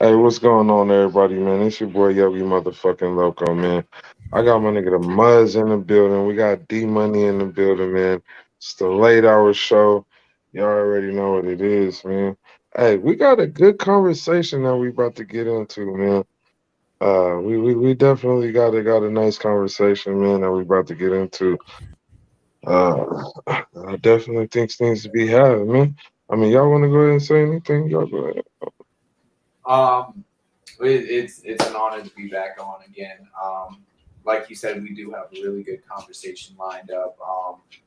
Hey, what's going on, everybody, man? It's your boy Yogi motherfucking Loco, man. I got my nigga the Muzz in the building. We got D Money in the building, man. It's the late hour show. Y'all already know what it is, man. Hey, we got a good conversation that we about to get into, man. We definitely got a nice conversation, man, that we about to get into. I definitely think things to be had, man. I mean, y'all want to go ahead and say anything? Y'all go ahead. Um, it's an honor to be back on again. Like you said, we do have a really good conversation lined up.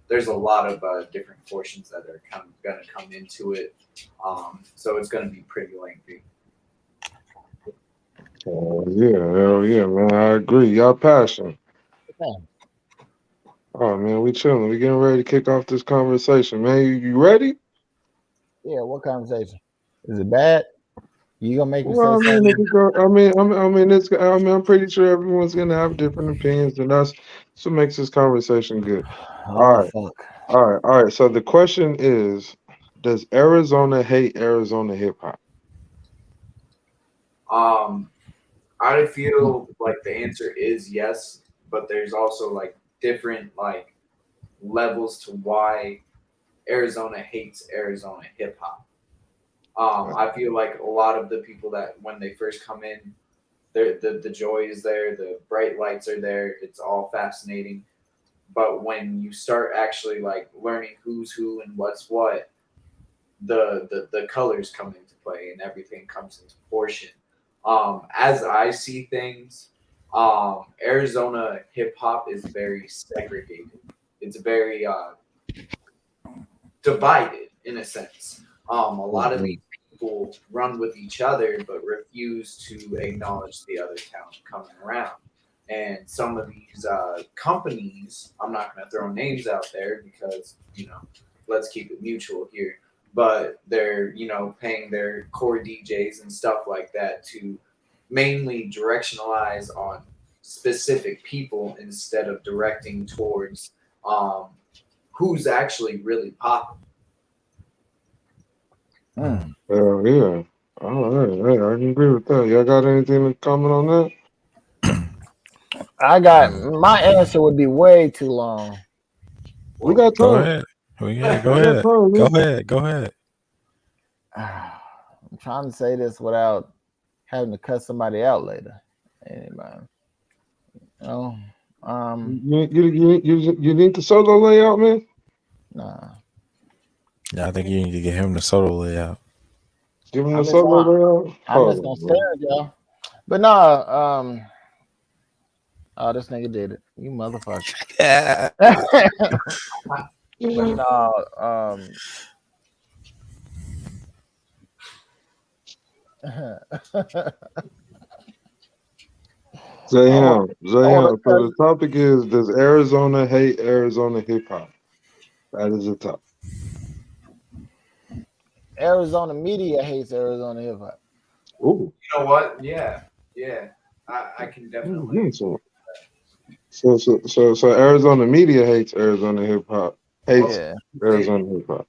There's a lot of different portions that are kind of going to come into it, so it's going to be pretty lengthy. Yeah, hell yeah, man. I agree. Y'all passion. Yeah. Oh man, we chilling. We getting ready to kick off this conversation, man. You ready? Yeah, what conversation? Is it bad? You gonna make me Well, say I mean, something? I'm pretty sure everyone's gonna have different opinions, and that's what makes this conversation good. All Oh right, fuck. all right. So the question is, does Arizona hate Arizona hip hop? Um, I feel like the answer is yes, but there's also like different like levels to why Arizona hates Arizona hip hop. I feel like a lot of the people that when they first come in, the joy is there, the bright lights are there, it's all fascinating. But when you start actually like learning who's who and what's what, the colors come into play and everything comes into proportion. As I see things, Arizona hip hop is very segregated. It's very divided in a sense. A lot of these people run with each other but refuse to acknowledge the other talent coming around. And some of these companies, I'm not going to throw names out there because, let's keep it mutual here. But they're, paying their core DJs and stuff like that to mainly directionalize on specific people instead of directing towards um, who's actually really popping. Mm. Hell yeah. All right, hey, I can agree with that. Y'all got anything to comment on that? I got my answer would be way too long. We got Go time. ahead. Oh, yeah, go We got ahead. time, Go man. ahead. Go ahead. I'm trying to say this without having to cut somebody out later. Anyway, you know, um, You need the solo layout, man. nah. Yeah, I think you need to get him the solo layout. Give him the I'm just solo on. layout. I'm Hold just gonna on, man. stare at y'all. But nah. Oh, this nigga did it. You motherfucker. Yeah. But no. I want. I want Zayam. to So touch the topic is: does Arizona hate Arizona hip hop? That is the topic. Arizona media hates Arizona hip hop. Ooh. You know what? Yeah, yeah. I can definitely. So, so Arizona media hates Arizona hip hop. Well, Hates Yeah. maybe. Arizona hip hop.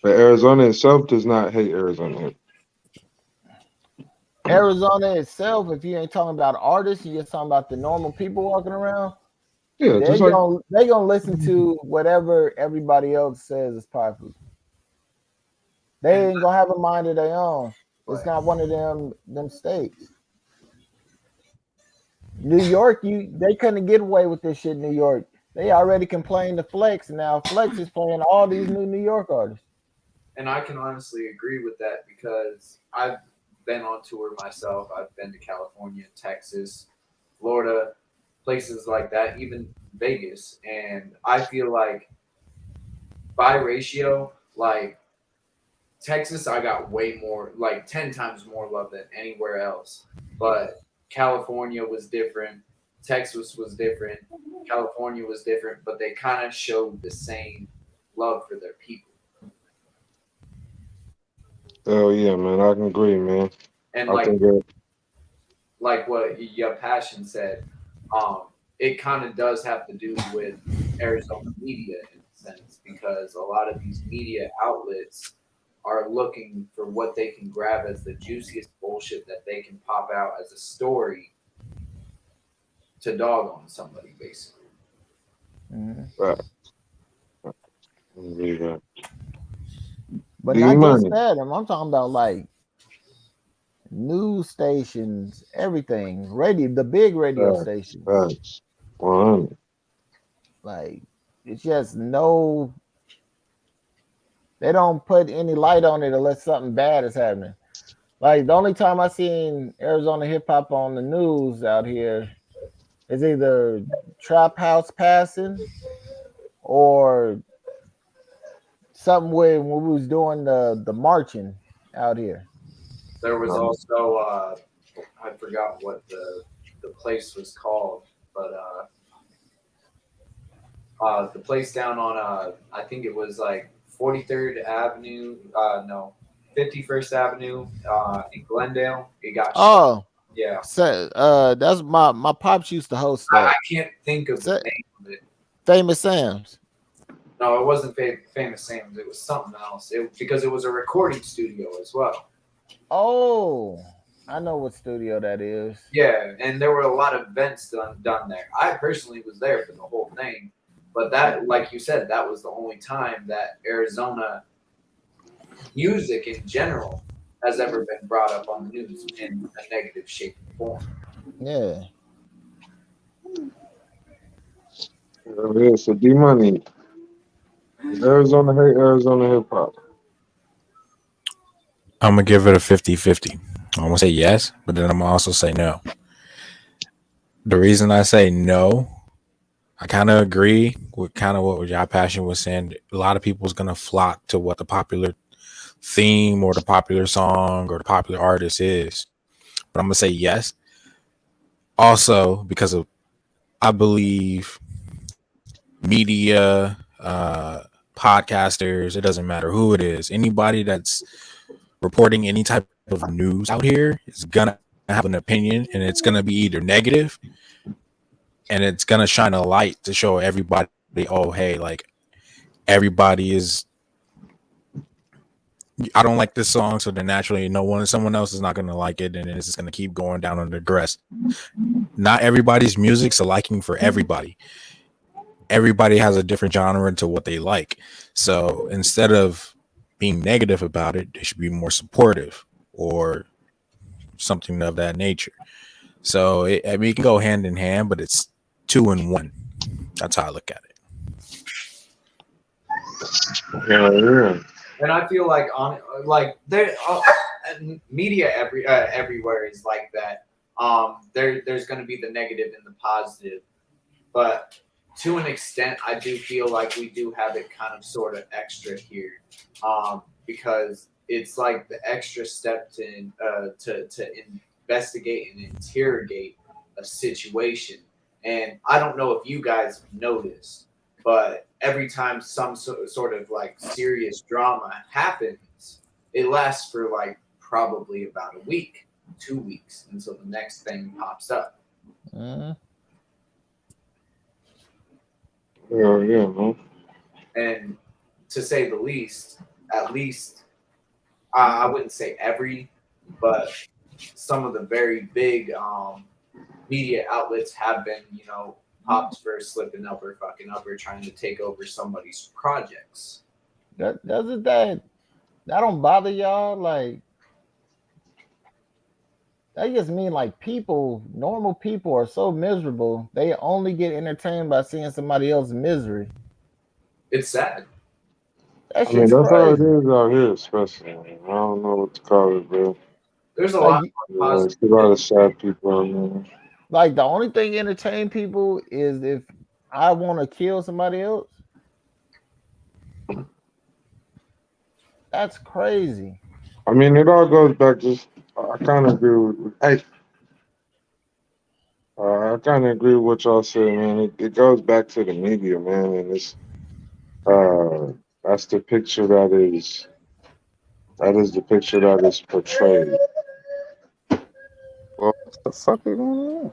But Arizona itself does not hate Arizona hip Arizona itself, if you ain't talking about artists, you're just talking about the normal people walking around, hop. Yeah, just like they gonna listen to whatever everybody else says is popular. They And ain't gonna have a mind of their own. It's but not one of them states. New York, they couldn't get away with this shit in New York. They already complained to Flex, and now Flex is playing all these New York artists. and I can honestly agree with that because I've been on tour myself. I've been to California, Texas, Florida, places like that, even Vegas, and I feel like by ratio, like Texas, I got way more, like 10 times more love than anywhere else. But California was different. Texas was different. California was different, but they kind of showed the same love for their people. hell yeah, man. I can agree, man. And I think that like what your passion said, um, it kind of does have to do with Arizona media in a sense because a lot of these media outlets are looking for what they can grab as the juiciest bullshit that they can pop out as a story to dog on somebody, basically. Mhm. Right. Yeah. But D not just Money. that. I'm talking about like news stations, everything, radio, the big radio Facts. stations. Facts. 100. Like it's just no, they don't put any light on it unless something bad is happening. Like the only time I seen Arizona hip hop on the news out here is either trap house passing or something when we was doing the marching out here. There was Right. also I forgot what the place was called, but the place down on I think it was like 43rd Avenue, no, 51st Avenue in Glendale. It got shut. Oh, Yeah, so, that's my pops used to host I that. can't think of the Sa- name of it. Famous Sam's. No, it wasn't Famous Sam's. It was something else. Because it was a recording studio as well. Oh, I know what studio that is. Yeah, and there were a lot of events done there. I personally was there for the whole thing, but that, like you said, that was the only time that Arizona music in general has ever been brought up on the news in a negative shape and form. Yeah. Yeah, so D Money. Arizona hate Arizona hip hop. I'm gonna give it a 50-50. I'm gonna say yes, but then I'm gonna also say no. The reason I say no, I kind of agree with kind of what y'all passion was saying. A lot of people's gonna flock to what the popular theme or the popular song or the popular artist is. But I'm gonna say yes. Also, because of I believe media, podcasters, it doesn't matter who it is, anybody that's reporting any type of news out here is gonna have an opinion, and it's gonna be either negative, and it's gonna shine a light to show everybody, oh hey, like everybody is. I don't like this song, so then naturally, someone else is not gonna like it, and it's just gonna keep going down on the grass. Not everybody's music's a liking for everybody. Everybody has a different genre to what they like. So instead of being negative about it, they should be more supportive or something of that nature. So I mean, it can go hand in hand, but it's 2 in 1. That's how I look at it. Yeah. And I feel like there media everywhere is like that. There's going to be the negative and the positive, but to an extent, I do feel like we do have it kind of sort of extra here, because it's like the extra step to investigate and interrogate a situation. And I don't know if you guys have noticed, but every time some sort of like serious drama happens, it lasts for like probably about a week, 2 weeks until the next thing pops up. Mhm. Yeah, man. And to say the least, at least I wouldn't say every, but some of the very big media outlets have been, popped for slipping up or fucking up or trying to take over somebody's projects. That don't bother y'all? Like that just mean like normal people are so miserable. They only get entertained by seeing somebody else's misery. It's sad. That I mean, shit's that's how it crazy. is out here, especially. I don't know what to call it, bro. There's a lot Like more Yeah, positive. it's a lot of sad people out here. like the only thing entertain people is if I want to kill somebody else. That's crazy. I mean, it all goes back to. I kind of agree with. Hey, I kind of agree with what y'all said, man. It goes back to the media, man, and it's uh, that's the picture that is the picture that is portrayed. Well, what the fuck is going on?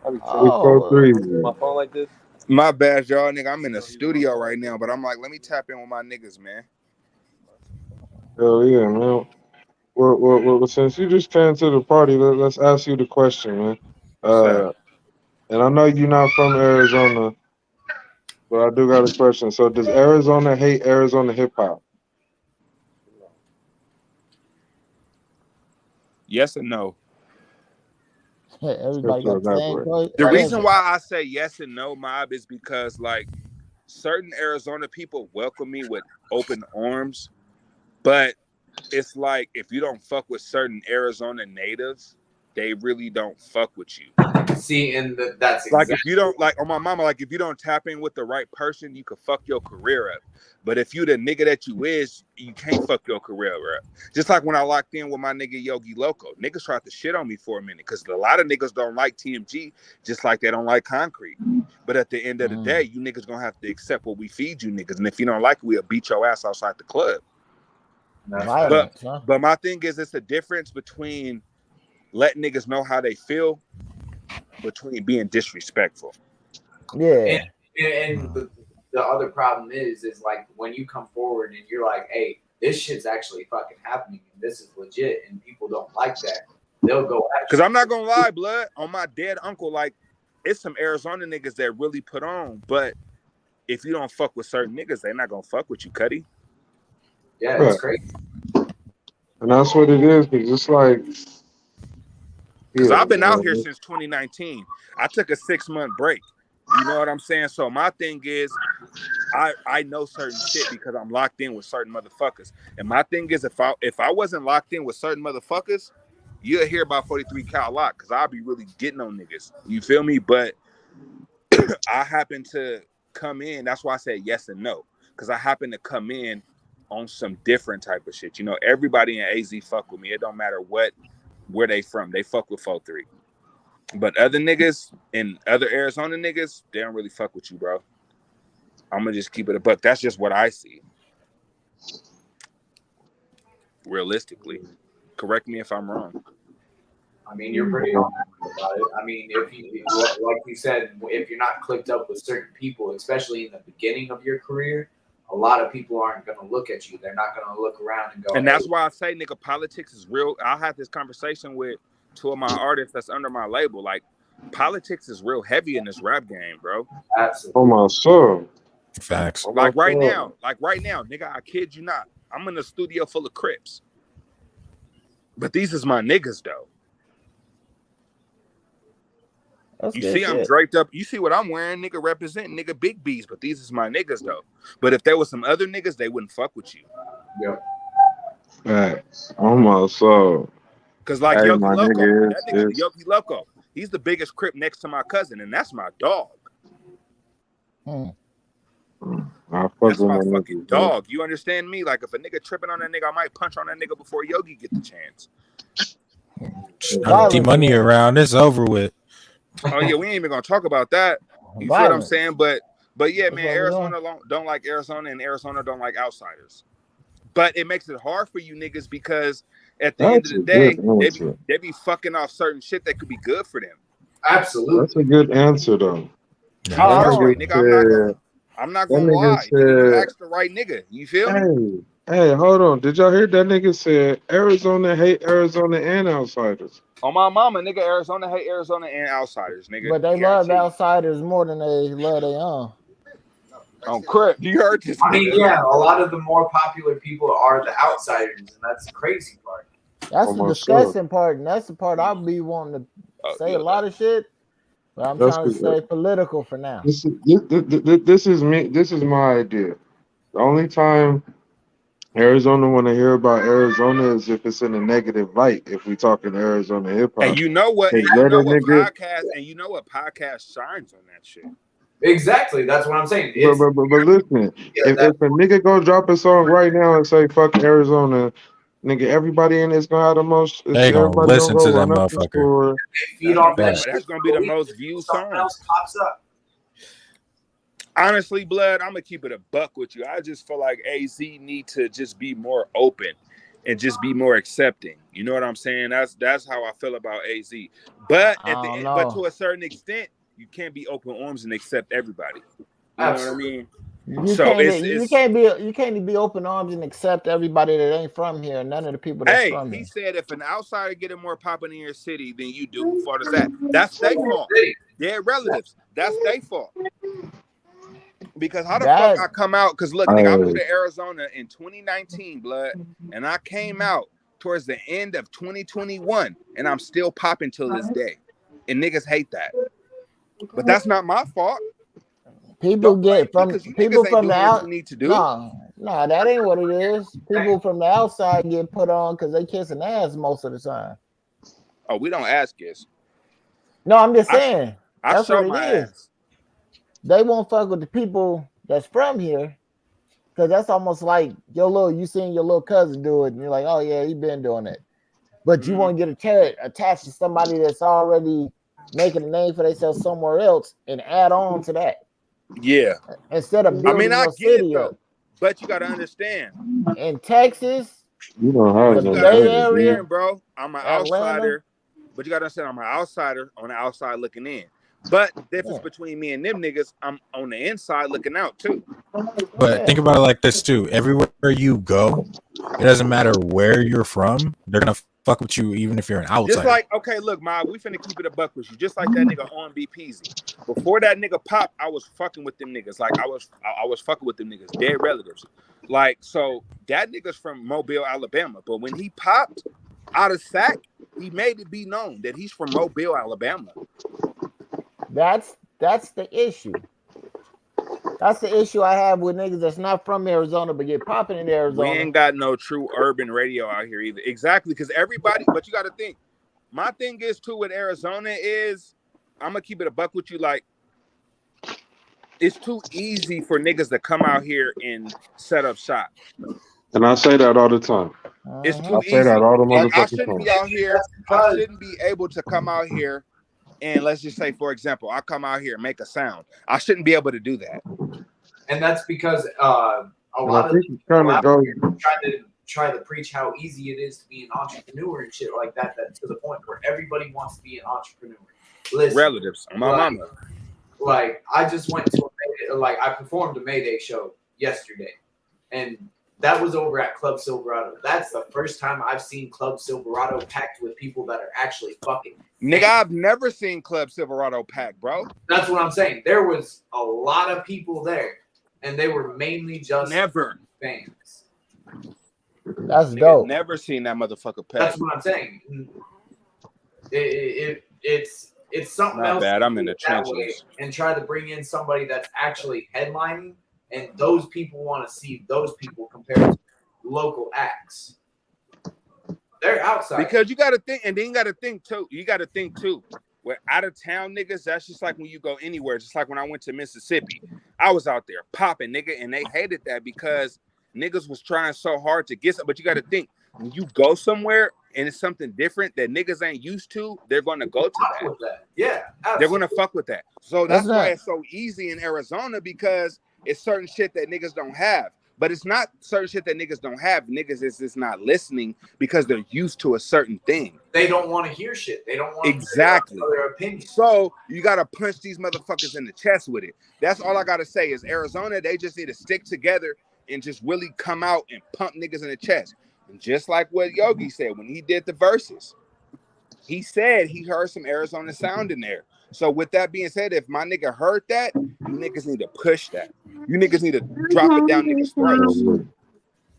I be We so Oh, three. my phone like this. My bad, y'all, nigga. I'm in the studio right now, but I'm like, let me tap in with my niggas, man. Hell yeah, man. Well, since you just came to the party, let's ask you the question, man. So, And I know you're not from Arizona, but I do got a question. So, does Arizona hate Arizona hip hop? Yes and no. Everybody Scripture got the same elaborate. The answer. reason why I say yes and no, Mob, is because like certain Arizona people welcome me with open arms, but it's like if you don't fuck with certain Arizona natives, they really don't fuck with you. see, and that's Like if exactly you don't like on my mama, like if you don't tap in with the right person, you could fuck your career up. But if you the nigga that you is, you can't fuck your career up. Just like when I locked in with my nigga Yogi Loco, niggas tried to shit on me for a minute because a lot of niggas don't like TMG, just like they don't like Concrete. But at the end of the day, you niggas gonna have to accept what we feed you niggas, and if you don't like it, we'll beat your ass outside the club. Violence, huh? But my thing is, it's a difference between letting niggas know how they feel between being disrespectful. Yeah. and the other problem is like when you come forward and you're like, hey, this shit's actually fucking happening and this is legit, and people don't like that, they'll go at you. Because I'm not gonna lie, blood, on my dead uncle, like it's some Arizona niggas that really put on, but if you don't fuck with certain niggas, they're not gonna fuck with you, Cuddy. Yeah, Right. it's crazy. And that's what it is, because it's like, Because yeah, I've been out here man. since 2019. I took a 6-month break. You know what I'm saying? So my thing is, I know certain shit because I'm locked in with certain motherfuckers. And my thing is, if I wasn't locked in with certain motherfuckers, you'll hear about 43 Cal lot because I'll be really getting on niggas. You feel me? But I happen to come in. That's why I said yes and no, because I happen to come in on some different type of shit. You know, everybody in AZ fuck with me. It don't matter where they from. They fuck with 43. But other niggas and other Arizona niggas, they don't really fuck with you, bro. I'm gonna just keep it a buck. That's just what I see. Realistically. Correct me if I'm wrong. I mean, you're pretty honest about it. I mean, if you, like you said, if you're not clicked up with certain people, especially in the beginning of your career, a lot of people aren't going to look at you. They're not going to look around and go, And that's hey. why I say, nigga, politics is real. I had this conversation with 2 of my artists that's under my label. Like, politics is real heavy in this rap game, bro. Absolutely. Oh my soul. Facts. Oh my Like right soul. now, nigga, I kid you not. I'm in a studio full of Crips. But these is my niggas, though. That's You good see, I'm shit. draped up. You see what I'm wearing, nigga, representing nigga big B's. But these is my niggas, though. But if there was some other niggas, they wouldn't fuck with you. Yep. Facts. Oh my soul. Cause like Hey, Yogi my Loco, nigga, that nigga Yogi Loco, he's the biggest Crip next to my cousin, and that's my dog. I fuck That's with my my fucking niggas, bro. dog. You understand me? Like if a nigga tripping on that nigga, I might punch on that nigga before Yogi get the chance. T Money around, it's over with. Oh yeah, we ain't even gonna talk about that. You feel what I'm saying? But yeah, man, Arizona don't like Arizona, and Arizona don't like outsiders. But it makes it hard for you niggas because at the end of the day, they be fucking off certain shit that could be good for them. Absolutely. That's a good answer, though. Sorry, nigga, I'm not gonna lie. Nigga, you asked the right nigga. You feel me? Hey, hold on. Did y'all hear that nigga said Arizona hate Arizona and outsiders? On my mama, nigga, Arizona hate Arizona and outsiders, nigga. But they love the outsiders more than they love their own. On crap, you heard this? I mean, yeah, a lot of the more popular people are the outsiders, and that's the crazy part. That's the disgusting part, and that's the part I'll be wanting to say a lot of shit. But I'm trying to stay political for now. This is me. This is my idea. The only time Arizona want to hear about Arizona is if it's in a negative light. If we talking Arizona hip hop, and you know what? And you know what podcast? And you know what podcast shines on that shit. Exactly. That's what I'm saying. But listen, if a nigga go drop a song right now and say "fuck Arizona," nigga, everybody in this gonna have the most. They gonna listen to that motherfucker. That's gonna be the most viewed song. Else pops up. Honestly, blood, I'm gonna keep it a buck with you. I just feel like AZ need to just be more open and just be more accepting. You know what I'm saying? That's how I feel about AZ. But at the end, but to a certain extent, you can't be open arms and accept everybody. You know what I mean? You So can't it's you can't be open arms and accept everybody that ain't from here. None of the people that's hey, from he here. said if an outsider getting more popping in your city than you do, who fault is that? That's their fault. Their relatives. That's their fault. Because how the fuck I That come out? Because look, nigga, I moved to Arizona in 2019, blood, and I came out towards the end of 2021, and I'm still popping till this day. And niggas hate that. But that's not my fault. people Don't blame get me from because you people niggas ain't from the doing what out. you need to do. No, that ain't what it is. People from the outside get put on because they kissing ass most of the time. Oh, we don't ask kids. No, I'm just saying I that's show what it my is. ass. They won't fuck with the people that's from here because that's almost like you seen your little cousin do it, and you're like, oh yeah, he been doing it. But you want to get attached to somebody that's already making a name for themselves somewhere else and add on to that. Yeah. Instead of building I your get it city though. up. But you gotta understand. In Texas, You don't have But the you no gotta Bay money, Area, dude. understand, bro. I'm an Atlanta. outsider. But you gotta understand, I'm an outsider on the outside looking in. But the difference Yeah. between me and them niggas, I'm on the inside looking out too. But think about it like this too. Everywhere you go, it doesn't matter where you're from. They're gonna fuck with you even if you're an Just outsider. like, okay, look, Ma, we finna keep it a buck with you. Just like that nigga on B Peasy. Before that nigga popped, I was fucking with them niggas. Like I was fucking with them niggas, dead relatives. Like, so that nigga's from Mobile, Alabama. But when he popped out of Sac, he made it be known that he's from Mobile, Alabama. That's the issue. That's the issue I have with niggas that's not from Arizona but get popping in Arizona. We ain't got no true urban radio out here either. Exactly, because everybody, but you got to think. My thing is too with Arizona is, I'm gonna keep it a buck with you. Like, it's too easy for niggas to come out here and set up shop. And I say that all the time. It's I too say that easy. all the Like, I motherfucking shouldn't time. be out here. I shouldn't be able to come out here and let's just say, for example, I come out here and make a sound. I shouldn't be able to do that. And that's because a And lot I of think it's kind people of out goes. here try to preach how easy it is to be an entrepreneur and shit like that. That to the point where everybody wants to be an entrepreneur. Listen, Relatives, my mama. Like I just went to I performed a Mayday show yesterday, and that was over at Club Silverado. That's the first time I've seen Club Silverado packed with people that are actually fucking Nigga, I've never seen Club Silverado packed, bro. That's what I'm saying. There was a lot of people there, and they were mainly just fans. That's Nigga, dope. never seen that motherfucker packed. That's what I'm saying. It's something Not else. bad. I'm in the that way trenches. and try to bring in somebody that's actually headlining, and those people want to see those people compared to local acts. They're outside Because you got to think, and then you got to think too. You got to think too. With out of town niggas, that's just like when you go anywhere. Just like when I went to Mississippi, I was out there popping, nigga, and they hated that because niggas was trying so hard to get some. But you got to think, when you go somewhere and it's something different that niggas ain't used to, they're going to go to that. Yeah, absolutely. They're going to fuck with that. So that's why it's so easy in Arizona, because it's certain shit that niggas don't have. But it's not certain shit that niggas don't have. Niggas is just not listening because they're used to a certain thing. They don't want to hear shit. They don't want exactly to hear their opinion. So you got to punch these motherfuckers in the chest with it. That's all I got to say is Arizona, they just need to stick together and just really come out and pump niggas in the chest. And just like what Yogi said when he did the verses, he said he heard some Arizona sound in there. So with that being said, if my nigga heard that, you niggas need to push that. You niggas need to drop it down niggas' throats.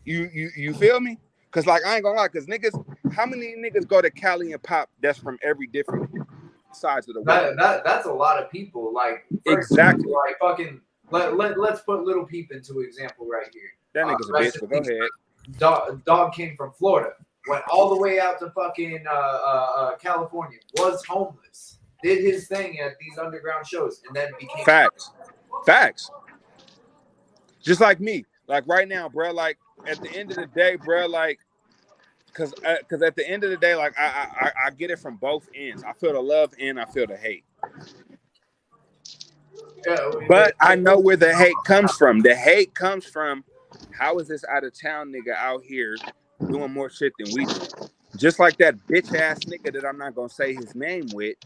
You feel me? Cause like I ain't gonna lie, cause niggas, how many niggas go to Cali and pop that's from every different sides of the world? That's a lot of people. Like exactly. Like fucking let's put Little Peep into example right here. That nigga's a bitch, but go ahead. Dog came from Florida, went all the way out to fucking California, was homeless, did his thing at these underground shows, and then became facts. Just like me, like right now, bro. Like at the end of the day, bro. Like, cause at the end of the day, like I get it from both ends. I feel the love and I feel the hate. But I know where the hate comes from. The hate comes from, how is this out of town nigga out here doing more shit than we do? Just like that bitch ass nigga that I'm not gonna say his name with.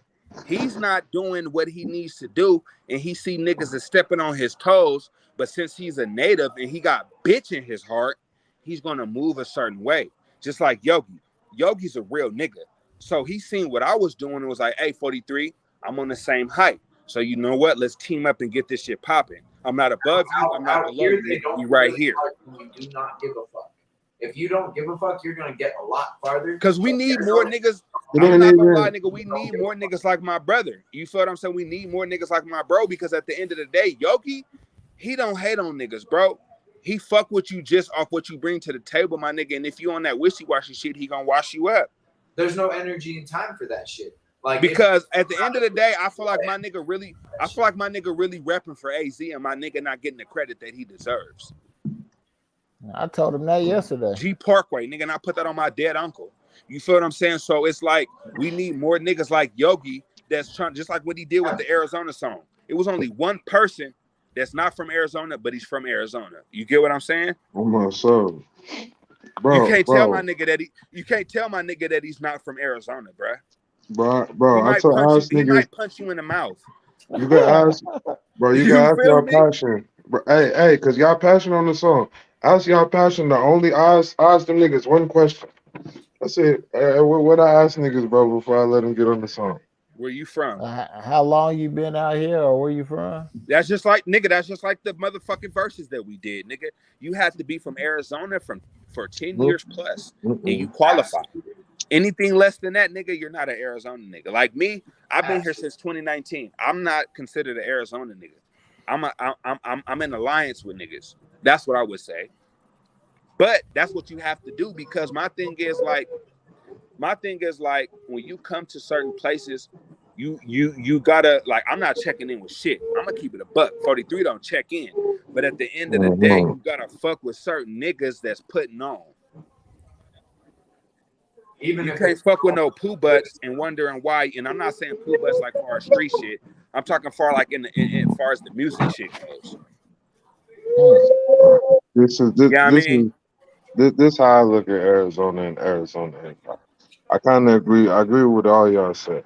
He's not doing what he needs to do, and he see niggas is stepping on his toes. But since he's a native and he got bitch in his heart, he's gonna move a certain way. Just like Yogi. Yogi's a real nigga. So he seen what I was doing and was like, hey, 43, I'm on the same height. So you know what? Let's team up and get this shit popping. I'm not above you. I'm not below you. Nigga. You right here. You do not give a fuck. If you don't give a fuck, you're gonna get a lot farther. Because we need more niggas. I'm not gonna lie, nigga. We need more niggas like my brother. You feel what I'm saying? We need more niggas like my bro, because at the end of the day, Yogi, he don't hate on niggas, bro. He fuck with you just off what you bring to the table, my nigga. And if you on that wishy-washy shit, he gonna wash you up. There's no energy and time for that shit. Like, because at the end of the day, I feel like my nigga really repping for AZ, and my nigga not getting the credit that he deserves. I told him that yesterday. G Parkway, nigga, and I put that on my dead uncle. You feel what I'm saying? So it's like we need more niggas like Yogi that's trying, just like what he did with the Arizona song. It was only one person that's not from Arizona, but he's from Arizona. You get what I'm saying? Oh my soul. Bro, you can't tell my nigga that he's not from Arizona, bruh. Bro, He might punch you in the mouth. You can ask, bro. You can ask y'all passion, bro. Hey, cause y'all passion on the song. Ask y'all passion. The only ask them niggas one question. That's it. What I ask niggas, bro, before I let them get on the song. Where you from? How long you been out here, or where you from? That's just like, nigga. That's just like the motherfucking verses that we did, nigga. You had to be from Arizona for 10 years plus, and you qualify. Anything less than that, nigga, you're not an Arizona nigga. Like me, I've been here since 2019. I'm not considered an Arizona nigga. I'm in alliance with niggas. That's what I would say. But that's what you have to do, because my thing is like when you come to certain places, you gotta, like, I'm not checking in with shit. I'm gonna keep it a buck. 43 don't check in. But at the end of the day, you gotta fuck with certain niggas that's putting on. Even you can't fuck with no poo butts and wondering why. And I'm not saying poo butts like far as street shit. I'm talking far like in far as the music shit goes. This how I look at Arizona and Arizona hip hop. I kind of agree. I agree with all y'all said,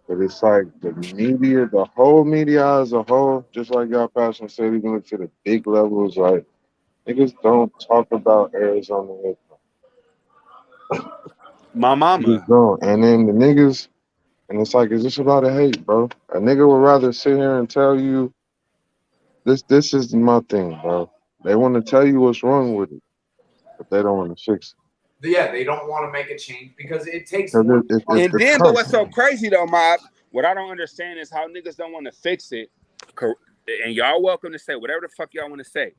but it's like the media, the whole media as a whole, just like y'all passion said, even to the big levels, like niggas don't talk about Arizona hip hop. My mama. And then the niggas, and it's like, it's just a lot of hate, bro. A nigga would rather sit here and tell you this is my thing, bro. They want to tell you what's wrong with it, but they don't want to fix it. Yeah, they don't want to make a change because it takes. But what's so crazy though, Mob? What I don't understand is how niggas don't want to fix it. And y'all welcome to say whatever the fuck y'all want to say.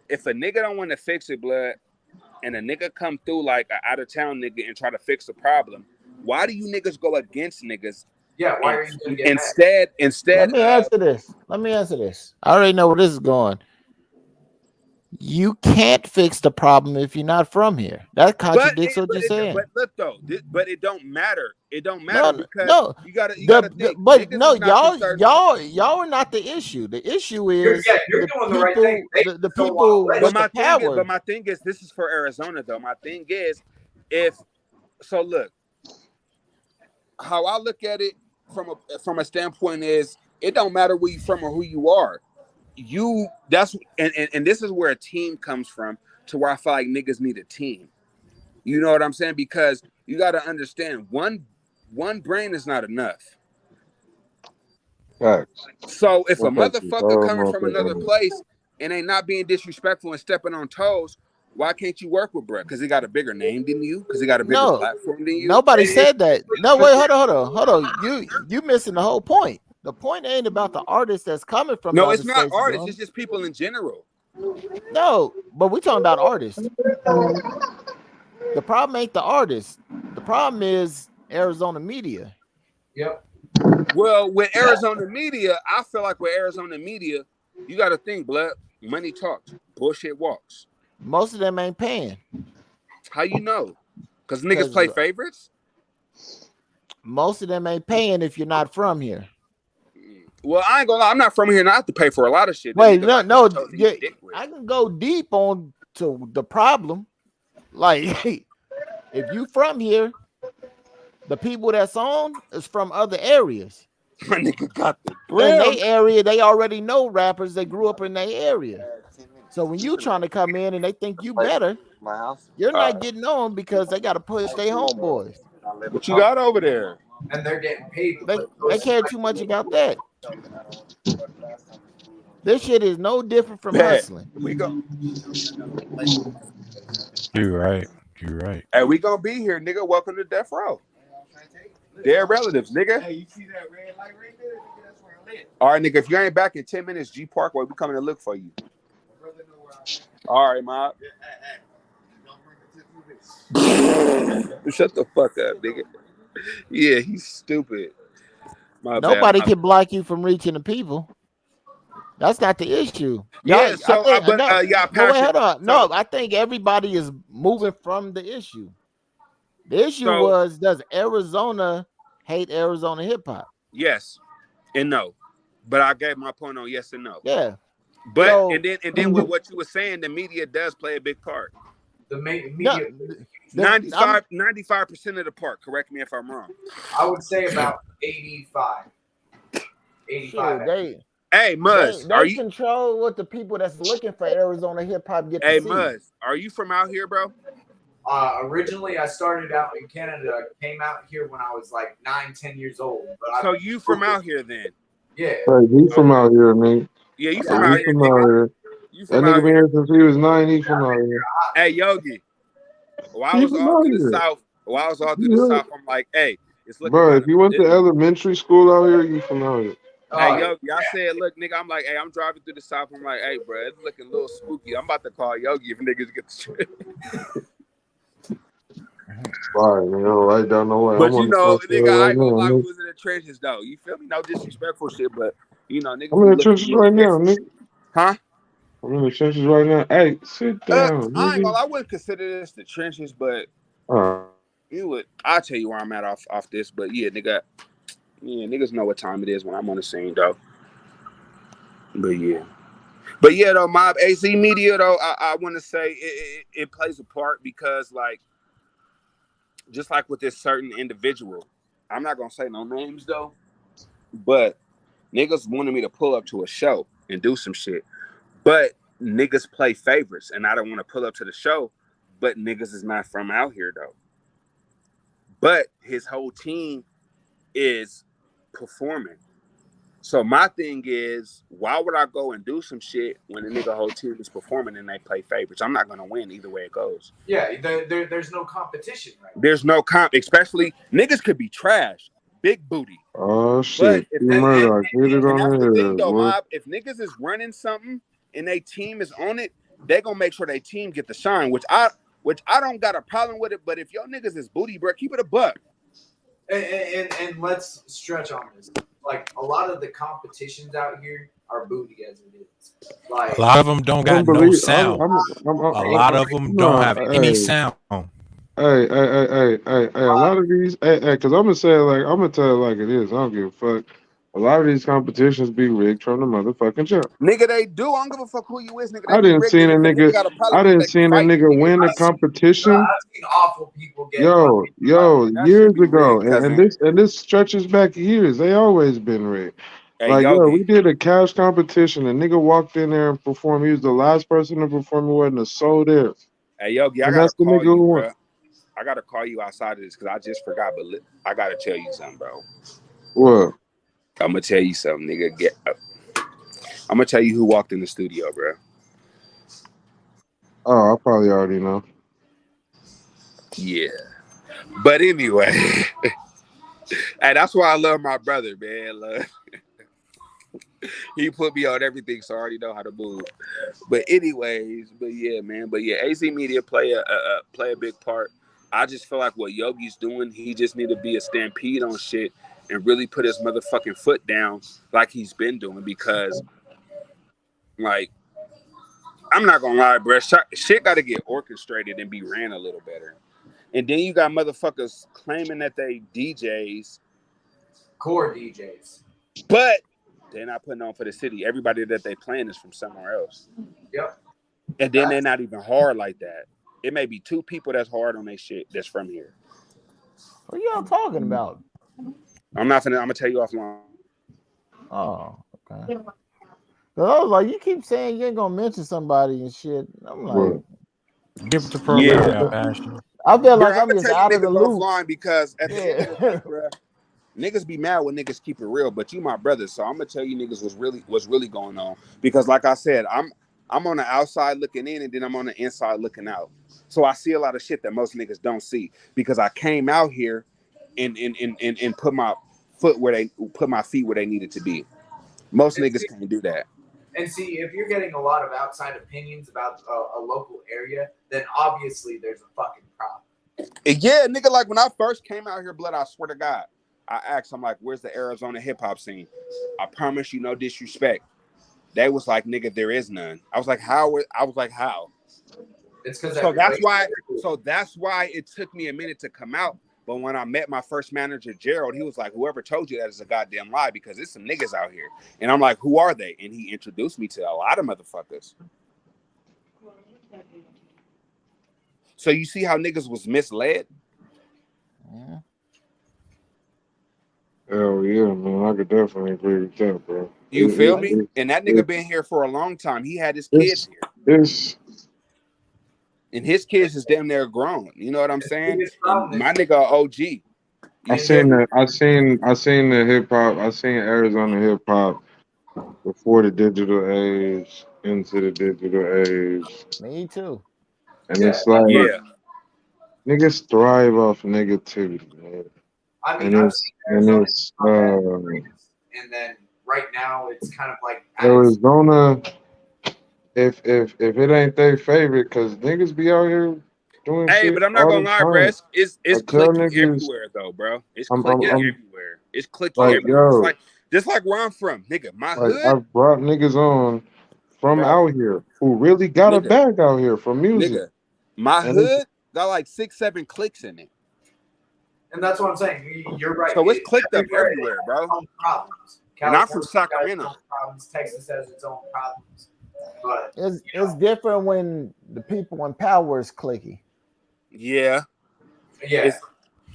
If a nigga don't want to fix it, blood, and a nigga come through like an out of town nigga and try to fix the problem, why do you niggas go against niggas? Yeah, why are you gonna get instead? Let me answer this. I already know where this is going. You can't fix the problem if you're not from here. That contradicts what you're saying. But look though, but it don't matter. It don't matter you gotta think. But no, y'all are not the issue. The issue is you're doing the right thing. The people with the power. But my thing is, this is for Arizona though. My thing is, look, how I look at it from a standpoint is, it don't matter where you from or who you are. And this is where a team comes from, to where I feel like niggas need a team. You know what I'm saying? Because you got to understand, one brain is not enough. Right. So if a motherfucker coming from another place and ain't not being disrespectful and stepping on toes, why can't you work with bruh? Because he got a bigger name than you? Because he got a bigger platform than you? Nobody said that. No, wait, hold on. You missing the whole point. The point ain't about the artist that's coming from. No, it's not artists. It's just people in general. No, but we talking about artists. The problem ain't the artist. The problem is Arizona media. Yep. Well, with Arizona media, I feel like with Arizona media, you got to think, blood. Money talks, bullshit walks. Most of them ain't paying. How you know? Because niggas play favorites? Most of them ain't paying if you're not from here. Well, I ain't gonna lie. I'm not from here, and I have to pay for a lot of shit. Wait, no. I can go deep on to the problem. Like, if you from here, the people that's on is from other areas. My nigga got the In grill. their area, they already know rappers that grew up in their area. So when you trying to come in and they think you better, you're not getting on because they got to push their homeboys. What you got over there? And they're getting paid to They put they those care too much about that. This shit is no different from Bet. hustling. We go. You're right. You're right. Hey, we gonna be here, nigga. Welcome to Death Row. They're relatives, nigga. Hey, you see that red light right there? Nigga, that's where I live. All right, nigga. If you ain't back in 10 minutes, G Parkway, we coming to look for you. Brother know where I am. All right, mob. Hey. Don't bring it to this. Shut the fuck up, nigga. Yeah, he's stupid. My Nobody bad. can block you from reaching the people. That's not the issue. Yeah, so I think, but no, y'all no, wait, passionate. hold on. So- No, I think everybody is moving from the issue. The issue was, does Arizona hate Arizona hip hop? Yes and no, but I gave my point on yes and no. Yeah. But So- and then with what you were saying, the media does play a big part. The No, media, 95% of the part. Correct me if I'm wrong. I would say about 85. 85. shit, they Hey, Muzz, they are you? control what the people that's looking for Arizona hip hop get Hey, to see. Muzz, are you from out here, bro? Originally, I started out in Canada. Came out here when I was like 9, 10 years old. But So you from out here then? Yeah. Hey, he from out here, nigga. Yeah, you He from out here, from nigga. out here. You That from out nigga been here. here since he was 9. He from out here. Hey, Yogi. While I He was from all out through the here. south, I'm like, hey, it's looking. Bro, kinda if you went to busy. elementary school out here, you from out here. Hey, Yogi, I said, look, nigga, I'm like, hey, I'm driving through the south. I'm like, hey, bro, it's looking a little spooky. I'm about to call Yogi if niggas get the shit. Right, man. Right down the way. But I'm you on the know, phone nigga, I right ain't gonna lie, now, we nigga. was in the trenches though. You feel me? No disrespectful shit, but you know, niggas. I'm in the trenches right now, nigga. Huh? I'm in the trenches right now. Hey, sit down, I ain't nigga. gonna. I wouldn't consider this the trenches, but Oh, you would. I'll tell you where I'm at off this. But yeah, nigga. Yeah, niggas know what time it is when I'm on the scene, though. But yeah, though, mob AC media though, I want to say it plays a part because like, just like with this certain individual, I'm not gonna say no names though, but niggas wanted me to pull up to a show and do some shit, but niggas play favorites, and I don't want to pull up to the show, but niggas is not from out here though. But his whole team is performing. So my thing is, why would I go and do some shit when the nigga whole team is performing and they play favorites? I'm not gonna win either way it goes. Yeah, there's no competition, right? There's no comp, especially niggas could be trash, big booty. oh But shit. if You murder. I hit it and on that's the the thing head, though, boy. mob. If niggas is running something and they team is on it, they gonna make sure they team get the shine. Which I don't got a problem with it. But if your niggas is booty, bro, keep it a buck. And let's stretch on this. Like a lot of the competitions out here are booty as it is. Like A lot of them don't got no sound. A lot of them don't have any sound. Hey, a lot of these, because I'm gonna say it like I'm gonna tell it like it is. I don't give a fuck. A lot of these competitions be rigged from the motherfucking jump. Nigga, they do. I don't give a fuck who you is, nigga. They I be didn't rigged, seen a and if nigga. got a problem I with it, didn't they seen a fight, nigga win the competition. I've seen awful people get Yo, that years should be ago, rigged, and this stretches back years. They always been rigged. Hey, Like, yo, Yogi. we did a couch competition. A nigga walked in there and performed. He was the last person to perform. He wasn't a soul there. Hey, Yogi, I And gotta that's the call nigga you, who bro. won. I gotta call you outside of this because I just forgot, but I gotta tell you something, bro. What? I'm gonna tell you something, nigga. Get up. I'm gonna tell you who walked in the studio, bro. Oh, I probably already know. Yeah. But anyway, hey, that's why I love my brother, man. Love. He put me on everything, so I already know how to move. But anyways, man. But yeah, AZ Media play a big part. I just feel like what Yogi's doing, he just need to be a stampede on shit and really put his motherfucking foot down like he's been doing because, like, I'm not gonna lie, bro. Shit got to get orchestrated and be ran a little better. And then you got motherfuckers claiming that they DJs, core DJs, but they're not putting on for the city. Everybody that they playing is from somewhere else. Yep. And then they're not even hard like that. It may be two people that's hard on their shit that's from here. What y'all talking about? I'm gonna tell you offline. Oh, okay. 'Cause I was like, you keep saying you ain't gonna mention somebody and shit. I'm like, What? Give it the program, Yeah, yeah, Passion. I feel bro. like I'm I'm gonna just tell you out of the niggas loop. offline because at the end of the Yeah. day, bro, niggas be mad when niggas keep it real. But you my brother, so I'm gonna tell you niggas what's really going on. Because like I said, I'm on the outside looking in, and then I'm on the inside looking out. So I see a lot of shit that most niggas don't see because I came out here and put my feet where they needed to be. Most And niggas see, can't do that. if you're getting a lot of outside opinions about a local area, then obviously there's a fucking problem. Yeah, nigga, like when I first came out here, blood, I swear to God, I asked, I'm like, where's the Arizona hip hop scene? I promise you, no disrespect. They was like, nigga, there is none. I was like, how? I was like, how? It's because So that's everybody's why. So that's why it took me a minute to come out. But when I met my first manager, Gerald, he was like, whoever told you that is a goddamn lie because there's some niggas out here. And I'm like, who are they? And he introduced me to a lot of motherfuckers. So you see how niggas was misled? Yeah. Hell yeah, man. I could definitely agree with that, bro. You feel me? It, And that nigga it, been here for a long time. He had his it's, kids here. it's, And his kids is damn near grown. You know what I'm saying? biggest And problem my is nigga OG. I You feel seen me? that. I seen the hip hop. I seen Arizona hip hop before the digital age, into the digital age, Me too. and yeah. it's like Yeah. niggas thrive off negativity, man. I mean, And I've it's seen Arizona not bad, uh and then right now it's kind of like at its Arizona. If it ain't their favorite, cause niggas be out here doing Hey, shit but I'm not all gonna the lie, bro. time. I It's tell clicky niggas, everywhere though, bro. It's I'm clicky yeah. everywhere. It's clicky like, everywhere. yo, Just like where I'm from, nigga. My like hood, I've brought niggas on from bro. out here who really got a Nigga, bag out here for music, nigga. My and it's hood got like 6-7 clicks in it. And that's what I'm saying. You're right. So it's clicked up Everywhere it everywhere, has bro. its own problems. And I'm from California got its Sacramento. own problems. Texas has its own problems. But It's different when the people in power is clicky. Yeah. yeah,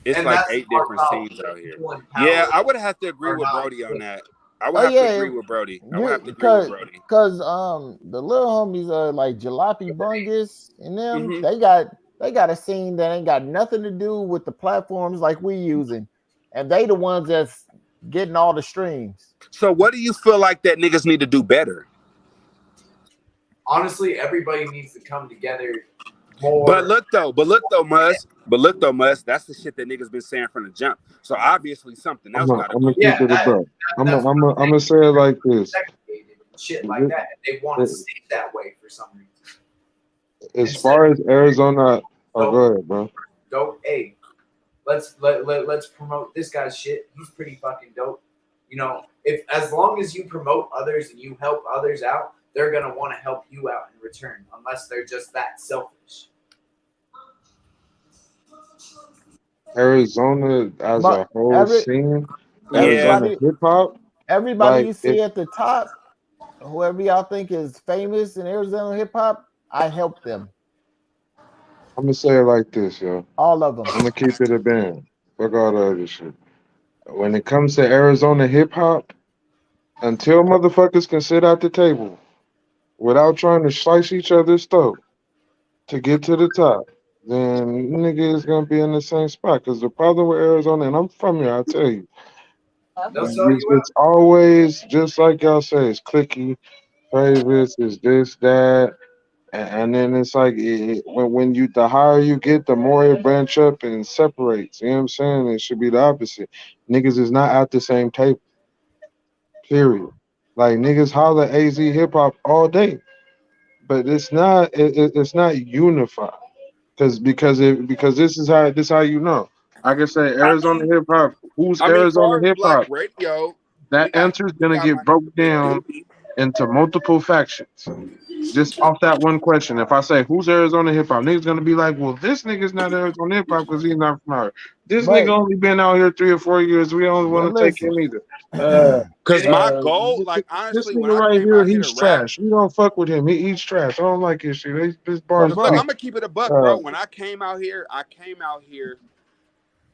It's and like that's 8 our different problem. scenes out here. People in Yeah, power I would have to agree are with not Brody on good. that. I would Oh have to yeah, agree with Brody. I would you have to agree with Brody. cause the little homies are like Jalopy Bungus and them. Mm-hmm. They got a scene that ain't got nothing to do with the platforms like we using, and they the ones that's getting all the streams. So what do you feel like that niggas need to do better? Honestly, everybody needs to come together But more. look though, Mus, that's the shit that niggas been saying from the jump. So obviously something else gotta I'm go gonna on. keep Yeah, it above. that's what I'm I'm saying. gonna say it like this. Segregated and shit like that. And they want to stay that way for some reason. As Instead far of as Arizona, oh, go dope, ahead, bro. dope. Hey, let's promote this guy's shit. He's pretty fucking dope. You know, if as long as you promote others and you help others out, they're gonna want to help you out in return, unless they're just that selfish. Arizona as But a whole every scene, Yeah. Arizona everybody hip hop, everybody like you if see at the top, whoever y'all think is famous in Arizona hip hop, I help them, I'm gonna say it like this, yo. all of them. I'm gonna keep it a band. Fuck all the other shit. When it comes to Arizona hip hop, until motherfuckers can sit at the table without trying to slice each other's throat to get to the top, then nigga is gonna be in the same spot. Cause the problem with Arizona, and I'm from here, I tell you, They'll sell you out. it's always just like y'all say, it's clicky, favorites, is this, that. And then it's like when you the higher you get, the more it branch up and separates. You know what I'm saying? It should be the opposite. Niggas is not at the same table. Period. Like niggas holler AZ hip hop all day, but it's not unified. Because this how you know. I can say I Arizona mean, hip hop. Who's far Arizona as hip black hop? radio, That answer is we gonna got get my broke nigga Big down Doobie. into multiple factions. Just off that one question. If I say who's Arizona hip hop, niggas gonna be like, well, this nigga's not Arizona hip hop because he's not from out here. This nigga But only been out here 3 or 4 years. We don't but want to take listen, him either. Uh, Cause my goal, this, like this honestly, when nigga I right came here, out here to he's rap, trash. We don't fuck with him. He eats trash. I don't like his shit. This bar but look, speak. I'm bro, gonna keep it a buck, Uh, bro. When I came out here,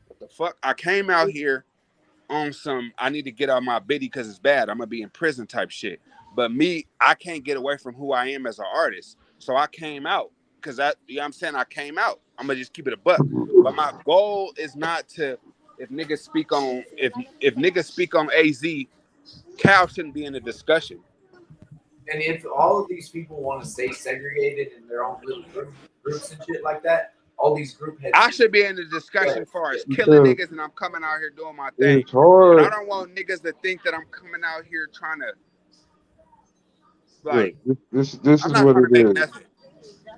what the fuck? I came out here on some I need to get out my biddy because it's bad. I'm gonna be in prison type shit. But me, I can't get away from who I am as an artist. So I came out because that you know what I'm saying I came out. I'm gonna just keep it a buck. But my goal is not to if niggas speak on if niggas speak on AZ, Cal shouldn't be in the discussion. And if all of these people want to stay segregated in their own little groups and shit like that, all these group heads. I should be in the discussion as far as killing Because niggas and I'm coming out here doing my thing. it's But I hard. don't want niggas to think that I'm coming out here trying to Look, like this I'm is not what trying to it make is. nothing.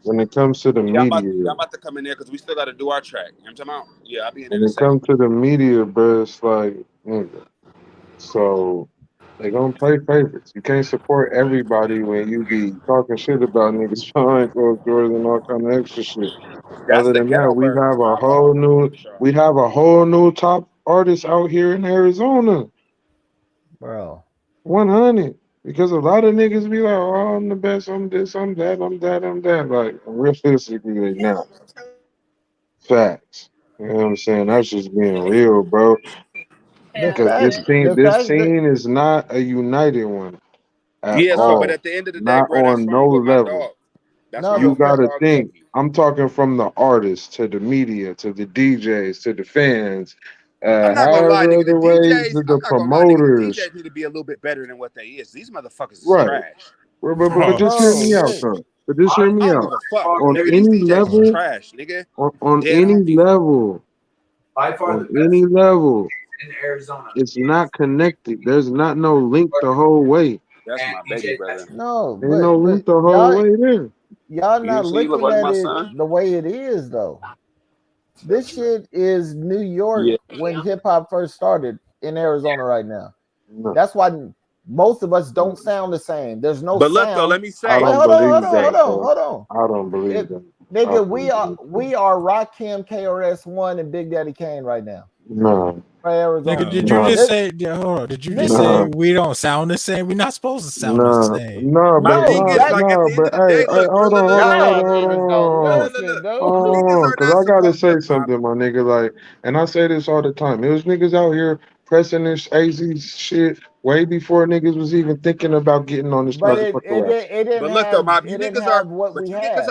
When it comes to the Yeah, I'm media, about to come in there because we still got to do our track. You know what I'm talking about? Yeah, I'll be in there when in a it second. comes to the media, bro, it's like, nigga. So they gonna play favorites. You can't support everybody when you be talking shit about niggas behind closed doors and all kind of extra shit. That's Other the than that, ghetto versions, man. we have a whole new top artist out here in Arizona. bro. 100. Because a lot of niggas be like, oh, I'm the best, I'm this, I'm that, I'm that, I'm that. Like, realistically, they not. Facts. You know what I'm saying? That's just being real, bro. Because The this fact that scene is not a united one at Yeah, so but all. at the end of the day, Not bro, that's on why no I'm with my level. dog. That's no, why I'm You with my the gotta dog think. Yogi. I'm talking from the artists to the media to the DJs to the fans, I'm not gonna lie, however nigga. The other ways DJs, to I'm the not gonna lie, nigga. The promoters. DJs need to be a little bit better than what they is. These motherfuckers is Right. trash. But Oh just hear bro, me out, shit. this, though. But just hear I me don't out. give a fuck, On nigga. These any DJs is level, trash, nigga. on Dead any homies. level, by far on the best any level, in Arizona it's is not connected. There's not no link the whole way. That's and my baby DJ brother. Tech. no, Ain't no but link the whole y'all way there. y'all You not see, you look looking like at my it son. the way it is though. This shit is New York Yeah. when hip hop first started in Arizona right now. No, That's why most of us don't sound the same. There's no But look though, sound. let me I say, Wait, don't hold on, hold believe on, hold that, on, bro. hold on. I don't It, believe that. I nigga, don't we are believe that. we are Rakim, KRS-One, and Big Daddy Kane right now No, for Nigga, Arizona. did you no, just This say? Yeah, hold on. Did you just say nigga, no, we don't sound the same? We're not supposed to sound the no, same. no, my but thing no, no, is that like at no, the end but of the day, hey, look, hold on, hold on, hold y'all on, hold niggas don't on. listen, Hold dude. on, niggas are cause not I gotta supposed say look, my something, my nigga. Like, and I say this all the time. There's niggas out here pressing this AZ shit way before niggas was even thinking about getting on this But it motherfucker rap. it didn't But look though, have Mob, it didn't have what we you have.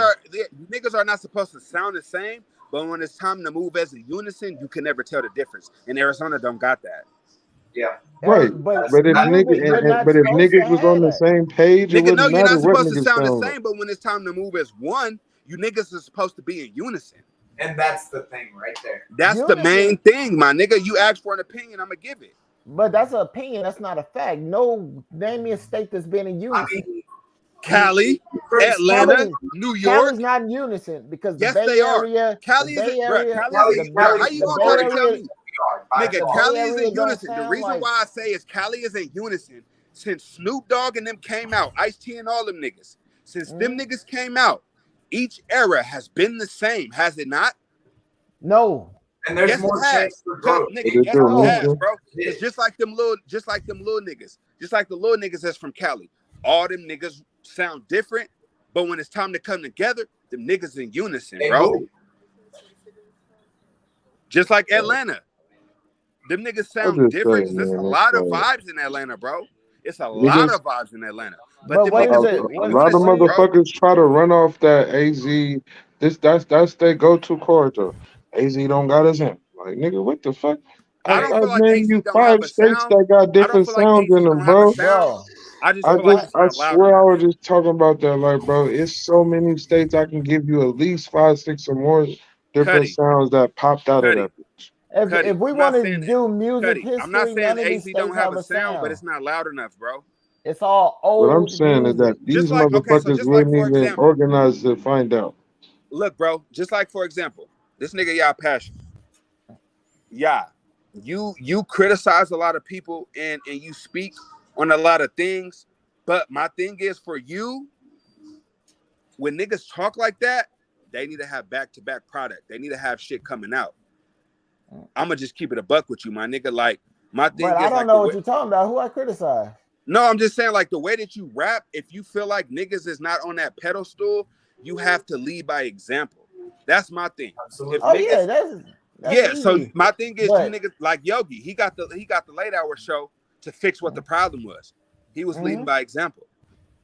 niggas are not supposed to sound the same. But when it's time to move as a unison, you can never tell the difference. And Arizona don't got that. Yeah, Right. But But if music, you're not but if supposed to niggas was on have the that. same page, it Nigga, no, wouldn't you're matter not what supposed to niggas sound the sound like. same. But when it's time to move as one, you niggas are supposed to be in unison. and that's the thing right there. That's the main Unison, thing, my nigga. You ask for an opinion, I'm gonna give it. but that's an opinion. That's not a fact. No, name me a state that's been in I unison. mean, Cali, from Atlanta, Cali, New Cali's York. not in unison because Yes, they are. The Cali is, Bay bro. Area, Cali is, bro. How you the gonna Bay try to tell Area, me, by nigga? the far. Bay Cali is Area in don't unison. The sound reason like. why I say is Cali is in unison since Snoop Dogg and them came out, Ice-T and all them niggas. Since them niggas came out, each era has been the same, has it not? No, And there's Yes, it more chance has. for Cause growth. But nigga, it's yes, still it has, no. moving. bro. Cause just like them little niggas, just like the little niggas that's from Cali, all them niggas sound different, but when it's time to come together, them niggas in unison, They bro. move. Just like Atlanta, them niggas I sound just say, different because there's a man, it's lot of like vibes in Atlanta, bro. It's a lot niggas. of vibes in Atlanta, but But them what A, is niggas a, is it? in a lot of What unison, is bro. motherfuckers try to run off that AZ. That's their go-to card though. AZ don't got us in. Like nigga, what the fuck? I hey, don't I've feel like named AZ you don't have 5 a states sound. that got I don't different feel like sounds AZ in them, don't have a bro. sound. bro? I just I feel like just I, it's I not loud swear I enough. was just talking about that, like, bro, it's so many states I can give you at least 5, 6 or more different Cuddy, sounds that popped out of Cuddy, that bitch. if Cuddy. we I'm not want to saying do music Cuddy. I'm not history, saying none of these AZ don't states have have a a sound, but sound. it's not loud enough, bro. It's all What I'm old saying is that music. Just these like okay, so motherfuckers just like wouldn't for even example, organize to find out. look, bro. Just like for example, this nigga y'all passion. Yeah, you criticize a lot of people and you speak on a lot of things, but my thing is for you, when niggas talk like that, they need to have back-to-back product. They need to have shit coming out. I'ma just keep it a buck with you, my nigga. Like my thing But I is don't like the know way. what you're talking about. Who I criticize? No, I'm just saying like the way that you rap. If you feel like niggas is not on that pedestal, you have to lead by example. That's my thing. Absolutely. If Oh yeah, niggas, That's Yeah. So easy. my thing is, you But niggas like Yogi. He got the late hour show to fix what the problem was. He was leading by example.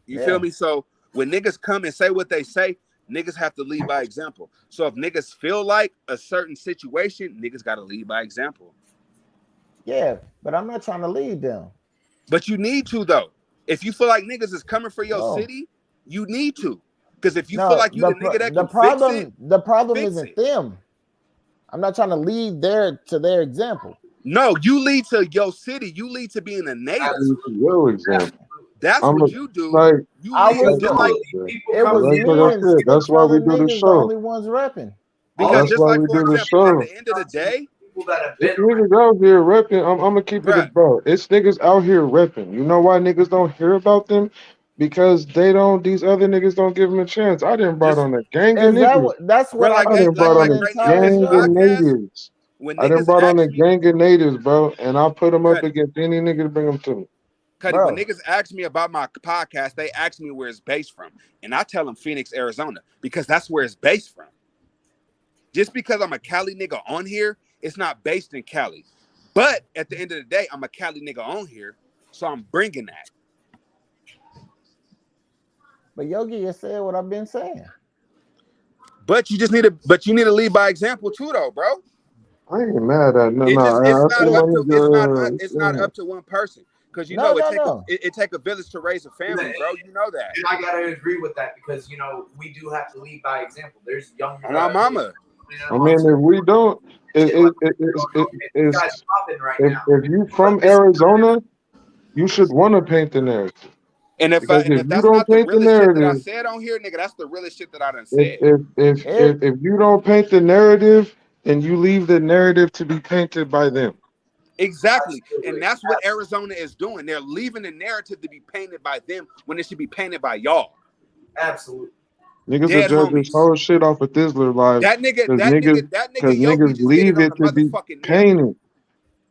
You feel me? So when niggas come and say what they say, niggas have to lead by example. So if niggas feel like a certain situation, niggas got to lead by example. yeah, but I'm not trying to lead them. But you need to though. If you feel like niggas is coming for your No. city, you need to. Because if you feel No, like you the nigga that can problem fix isn't it. them. I'm not trying to lead to their example. No, you lead to your city. You lead to being a native. Your example. That's I'm what you do. like, You I lead was just like People It come was to that's me what I and said. That's six why we other do the niggas, the show. only ones repping. because That's just why like we for do the example, at show. the end of the day, people that have It's been niggas out here repping. I'm gonna keep it a bruh, bro. It's niggas out here repping. You know why niggas don't hear about them? Because they don't. These other niggas don't give them a chance. I didn't brought just on a gang of Is that niggas. what? That's what bro, I've like I been done like brought saying on like the a right now on entire this gang of show. podcast, natives. when I done niggas brought on ask a me, gang of natives, bro, and I put them up Cuddy, against any nigga to bring them to me. Cuddy, when Bro, niggas ask me about my podcast, they ask me where it's based from, and I tell them Phoenix, Arizona, because that's where it's based from. Just because I'm a Cali nigga on here, it's not based in Cali. But at the end of the day, I'm a Cali nigga on here, so I'm bringing that. but Yogi has said what I've been saying. But you need to lead by example too, though, bro. I ain't mad at no. It just I see It was money. it's not up to one person because you no, know no, no. it take a village to raise a family, bro. You know that. And I gotta agree with that because we do have to lead by example. There's young On my mama. I mean, if we don't, this guy's popping right now. if you But from this Arizona, you should want to paint the narrative. And Because if if you that's don't not the paint the realest shit that I narrative, said on here, nigga, that's the realest shit that I done if said. if you don't paint the narrative, then you leave the narrative to be painted by them. Exactly. Absolutely. And that's what Arizona is doing. They're leaving the narrative to be painted by them when it should be painted by y'all. Absolutely. Niggas will Dead judge this homies. whole shit off of Thizzler Live That nigga because Yogi niggas just did it leave on it the to be motherfucking narrative. painted.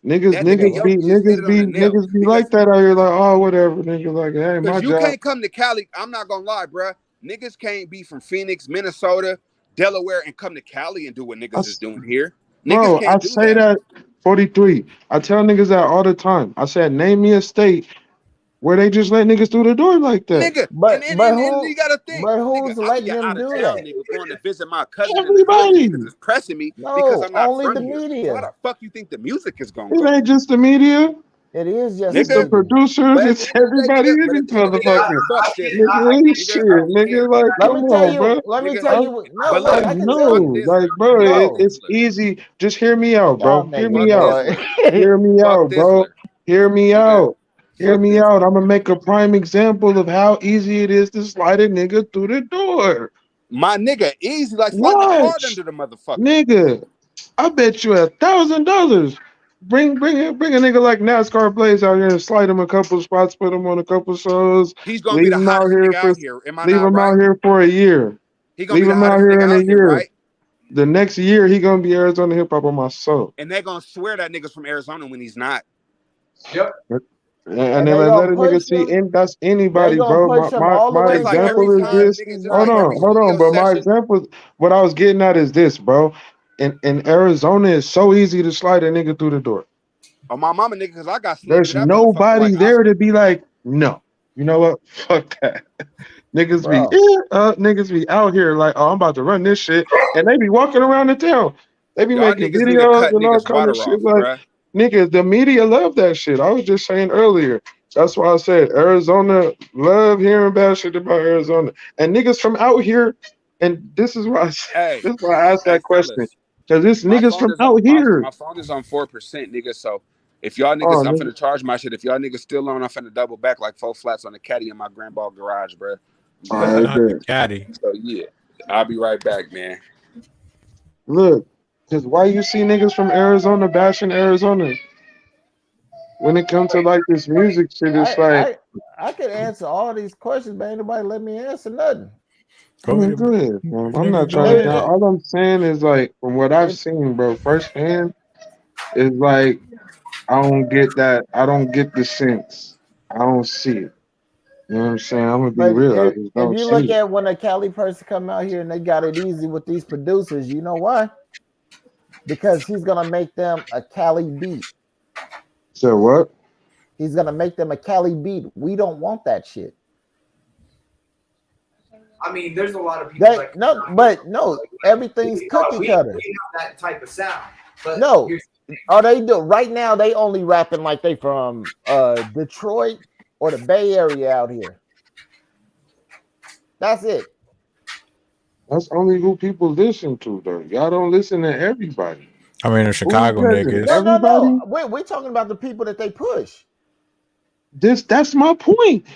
Niggas That nigga Yogi just did it on the nail. niggas be Because like that out here, like, oh, whatever, nigga, like, hey, my you job. can't come to Cali. I'm not gonna lie, bruh. Niggas can't be from Phoenix, Minnesota, Delaware, and come to Cali and do what niggas is doing here. Niggas Bro, I can't do say that. that 43. I tell niggas that all the time. I said, name me a state where they just let niggas through the door like that. Nigga, But and you gotta think, nigga, who's I be letting out them of do town, that? nigga, going to visit my cousin in the hood, and Everybody. niggas is pressing me because No, I'm not only from the here. So how media. the fuck you think the music is gonna It go? ain't just the media. It is just It's the the Nigga, media. producers. but at the It's end of the day, everybody nigga, in but this at the end of the day, motherfucker. fuck Thizzler, Nigga, ain't nigga, shit. Nigga, like, Let come me tell on, you. bro. Let me nigga. tell I'm, you. No, But look, look, like, I can tell fuck no. you. Like, Thizzler, bro, fuck No, it's Thizzler, easy. Just hear me out, y'all bro. make Hear me me fuck out. boy. Thizzler, Hear me fuck out, bro. Thizzler, Hear me nigga, out. Hear fuck me Thizzler. out. I'm gonna make a prime example of how easy it is to slide a nigga through the door. My nigga, easy like sliding a card Watch, under the motherfucker. nigga. I bet you $1,000. Bring a nigga like NASCAR plays out here and slide him a couple spots, put him on a couple shows, He's gonna be leave the him out hottest here nigga for out here. Am I leave not him right? out here for a year. He gonna be Leave the him out hottest here nigga in a out here, year. right? The next year he gonna be Arizona hip hop on my soul. And they gonna swear that nigga's from Arizona when he's not. Yep. And And then they let gonna a nigga push see, him. and that's They anybody, gonna bro. push him all the My way Just like until every he example is time, signs this. nigga, his just Hold like name. every on. studio But my session. example, what I was getting at is this, bro. In Arizona, it's so easy to slide a nigga through the door. Oh, my mama, nigga, because I got slid through There's that motherfucker like nobody there Oscar. to be like, no. You know what? Fuck that. Bro, Niggas be out here like, oh, I'm about to run this shit, and they be walking around the town. They be Y'all making niggas need to videos cut and all niggas kind of water shit. off, Like, bruh. niggas, the media love that shit. I was just saying earlier. That's why I said Arizona love hearing bad shit about Arizona, and niggas from out here. And this is why Hey, this is why I asked hey, that question fellas, because it's my niggas phone from is on out here. my phone is on 4%, nigga. So if y'all Oh, niggas, I'm nigga. finna charge my shit. If y'all niggas still on, I'm finna double back like 4 flats on the caddy in my grandpa garage, bruh. You All feel me? right, Not the good. caddy. So yeah, I'll be right back, man. Look, because why you see niggas from Arizona bashing Arizona? When it comes to like this music shit, it's like, I could answer all these questions, but ain't nobody let me answer nothing. I mean, go ahead, man. I'm not Go trying to If, count. ahead. All I'm saying is like, from what I've if, seen, bro, firsthand, is like, I don't get that. I don't get the sense. I don't see it. You know what I'm saying? I'm gonna be but real. I if, just if don't you see look it. at when a Cali person come out here and they got it easy with these producers, you know why? because he's gonna make them a Cali beat. So what? He's gonna make them a Cali beat. We don't want that shit. I mean, there's a lot of people that No, but no, everything's cookie we cutter. have that type of sound. But No, here's are they do right now? They only rapping like they from Detroit or the Bay Area out here. That's it. That's only who people listen to, though. Y'all don't listen to everybody. I mean, the Who Chicago doesn't? niggas. Everybody. No. We're talking about the people that they push. That's my point.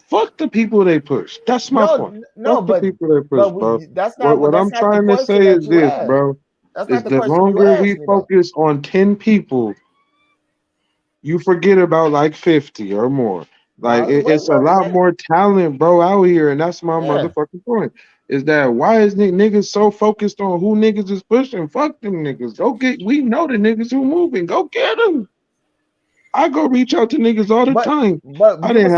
Fuck the people they push. That's my point. No, Fuck the people they push, bro. that's not What I'm that's not the trying to question say is that you this, asked. bro. That's Is not the the question you longer asked we me though. focus on 10 people, you forget about like 50 or more. Like No, wait, it's a wait a lot minute. more talent, bro, out here, and that's my Yeah, motherfucking point. Is that why is niggas so focused on who niggas is pushing? Fuck them niggas. Go get. We know the niggas who moving. Go get them. I go reach out to niggas all the but time. but I didn't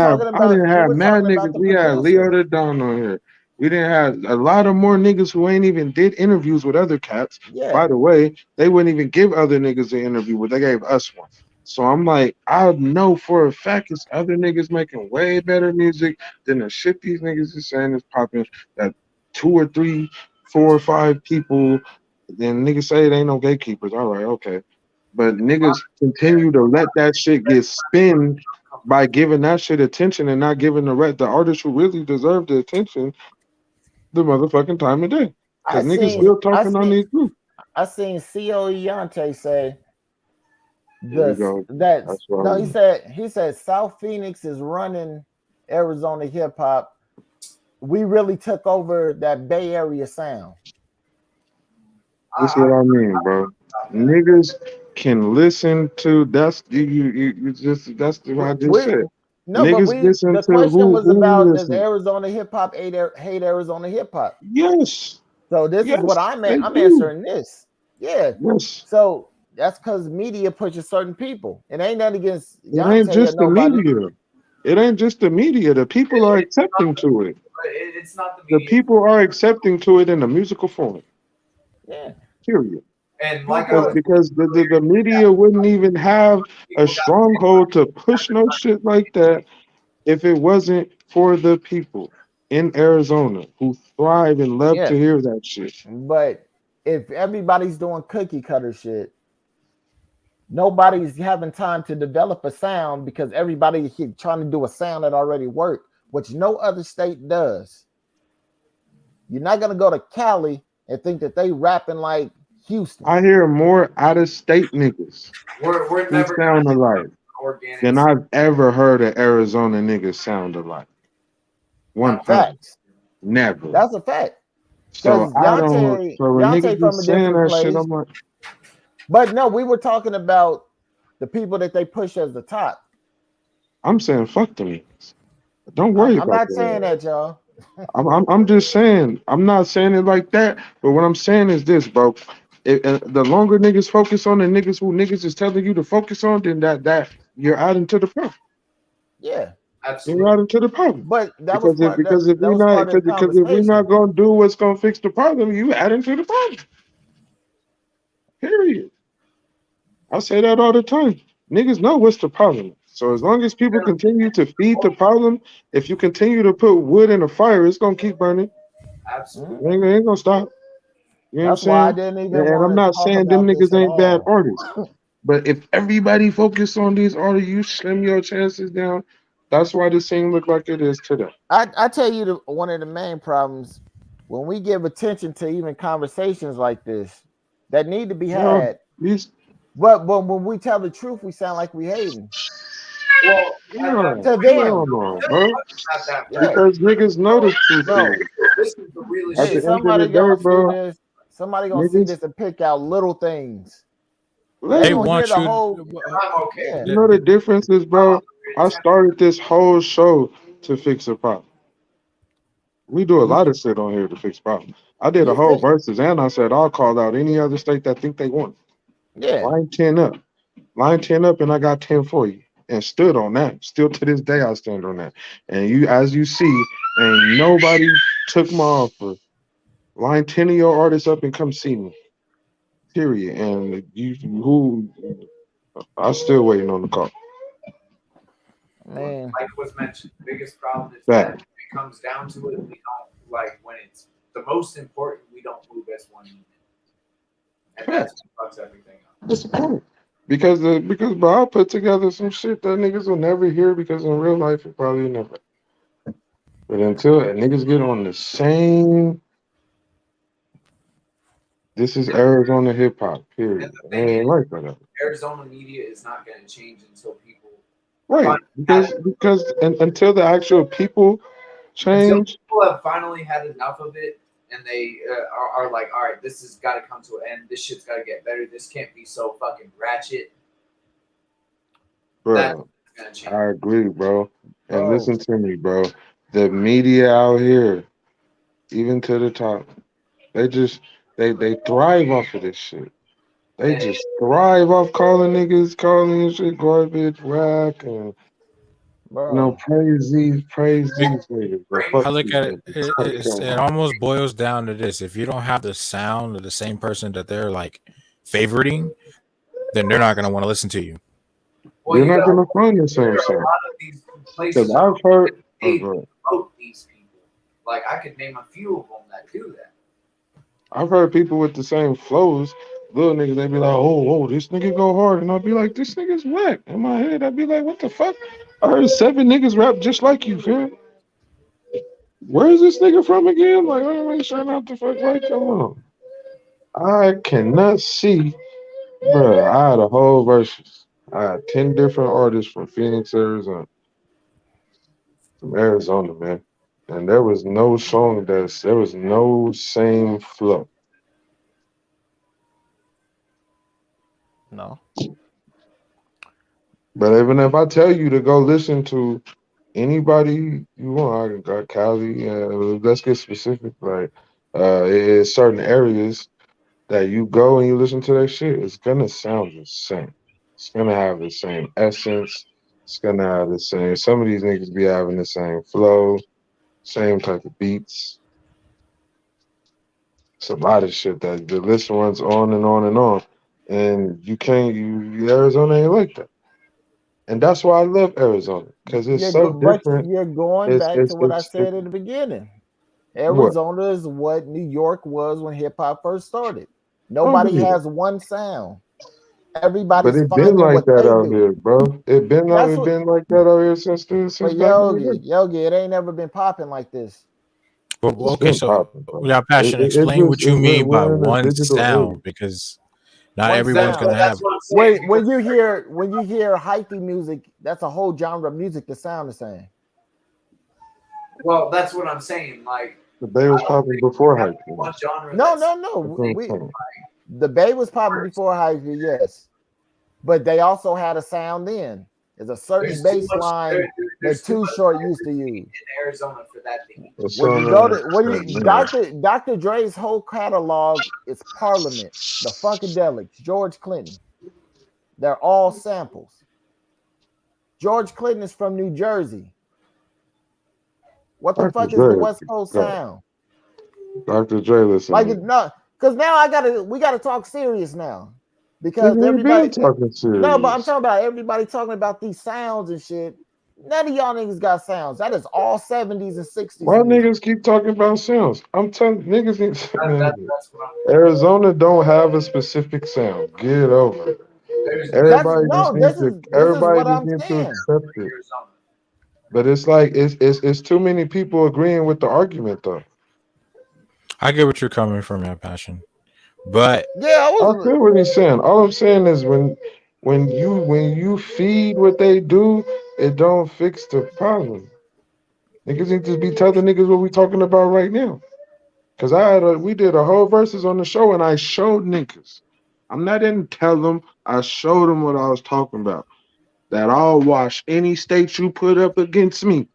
you have was mad talking about niggas. the We had Leo producers. the Don on here. We didn't have a lot of more niggas who ain't even did interviews with other cats. Yeah, By the way, they wouldn't even give other niggas an interview, but they gave us one. So I'm like, I know for a fact it's other niggas making way better music than the shit these niggas is saying is popping. That two or three, four or five people, then niggas say it ain't no gatekeepers. All right, okay. But niggas continue to let that shit get spin by giving that shit attention and not giving the artists who really deserve the attention the motherfucking time of day. I Cause niggas seen still I talking on seen these groups. I seen Co Yante say Here we this go. that's That's why no. He said South Phoenix is running Arizona hip hop. We really took over that Bay Area sound. this is what I mean, bro. Niggas can listen to you just that's what I just We said. no, but Niggas listen the to question was who you about does listen. Arizona hip hop hate Arizona hip hop? Yes, So this is what yes, they I'm do. answering this. Yeah. Yes. So that's because media pushes certain people. It ain't nothing against It ain't Yante or just the nobody. media. It ain't just the media. The people are accepting to it. it's not the The media. people are accepting to it in a musical form. Yeah. Period. And like I People. was Because the media wouldn't even have a people got stronghold to push no shit like that if it wasn't for the people in Arizona who thrive and love Yeah. to hear that shit. But if everybody's doing cookie cutter shit, nobody's having time to develop a sound because everybody trying to do a sound that already worked, which no other state does. You're not gonna go to Cali and think that they rapping like Houston. I hear more out of state niggas we're who never sound alike organic. than I've ever heard of Arizona niggas sound alike. I 100. Facts. Never. That's a fact. So Because I don't. So when Yante niggas be from a saying different that shit, place. I'm like, But no, we were talking about the people that they push as the top. I'm saying fuck them niggas. Don't worry I'm about not saying that. that, y'all. I'm just saying. I'm not saying it like that. But what I'm saying is this, bro. The longer niggas focus on the niggas who niggas is telling you to focus on, then that you're adding to the problem. Yeah. You're absolutely. adding to the problem. But that was Because if part that, because if that we was not part of the because if we not conversation. gonna do what's gonna fix the problem, you adding to the problem. Period. I say that all the time. Niggas know what's the problem. So as long as people continue to feed the problem, if you continue to put wood in a fire, it's gonna keep burning. Mhm. Absolutely. It ain't gonna stop. You know what I'm That's why I saying? didn't even And want I'm to not talk saying them about this niggas at ain't bad all. artists. But if everybody focus on these artists, you slim your chances down. That's why the scene look like it is today. I tell you one of the main problems when we give attention to even conversations like this that need to be You know, had. these But when we tell the truth, we sound like we hating. Well, at that no, To point, hell them. no, bro. at that point, Yeah. Because niggas know the truth Bro, is. this is the realest At hey, the shit. end of the somebody day, gonna see bro, this. Somebody gonna see niggas this and pick out little things. They let ain't They gonna them. hear want the you. whole. I'm okay Yeah. with You it. know the difference is, I'm bro. I started this whole show to fix a problem. We do a You lot of shit on here to fix problems. I did a you whole fit. verses and I said I'll call out any other state that think they won. Yeah. Line 10 up. Line 10 up and I got 10 for you. And stood on that. Still to this day I stand on that. And you as you see, ain't nobody took my offer. Line 10 of your artists up and come see me. Period. And you who I still waiting on the call. Man, Like was mentioned, the biggest problem is that Back. when it comes down to it, we don't like when it's the most important. We don't move as one unit, and that's what fucks everything up. What's the point? Because bro, I put together some shit that niggas will never hear because in real life it probably never. But until niggas get on the same, this is Arizona hip hop. And Period. the It thing ain't is, like that. Arizona media is not going to change until people Right. finally had Because until the actual people until change, people have finally had enough of it, and they are like, all right, this has got to come to an end. This shit's got to get better. This can't be so fucking ratchet. That's bro. going to change. I agree, bro. And bro, listen to me, bro. The media out here, even to the top, they just they thrive off of this shit. They And just thrive off calling shit garbage, whack, and bro. praise these niggas, but bring I fuck look these at it, niggas. Fuck it them. almost boils down to this: if you don't have the sound of the same person that they're like favoriting, then they're not gonna want to listen to you. well, You're you not got gonna find the there same are a sound. lot of these Because places I've heard, that oh, they bro, promote these people. Like I could name a few of them that do that. I've heard people with the same flows, little niggas, they be like, oh, this nigga go hard. And I'll be like, this nigga's whack. In my head, I'd be like, what the fuck? I heard 7 niggas rap just like you, fam. Where is this nigga from again? Like, I ain't sure not to fuck like come on. I cannot see, bro. I had a whole verses. I had 10 different artists from Phoenix, Arizona. From Arizona, man. And there was no song there was no same flow. No, But even if I tell you to go listen to anybody you want, I got Cali. Let's get specific. Like, it's certain areas that you go and you listen to that shit. It's gonna sound the same. It's gonna have the same essence. It's gonna have the same. Some of these niggas be having the same flow, same type of beats. It's a lot of shit that the list runs on and on and on, and you can't. Arizona ain't like that, and that's why I love Arizona because it's so but different. you're going It's back it's to what I it's, said it's in the beginning. what? Arizona is what New York was when hip hop first started. I don't Nobody believe it, has one sound. but Everybody's it been finding like what that they out do. here, bro. That's It what. been like that out here since But back in the day. Yogi, it ain't never been popping like this. Well, It's okay, been so popping, bro. yeah, passion. It Explain just what you mean by we're in a one digital age. sound, because not One everyone's sound. gonna have That's it. what I'm saying. Because When you hear hyphy music, that's a whole genre of music that sound the same. well, that's what I'm saying. Like The day I was don't popping think you before have high one school. genre No, that's no, That's no. what I'm We saying. the Bay was popping worse. before hyphy, yes, but they also had a sound then. There's a certain There's too bass much. line There's that too Too much Short used to diversity use. in Arizona for that to even It's When so you go many. to when So you many. Dr. Dre's whole catalog is Parliament, the Funkadelics, George Clinton. They're all samples. George Clinton is from New Jersey. What the Dr. fuck is the Dre, West Coast God, sound? Dr. Dre, listen to Like me. it no, because now we gotta talk serious now. Because Nigga, we been everybody talking no, but I'm serious. talking about everybody talking about these sounds and shit. None of y'all niggas got sounds. That is all 70s and 60s Why music. niggas keep talking about sounds? I'm telling niggas, man, that's what I'm. Arizona don't have a specific sound. Get over it. There's That's no, this is Everybody what just I'm need to saying. accept it. Arizona. But it's like it's too many people agreeing with the argument though. I get what you're coming from, that passion, but Yeah, I I was feel what he's saying. All I'm saying is when you feed what they do, it don't fix the problem. Niggas need to be telling niggas what we talking about right now. Cause we did a whole verses on the show and I showed niggas. I'm not didn't tell them. I showed them what I was talking about. That I'll wash any state you put up against me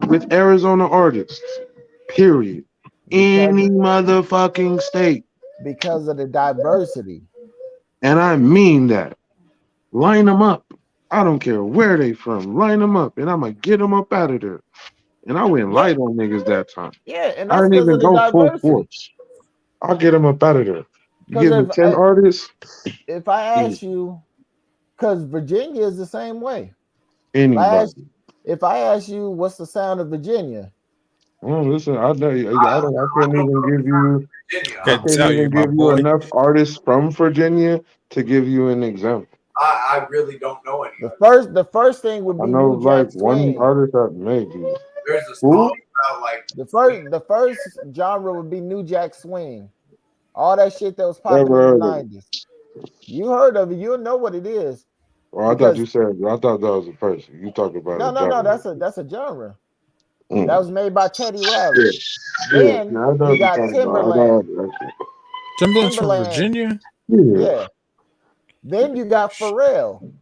with Arizona artists. Period. because Any motherfucking state. because of the diversity. And I mean that. Line them up. I don't care where they from. Line them up, and I'ma get them up out of there. And I went Yeah, light on niggas that time. yeah, and I that's didn't because even of the go full diversity. force. I'll get them up out of there. Because Give me 10 artists, if I ask you, because Virginia is the same way. anybody. If I ask you what's the sound of Virginia, Listen, I know I can't even give you Virginia. I Can't can't tell you, even my give you boy. enough artists from Virginia to give you an example. I really don't know any the others. first thing would I be know New Jack like one Swing. artist that maybe. There's a Who? song about like The first genre would be New Jack Swing. All that shit that was popping Never in the heard of it. 90s. You heard of it, you'll know what it is. Well, Because I thought that was a person. You talking about a no, genre. that's a genre. That Mm. was made by Teddy Riley. Yeah. Yeah. Then I know you what you're got talking about. I Timberland. know. Timberland's from Timberland, Virginia. Yeah. yeah. Then you got Pharrell.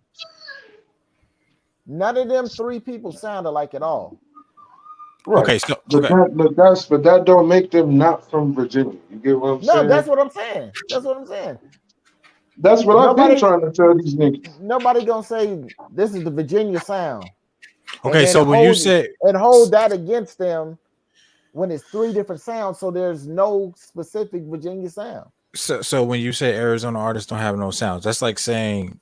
None of them three people sound alike at all. Right. Okay, so But that don't make them not from Virginia. You get what I'm No, saying? that's what I'm saying. That's what I'm saying. That's what I've been Nobody, trying to tell these niggas. nobody gonna say this is the Virginia sound, and okay, then so when you say hold that against them when it's three different sounds. So there's no specific Virginia sound. so when you say Arizona artists don't have no sounds, that's like saying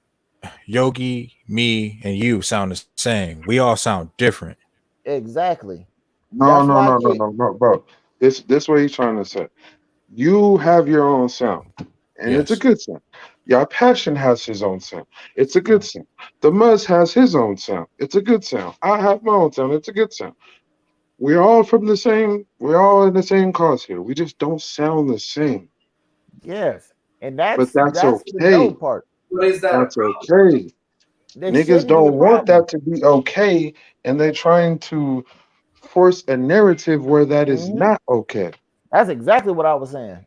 Yogi, me, and you sound the same. We all sound different. Exactly. No, That's no, why I no, no, can't. no, no, bro. This what he's trying to say. You have your own sound, and it's a Yes. good sound. Your Passion has his own sound. It's a good sound. The Muzz has his own sound. It's a good sound. I have my own sound. It's a good sound. We're all from the same. We're all in the same cause here. We just don't sound the same. Yes, and But that's that's the dope okay. part. what is that a That's problem? okay. There Niggas shouldn't be a don't want problem. that to be okay, and they're trying to force a narrative where that is Mhm. not okay. That's exactly what I was saying.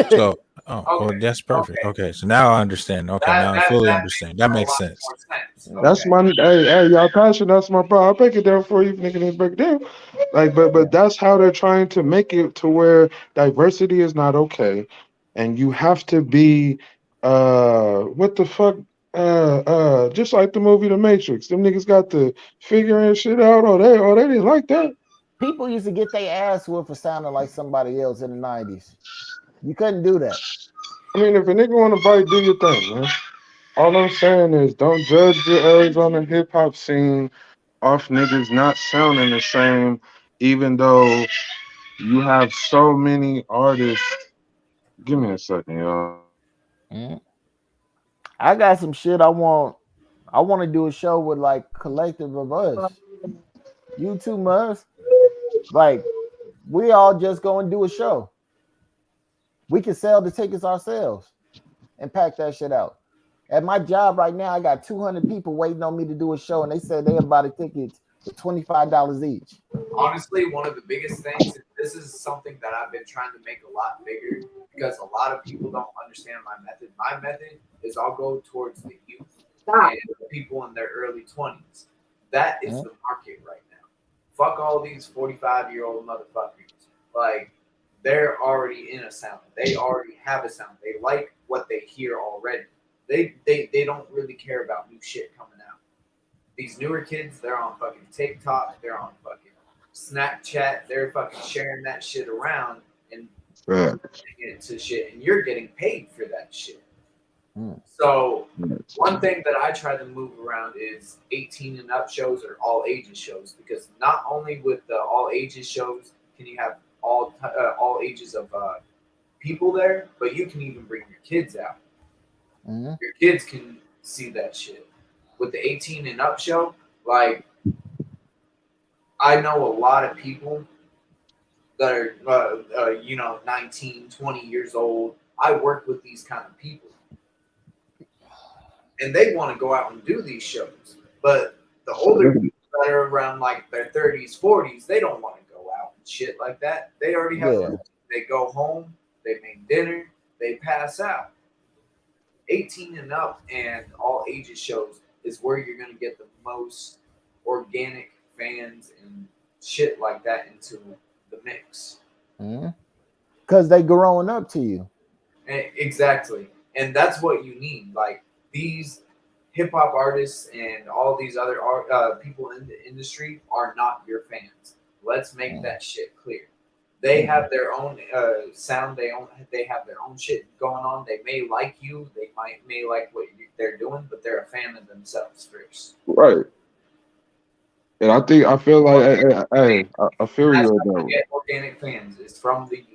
So well, Okay, that's perfect. okay. Okay, so now I understand. Okay, now I fully That understand. makes That a makes lot sense. more sense. That's Okay. my hey, y'all Passion. That's my bro. I'll break it down for you, if nigga didn't break it down. Like, Yeah. but that's how they're trying to make it to where diversity is not okay, and you have to be what the fuck just like the movie The Matrix. Them niggas got to figuring shit out. They didn't like that. People used to get their ass whooped for sounding like somebody else in the 90s. You couldn't do that. I mean, if a nigga want to fight, do your thing, man. All I'm saying is don't judge the Arizona hip hop scene off niggas not sounding the same, even though you have so many artists. Give me a second, y'all. Mhm. I got some shit I want. I want to do a show with like collective of us. You too, Muzz. Like we all just go and do a show. We can sell the tickets ourselves and pack that shit out. At my job right now, I got 200 people waiting on me to do a show, and they said they buy the tickets for $25 each. Honestly, one of the biggest things, and this is something that I've been trying to make a lot bigger because a lot of people don't understand my method. My method is I'll go towards the youth and the people in their early 20s. That is Mhm. the market right now. Fuck all these 45-year-old motherfuckers. Like, they're already in a sound. They already have a sound. They like what they hear already. They don't really care about new shit coming out. These newer kids, they're on fucking TikTok, they're on fucking Snapchat, they're fucking sharing that shit around and Right. putting it to shit, and you're getting paid for that shit. Mm. So one thing that I try to move around is 18 and up shows or all ages shows, because not only with the all ages shows can you have all ages of people there, but you can even bring your kids out. Mhm. Your kids can see that shit. With the 18 and up show, like I know a lot of people that are 19, 20 years old. I work with these kind of people, and they want to go out and do these shows. But the older people that are around like their 30s, 40s, they don't want to go out and shit like that. They already have Yeah. they go home, they make dinner, they pass out. 18 and up and all ages shows is where you're going to get the most organic fans and shit like that into the mix. Because they growing up to you. Exactly. And that's what you need. Like these hip hop artists and all these other people in the industry are not your fans. Let's make that shit clear. They have their own sound. They have their own shit going on. They may like you. They may like what they're doing, but they're a fan of themselves first. Right. And I feel like, I feel That's you on how that you one. get organic fans. It's from the youth.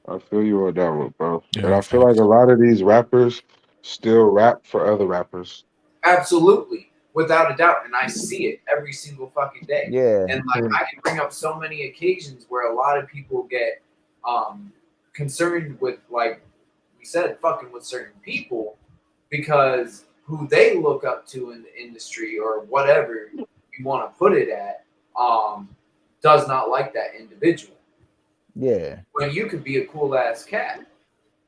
I feel you on that one, bro. And Yeah, I feel like facts. a lot of these rappers still rap for other rappers. Absolutely, without a doubt, and I see it every single fucking day. Yeah. And like I can bring up so many occasions where a lot of people get concerned with, like we said, fucking with certain people because who they look up to in the industry or whatever you want to put it at does not like that individual. Yeah. When you could be a cool ass cat,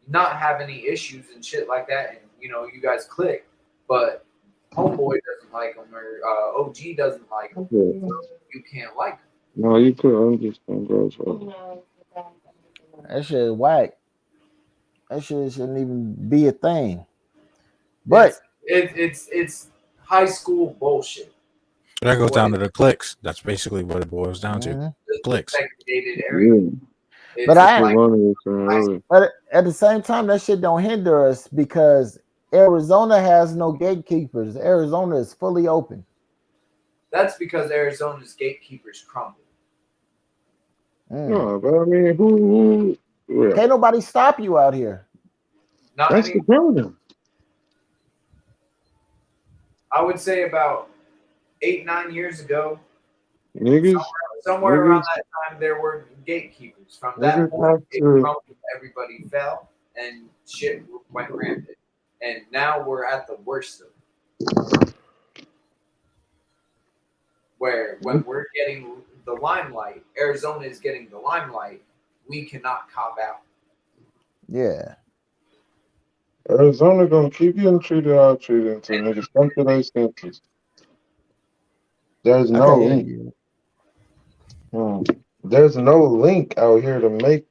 not have any issues and shit like that, and you guys click, but homeboy doesn't like him or OG doesn't like him, Yeah. so you can't like him. No, you could understand, bro. So. That shit is whack. That shit shouldn't even be a thing. But It's high school bullshit. That goes What down it- to the clicks. That's basically what it boils down to. mhm. the Clicks. segregated area. Yeah. It's But That's what like Ronnie was saying earlier. but at the same time, that shit don't hinder us because Arizona has no gatekeepers. Arizona is fully open. that's because Arizona's gatekeepers crumble. Mm. No, but I mean, who yeah. Can't nobody stop you out here. Not That's any. the problem. I would say about 8-9 years ago, Niggas, somewhere around niggas, that time, there were gatekeepers. From that niggas point, have it to. crumbled, everybody fell, and shit went rampant. And now we're at the worst of it, where when we're getting the limelight, Arizona is getting the limelight, we cannot cop out. Yeah. Arizona gonna keep getting treated how it's treated until niggas come to their senses. There's I no can hear link. you. There's no link out here to make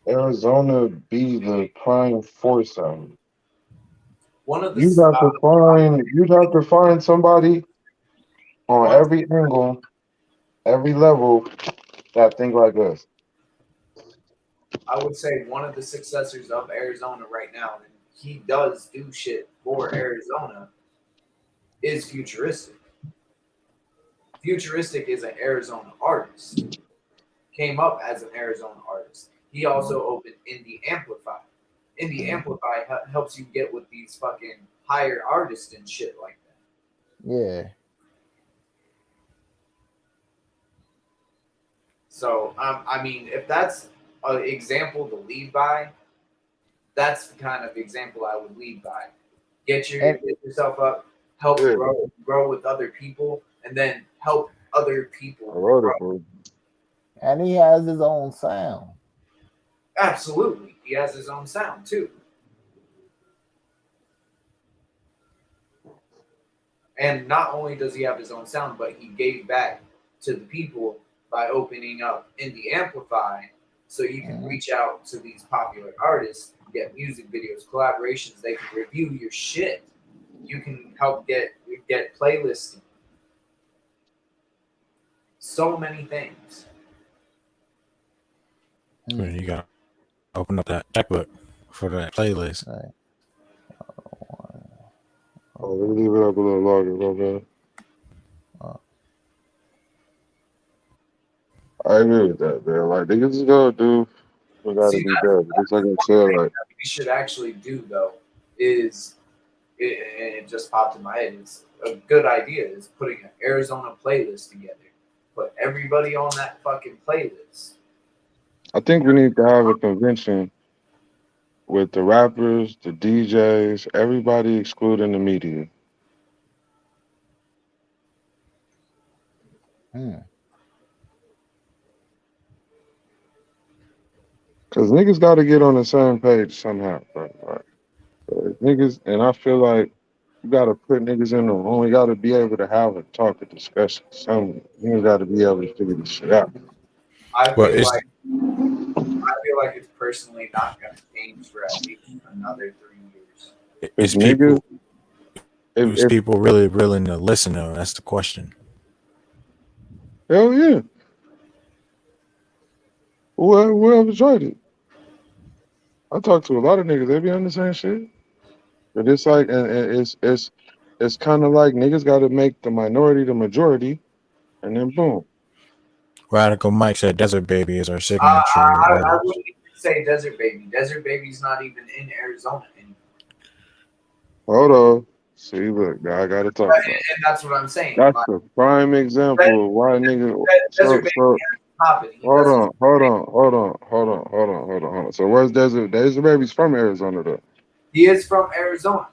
Arizona be the prime force out here. One of the You'd have to find somebody on one, every angle, every level that think like us. I would say one of the successors of Arizona right now, and he does do shit for Arizona, is Futuristic. Futuristic is an Arizona artist. Came up as an Arizona artist. He also opened Indie Amplify. Indie Amplify helps you get with these fucking higher artists and shit like that. Yeah. So, I mean, if that's an example to lead by, that's the kind of example I would lead by. Get yourself up, help Yeah. grow with other people, and then help other people I wrote it grow. for you. And he has his own sound. Absolutely. He has his own sound too. And not only does he have his own sound, but he gave back to the people by opening up Indie Amplify so you can reach out to these popular artists, get music videos, collaborations, they can review your shit. You can help get playlisting. So many things. So you gotta open up that checkbook for that playlist. Right. Oh, let me leave it up a little longer, man. I agree with that, man. Like, niggas is gonna do what gotta be done. Just like I said, like, we should actually do though is and it just popped in my head. It's a good idea is putting an Arizona playlist together. Put everybody on that fucking playlist. I think we need to have a convention with the rappers, the DJs, everybody excluding the media. Cause niggas gotta get on the same page somehow, bro. Like, niggas, and I feel like you gotta put niggas in the room. We gotta be able to have a talk, a discussion. Some niggas gotta be able to figure this shit out. I Well, feel it's like it's personally not going to change for at least another 3 years. it's Cause people. niggas, Is people really willing to listen though? That's the question. hell yeah. Whoever tried it. I talk to a lot of niggas. They be on the same shit. But it's like, and it's kind of like niggas got to make the minority the majority, and then boom. Radical Mike said Desert Baby is our I, signature I artist. wouldn't even say Desert Baby. Desert Baby's not even in Arizona anymore. Hold on. See, look, now I got to talk about it. And that's what I'm saying. That's Like, the prime example of why niggas. Desert So, Baby so has popping. He hold doesn't. on, hold on, hold on, hold on, hold on, hold on, hold on. So where's Desert? Desert Baby's from Arizona though. He is from Arizona,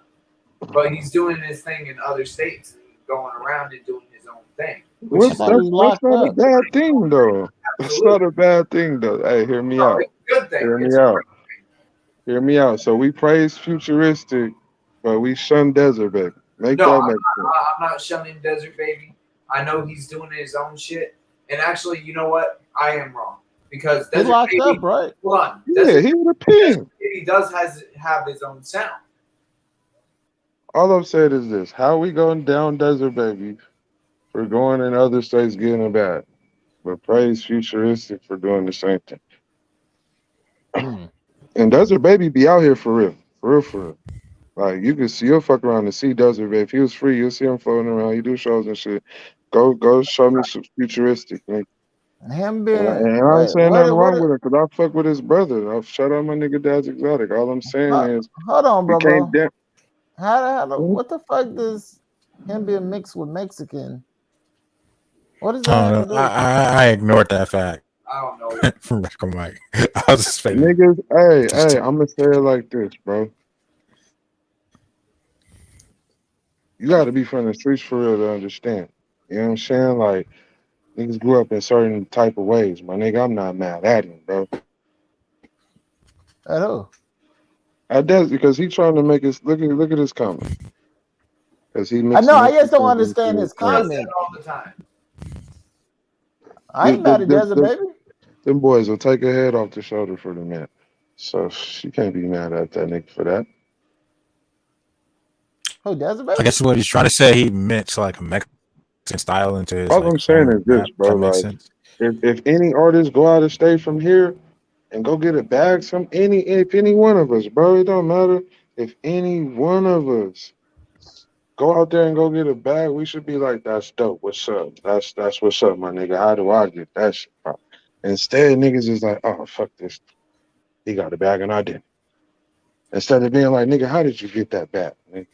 but he's doing his thing in other states and going around and doing his own thing, which I is thought he That's locked not a up. bad thing though. That's absolutely not a bad thing though. Hey, hear me no, out. it's a good thing. Hear me It's a out. great thing. Hear me out. So we praise futuristic, but we shun Desert Baby. Make No, that I'm make sense. not shunning Desert Baby. I know he's doing his own shit. And actually, you know what? I am wrong because He Desert locked Baby. up, right? Hold on, Yeah, he would have pinned. Baby does have his own sound. All I'm saying is this: how we going down Desert Baby for going in other states getting it bad, but praise futuristic for doing the same thing. Hmm. And Desert Baby be out here for real, for real, for real. Like you can see, you'll fuck around and see Desert Baby. If he was free, you'll see him floating around. He do shows and shit. Go, show me some futuristic, nigga. Him And being I ain't saying nothing what wrong with it, cause I fuck with his brother. I've shout out my nigga Dad's Exotic. All I'm saying is hold on, we can't. bro. Hmm? What the fuck does him being mixed with Mexican? What does that I have to don't know. do? I ignored that fact I don't know. from Radical Mike. I was just faking. Niggas, Just hey, I'm gonna say it like this, bro. You got to be from the streets for real to understand. You know what I'm saying? Like niggas grew up in certain type of ways. My nigga, I'm not mad at him, bro. At who? At that because he trying to make us look at his comment. Cause he I know. mixing I just don't Mexicans understand into his his He does that comment. all the time. I ain't mad at Desert Baby. Them boys will take her head off the shoulder for the man. So she can't be mad at that nigga for that. Who Desert I Baby? guess what he's trying to say, he mixed like a Mexican style into his All like I'm saying own is this, rap. If bro. that makes Like sense. if any artist go out of state from here and go get a bag, if any one of us, bro, it don't matter. If any one of us go out there and go get a bag, we should be like, that's dope. What's up? That's what's up, my nigga. How do I get that shit? Bro? Instead, niggas is like, oh fuck this. He got a bag and I didn't. Instead of being like, nigga, how did you get that bag? Nigga?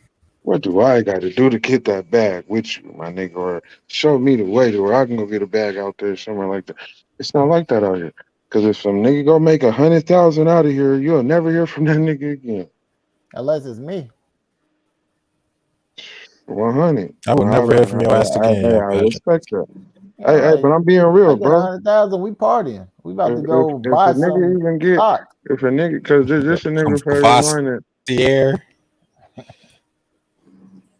What do I got to do to get that bag with you, my nigga? Or show me the way to where I can go get a bag out there somewhere like that. It's not like that out here. Cause if some nigga go make 100,000 out of here, you'll never hear from that nigga again. Unless it's me. 100. I will never hear from your ass again, Hey, young I Patrick. respect that. Yeah, Hey, like but I'm being I real, get bro. 100,000. We partying. We about to go If a buy nigga some even get, stock. if a nigga, cause this a nigga favorite Kvass line that the air.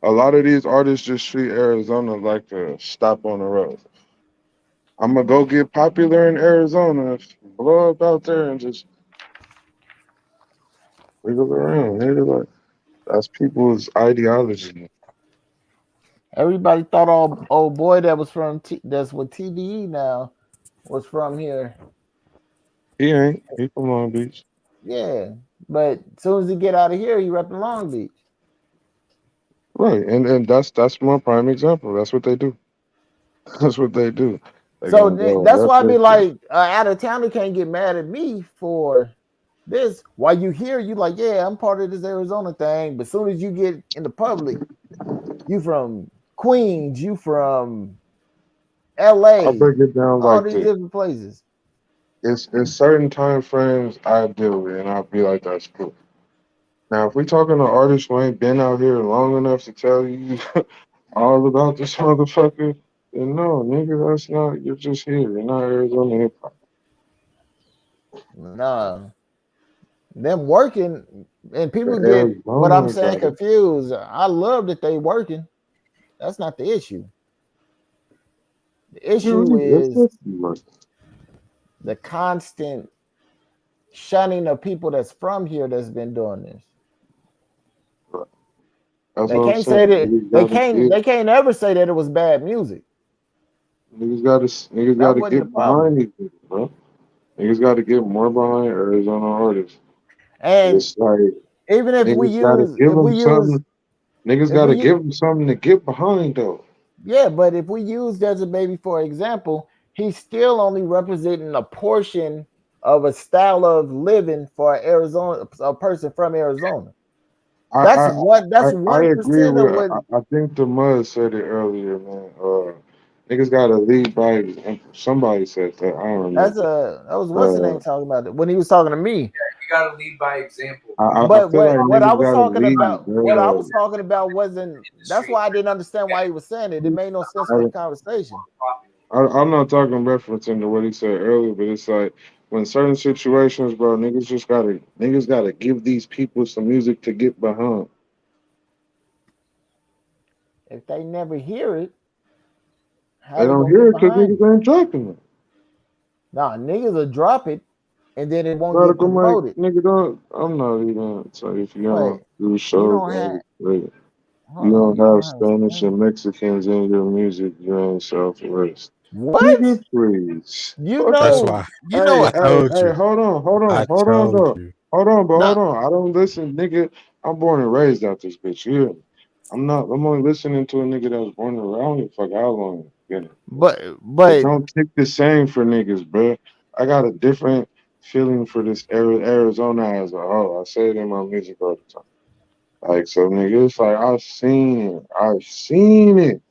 a lot of these artists just treat Arizona like a stop on the road. I'm gonna go get popular in Arizona, blow up out there, and just wiggle around. Nigga, like that's people's ideology. Everybody thought old boy that was from that's with TDE now was from here. He ain't. He from Long Beach. Yeah, but as soon as he get out of here, he repping Long Beach. Right, and that's my prime example. That's what they do. That's what they do. They So gonna go and that's rep why I their be shit. like, out of towner can't get mad at me for this. While you here, you like, yeah, I'm part of this Arizona thing. But as soon as you get in the public, you from Queens, you from I LA, break it down all like these this. different places. It's certain time frames I deal with, and I'll be like, that's cool. Now, if we talking to artists who ain't been out here long enough to tell you all about this motherfucker, then no, nigga, that's not. You're just here. You're not Arizona hip hop. Nah, them working and The people get what I'm Arizona saying got it. confused. I love that they working. That's not the issue. The issue That's is what you like. the constant shunning of people that's from here that's been doing this. That's They what I'm can't saying. say that they can't ever say that it was bad music. Niggas got to That get wasn't the problem. behind these niggas, bro. Niggas got to get more behind Arizona artists. And It's like even if we niggas got to use give if we them use something. Niggas if got we to use give them something to get behind though. yeah, but if we use Desert Baby for example, he's still only representing a portion of a style of living for Arizona, a person from Arizona. I That's I one. That's I one agree percent of with. what. I think the Mud said it earlier, man. Niggas got to lead by example. Somebody said that. I don't That's remember. that was what's the Uh, name talking about it when he was talking to me. You gotta lead by example. I But feel like what I niggas was got to talking lead, about, what I bro. was talking about wasn't. That's Industry why I didn't understand why he was saying it. It made no sense for the Like, conversation. popular. I'm not talking referencing to what he said earlier, but it's like when certain situations, bro, niggas gotta give these people some music to get behind. If they never hear it, how They they don't gonna hear get it because behind it? niggas ain't dropping it. Nah, niggas will drop it and then it won't get Radical Mike, promoted. nigga, don't. I'm not even. So if you But don't do you shows, don't have. right, you Hold on, don't you have don't have Spanish Spanish. and Mexicans in your music, you ain't Southwest. What? Nigga, please. You Fuck That's out. know? why You Hey, know? I hey, told hey, you. I hold on, told though. you. No. Hold on. I don't listen, nigga. I'm born and raised out this bitch. You hear me? I'm only listening to a nigga that was born and raised. I don't give a fuck how long it's been. But It but don't tick the same for niggas, bruh. I got a different feeling for this Arizona as a whole. I say it in my music all the time. Like, so nigga, it's like I've seen it. I've seen it.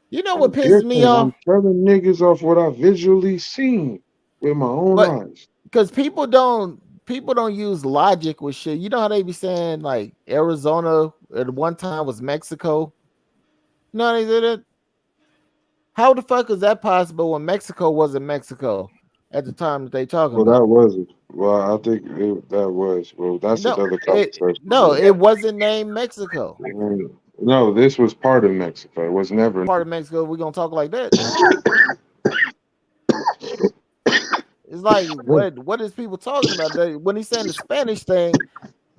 you know what I'm pisses me different. off? I'm telling niggas off what I visually seen with my own But eyes. because people don't use logic with shit. You know how they be saying like Arizona at one time was Mexico. You know how they did it? How the fuck is that possible when Mexico wasn't Mexico at the time that they talking Well, about? that was it. Well, I think that was. Well, that's No, another it conversation. no, it wasn't named Mexico. No, this was part of Mexico. It was never. Part of Mexico, we're gonna talk like that. It's like what is people talking about? When he's saying the Spanish thing,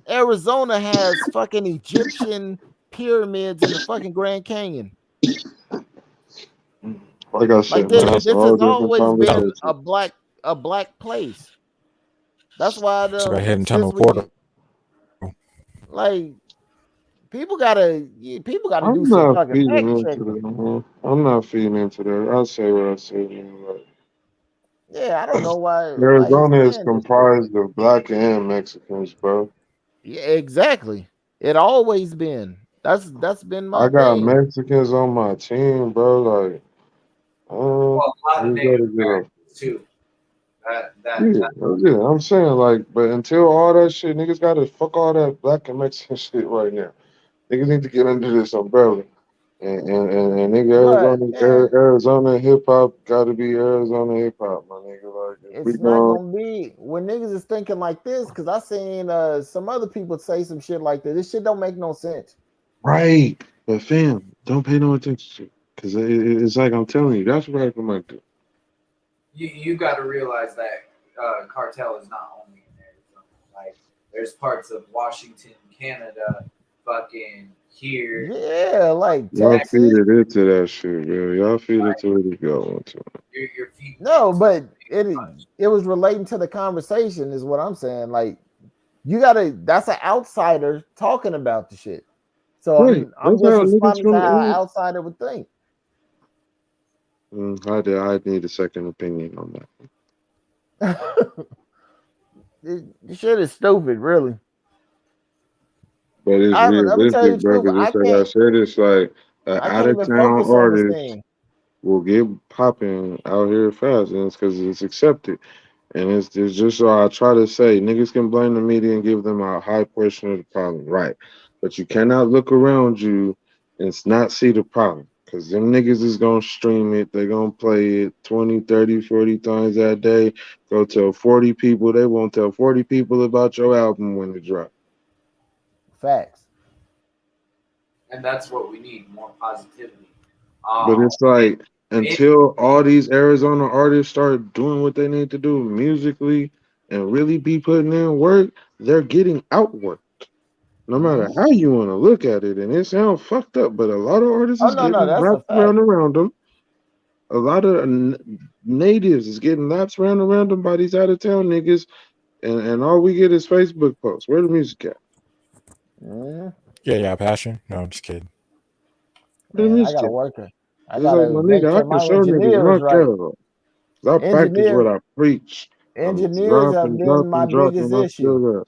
Arizona has fucking Egyptian pyramids in the fucking Grand Canyon. Like I Like said, man, this, that's a this whole has different always Tunnel. been conversation. a black place. That's why So go ahead and since tunnel portal. we like people gotta do I'm some not fucking feeding fact into checking. that, man. I'm not feeding into that. I say what I say, man. Like, Yeah, I don't know why he's Arizona is saying this shit. comprised of black and Mexicans, bro. Yeah, exactly. It always been. That's been my I got thing. Mexicans on my team, bro. Like, Well, a lot of we Native gotta get up. Americans too. Yeah, That yeah. I'm saying like, but until all that shit, niggas gotta fuck all that black and Mexican shit right now. Niggas need to get under this umbrella. And nigga, But and Arizona hip hop gotta be Arizona hip hop, my nigga. Like, if we it's not going gonna be when niggas is thinking like this, because I seen some other people say some shit like this. This shit don't make no sense. right, but fam, don't pay no attention to, cause it's like I'm telling you, that's what I might do. you got to realize that cartel is not only in Arizona. Like there's parts of Washington, Canada, fucking here, Yeah, like Y'all Texas. Texas. feed it into that shit, bro. Y'all feed it to it if y'all want to. You're feeding No, into but it it much. it was relating to the conversation, is what I'm saying. Like you gotta that's an outsider talking about the shit. So Right, I'm that's just how niggas responding to from. how an outsider would think. I need a second opinion on that. This shit is stupid, really. But it's I'm gonna tell you realistic, the bro. truth. Because it's like I said, it's like an I out can't of even town focus on the artist scene. will get popping out here fast, and it's because it's accepted. And it's just so I try to say, niggas can blame the media and give them a high portion of the problem, right? But you cannot look around you and not see the problem. Because them niggas is going to stream it. They're going to play it 20, 30, 40 times that day. Go tell 40 people. They won't tell 40 people about your album when it drops. Facts. And that's what we need, more positivity. But Um, it's like it, until all these Arizona artists start doing what they need to do musically and really be putting in work, they're getting outworked. No matter Mhm. how you want to look at it, and it sounds fucked up, but a lot of artists Oh is no, no, getting that's a wrapped fact. around them. A lot of natives is getting laps around them by these out of town niggas, and all we get is Facebook posts. Where the music at? Yeah, passion. No, I'm just kidding. Where the Man, I music gotta at? work it. I It's like, gotta my make nigga, I sure can my show niggas my engineers right. catalog. I practice Engineer what I preach. I'm engineers have dropping, been my dropping, biggest dropping. I issue. feel that.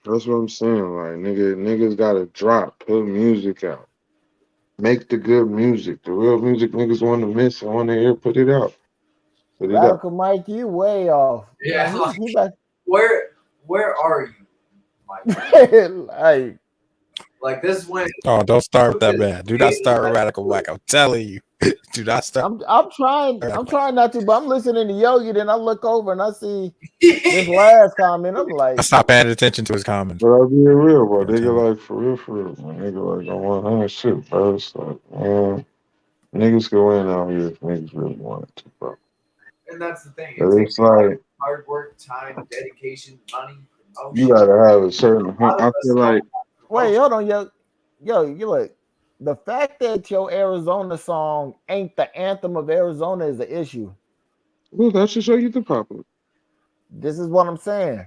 That's what I'm saying. Like, niggas gotta drop, put music out. Make the good music. The real music niggas want to miss and want to hear, put it out. Put it out. Radical Mike, you way off. Yeah, Nah, like, he back. where are you, Mike? Like This is when Oh, don't start with that because man. Do not start with Radical Mike. I'm telling you. Do not start. I'm trying not to, but I'm listening to Yogi, then I look over and I see this last comment. I'm I like, stopped paying attention to his comments. But I'll be real, bro. I'm telling Nigga, like, for real. Man. Nigga, like, on 100 shit, bro. It's like, man, niggas go in out here if niggas really wanted to, bro. And that's the thing. But It it's takes like, hard work, time, dedication, money, you promotion. gotta have a certain, A lot I of us feel like, wait, hold on, yo, you look. The fact that your Arizona song ain't the anthem of Arizona is the issue. well, that should show you the popular. This is what I'm saying.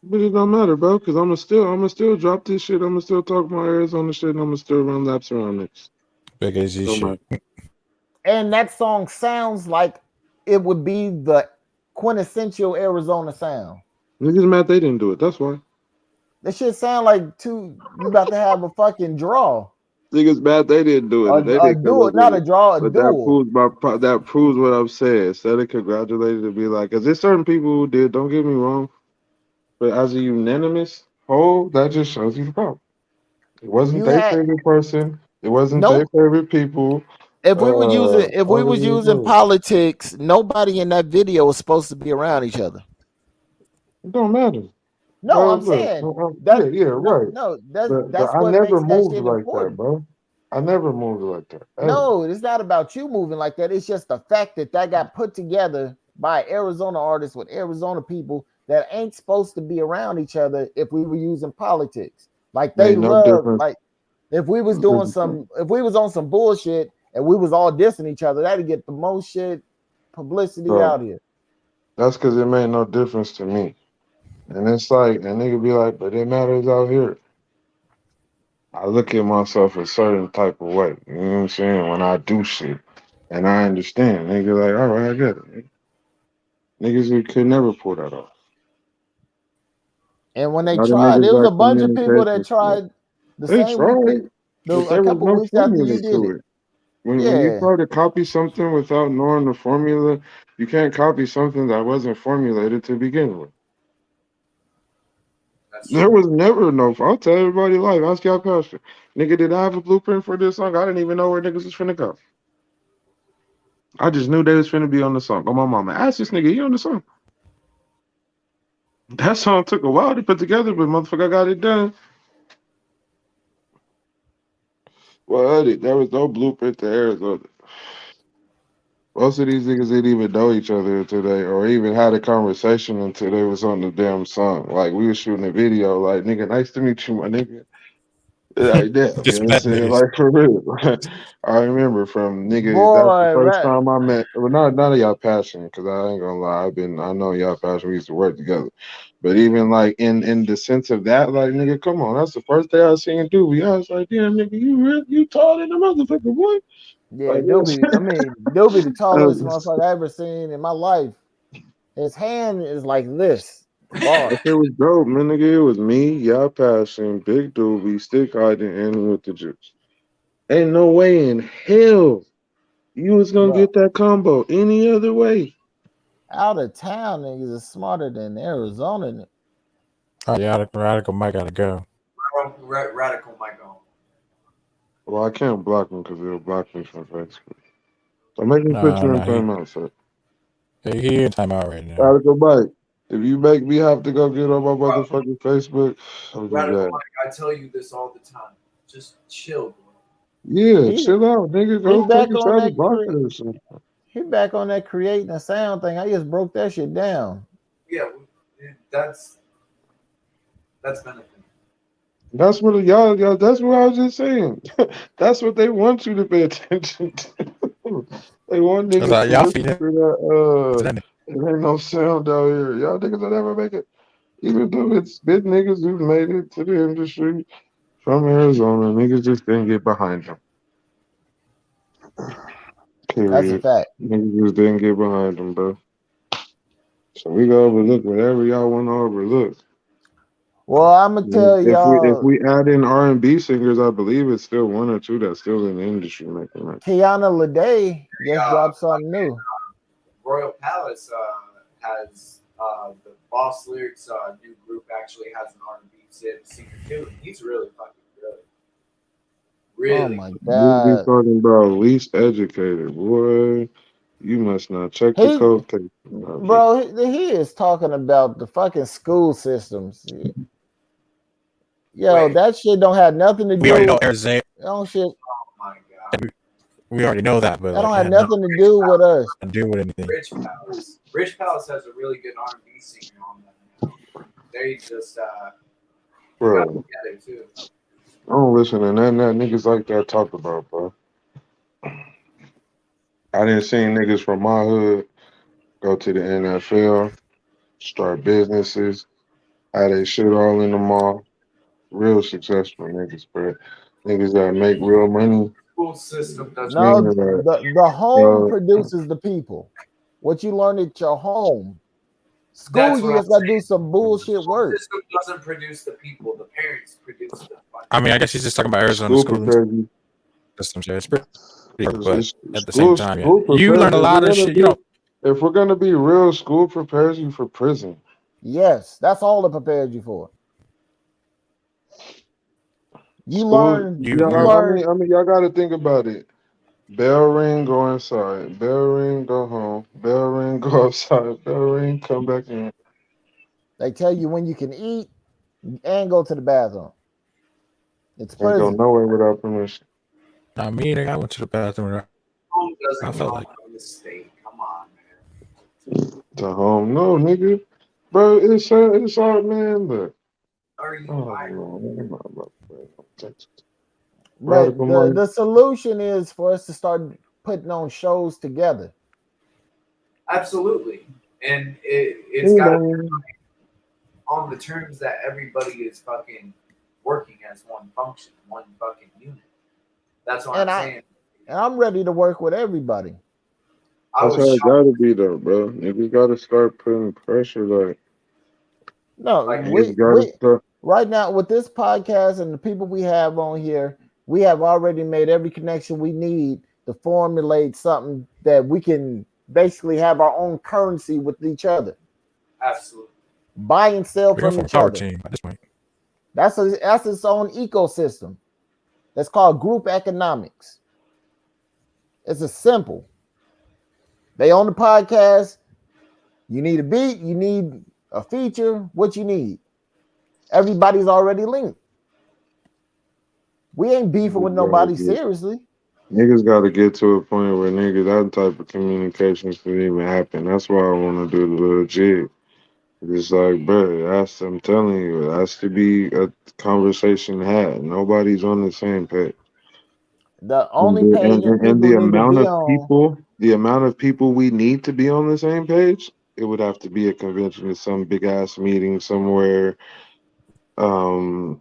But it don't matter, bro, because I'ma still drop this shit. I'ma still talk my Arizona shit, and I'ma still run laps around it. Big AZ Don't shit. matter. And that song sounds like it would be the quintessential Arizona sound. Niggas mad they didn't do it. That's why. That shit sound like you about to have a fucking draw. Niggas mad they didn't do it. They A didn't come duel, up with not a it. draw, a But duel. that proves what I'm saying. Instead of congratulating to be like, because there's certain people who did. Don't get me wrong, but as a unanimous whole, that just shows you the problem. It wasn't You their had favorite person. It wasn't their nope. favorite people. If we were using if we All was these using things. politics, nobody in that video was supposed to be around each other. It don't matter. No, Bro, I'm look, saying yeah, that right. no, But that's I what never makes that moved shit like that, important. bro. I never moved like that. Ever. No, it's not about you moving like that. It's just the fact that got put together by Arizona artists with Arizona people that ain't supposed to be around each other if we were using politics. Like they Ain't no love, difference. like if we was doing if we was on some bullshit and we was all dissing each other, that'd get the most shit publicity Bro, out here. that's because it made no difference to me. And it's like, and nigga be like, but it matters out here. I look at myself a certain type of way. You know what I'm saying? When I do shit. And I understand. Nigga like, all right, I get it. Niggas who could never pull that off. And when they Other tried, niggas there was got a bunch of people that communication skills. tried the They same week tried, but a there was couple no weeks after formula you did to it. it. When you Yeah. try to copy something without knowing the formula, you can't copy something that wasn't formulated to begin with. There was never no. I'll tell everybody live. Ask y'all pastor. Nigga, did I have a blueprint for this song? I didn't even know where niggas was finna go. I just knew they was finna be on the song. Oh, my mama. Ask this nigga, he on the song. That song took a while to put together, but motherfucker got it done. Well, there was no blueprint to Arizona. Most of these niggas didn't even know each other today, or even had a conversation until they was on the damn song. Like, we was shooting a video, like, nigga, nice to meet you, my nigga. Like that, you Just know what I'm met saying? niggas. Like, for real. I remember from nigga, that's the Boy, first time I met. Well, not none of y'all passion, because I ain't gonna lie, I know y'all passion. We used to work together, but even like in the sense of that, like nigga, come on, that's the first day I seen Doobie. I was like, damn, nigga, you taller than a motherfucker, boy. yeah, Like, Doobie. I mean, Doobie, the tallest yes. motherfucker I ever seen in my life. His hand is like this. Bar. That shit was dope, man, nigga. It was me, y'all passion, Big Doobie, Stick Hiding, and with the juice. Ain't no way in hell you was gonna Bro, get that combo any other way. out of town niggas is smarter than Arizona. Oh, yeah, Radical Mike gotta go. Radical Mike on. Well, I can't block him because he'll block me from Facebook. So make me put No, you in no, timeout, sir. he in timeout right now. Radical Mike, if you make me have to go get on my motherfucking Facebook, I'm just Radical bad. Mike, I tell you this all the time. Just chill, bro. Yeah, He chill out, nigga. he Go take back a on shot of that vodka or something. he back on that creating a sound thing. I just broke that shit down. Yeah, that's been a thing. That's what y'all. That's what I was just saying. That's what they want you to pay attention to. They want I was niggas like, to y'all listen feed to that. to that nigga. There ain't no sound out here. Y'all niggas will never make it. Even though it's big niggas who've made it to the industry from Arizona, niggas just didn't get behind them. That's a Period. fact. Niggas just didn't get behind them, bro. So we gotta overlook whatever y'all want to overlook. Well, I'm gonna tell If y'all, we add in R&B singers, I believe it's still one or two that's still in the industry making that. Kiana Lede just Yeah, dropped something new. Royal Palace has the Boss Lyrics new group actually has an R&B singer too. And he's really fucking good. Oh Really. my You be god, talking about least educated, boy. You must not check the he, code. bro, he is talking about the fucking school systems. Yo, Wait. that shit don't have nothing to We already know do. Arizona. Don't shit. Oh my god. We already know that, but That like, don't have yeah, no, nothing to do with us. to do with anything. Rich Palace. Rich Palace has a really good R&B singer on them. They just got Bro, together too. I don't listen to nothing that niggas like that talk about, bro. I didn't see niggas from my hood go to the NFL, start businesses, how they shit all in the mall. Real successful niggas, bro. Niggas that make real money. School system doesn't. No, Meaning that, the home uh, produces the people. What you learn at your home. School, That's you what I'm just gotta saying. do some bullshit School work. system doesn't produce the people. The parents produce the fucking. I mean, I guess he's just talking about Arizona school schooling prepares you. systems. Yeah, it's pretty hard, but at the same School, time, yeah, school you prepares. learn a lot of shit. You know, If we're gonna be real, school prepares you for prison. Yes, that's all it prepares you for. You School, learn, you you yeah. you learn. I mean, y'all got to think about it. Bell ring, go inside. Bell ring, go home. Bell ring, go outside. Bell ring, come back in. They tell you when you can eat and go to the bathroom. It's Can't go prison. nowhere without permission. I mean, I went to the bathroom. Home I doesn't felt count like on the state. Come on, man. To home, no, nigga. Bro, it's all, man. Look. Are you Oh, lying? no. But Radical money. the solution is for us to start putting on shows together. Absolutely, and it's Ding got to be dong. on the terms that everybody is fucking working as one function, one fucking unit. That's what And I'm saying. I'm ready to work with everybody. I That's was how it shocked. gotta be, though, bro. Niggas gotta start putting pressure. No, Like Niggas gotta we start. right now with this podcast and the people we have on here, we have already made every connection we need to formulate something that we can basically have our own currency with each other, absolutely. buy and sell we're going from for a each power other. team at this point. That's its own ecosystem. That's called group economics. It's a simple. They own the podcast. You need a beat. You need a feature. What you need. Everybody's already linked. We ain't beefing with nobody seriously. Niggas gotta get to a point where that type of communication can even happen. That's why I wanna do the little jig. It's like, bro, I'm telling you, it has to be a conversation had. Nobody's on the same page. The And only page that people the need to amount be of on. people, we need to be on the same page, it would have to be a convention or some big ass meeting somewhere. Um,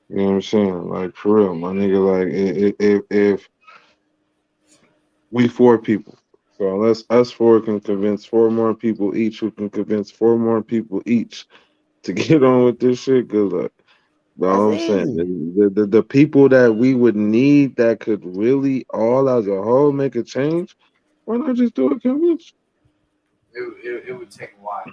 you know what I'm saying? Like for real, my nigga. Like if we four people, so unless us four can convince four more people each, who can convince four more people each to get on with this shit, good luck. But That's all I'm saying, easy. the people that we would need that could really all as a whole make a change, why not just do a convention? It would take a while.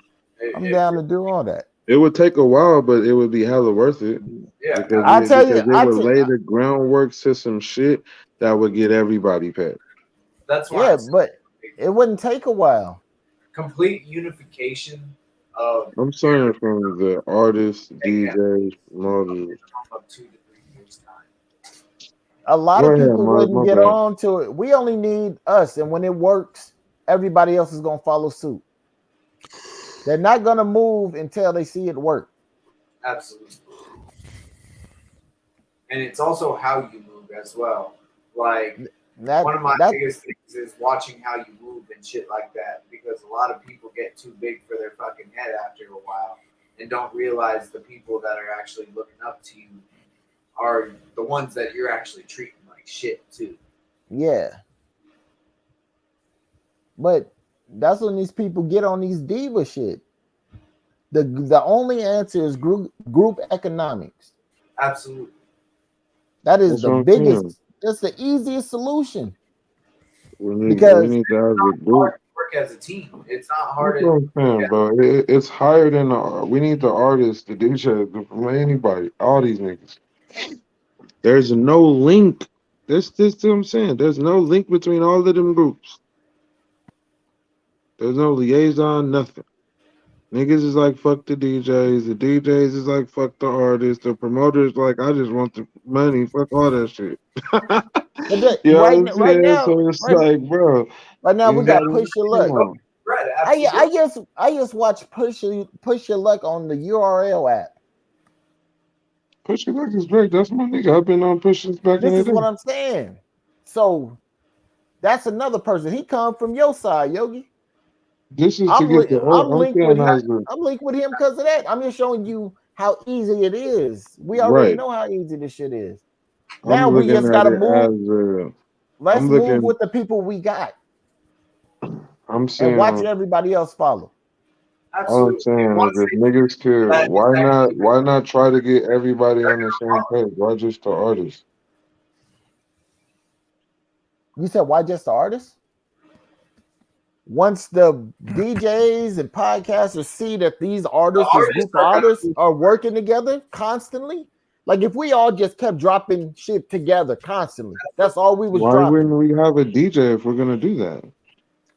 I'm down to do all that. It would take a while, but it would be hella worth it Yeah, I tell you, because it would lay the groundwork to some shit that would get everybody paid. that's why yeah, I'm saying but it wouldn't take a while. complete unification of I'm saying from the artists, again DJs, promoters. of 2 to 3 years time. A lot Go of ahead, people Mars, wouldn't my get bad. on to it. We only need us, and when it works, everybody else is gonna follow suit. They're not gonna move until they see it work. Absolutely. And it's also how you move as well. Like That One of my that biggest things is watching how you move and shit like that, because a lot of people get too big for their fucking head after a while and don't realize the people that are actually looking up to you are the ones that you're actually treating like shit too. yeah. But that's when these people get on these diva shit. The only answer is group economics. Absolutely. That is That's the what I'm saying. biggest. That's the easiest solution We because need to have a Hard group. to work as a team. It's not That's hard what to I'm saying, bro. It's higher than we need the artists, the DJ, anybody, all these niggas. There's no link. This what I'm saying. There's no link between all of them groups. There's no liaison, nothing. Niggas is like fuck the DJs. The DJs is like fuck the artists. The promoters like I just want the money. Fuck all that shit. but that, You know what I'm saying? So it's like, bro, right now you we got gotta Push Your come Luck. on. Right, I absolutely. I just watched Push Your Luck on the URL app. Push Your Luck is great. That's my nigga. I've been on Push's back in This the is what day. I'm saying. So that's another person. He come from your side, Yogi. This is to get the. I'm I'm linked with saying him. as a I'm linked with him because of that. I'm just showing you how easy it is. We already right. know how easy this shit is. Now I'm we looking just at gotta it move. as a. Let's I'm move looking. with the people we got I'm and watch saying. everybody else follow. All I'm Absolutely. And saying one is if thing niggas could, that is actually why not try to get everybody they're on the gonna same follow. page? Why just the artists? You said why just the artists? Once the DJs and podcasters see that these The artists, this artists group of are gonna artists be are working together constantly, like if we all just kept dropping shit together constantly, that's all we was Why wouldn't dropping. we have a DJ if we're gonna do that?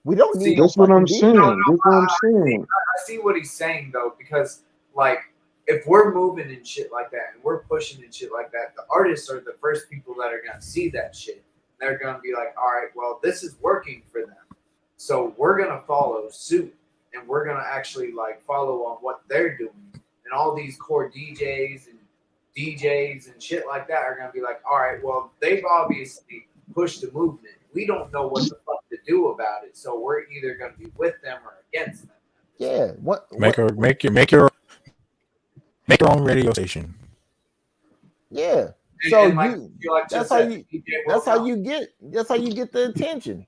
We don't need see no That's what fucking I'm DJ. no, saying. That's what I'm saying. I see what he's saying though, because like if we're moving and shit like that and we're pushing and shit like that, the artists are the first people that are gonna see that shit. They're gonna be like, all right, well, this is working for them. So we're gonna follow suit and we're gonna actually like follow on what they're doing. And all these core DJs and shit like that are gonna be like, all right, well, they've obviously pushed the movement. We don't know what the fuck to do about it, so we're either gonna be with them or against them. Yeah, Make what? your own radio station. Yeah. And, So and like you like that's just how said, you DJ will come. that's how you get the attention.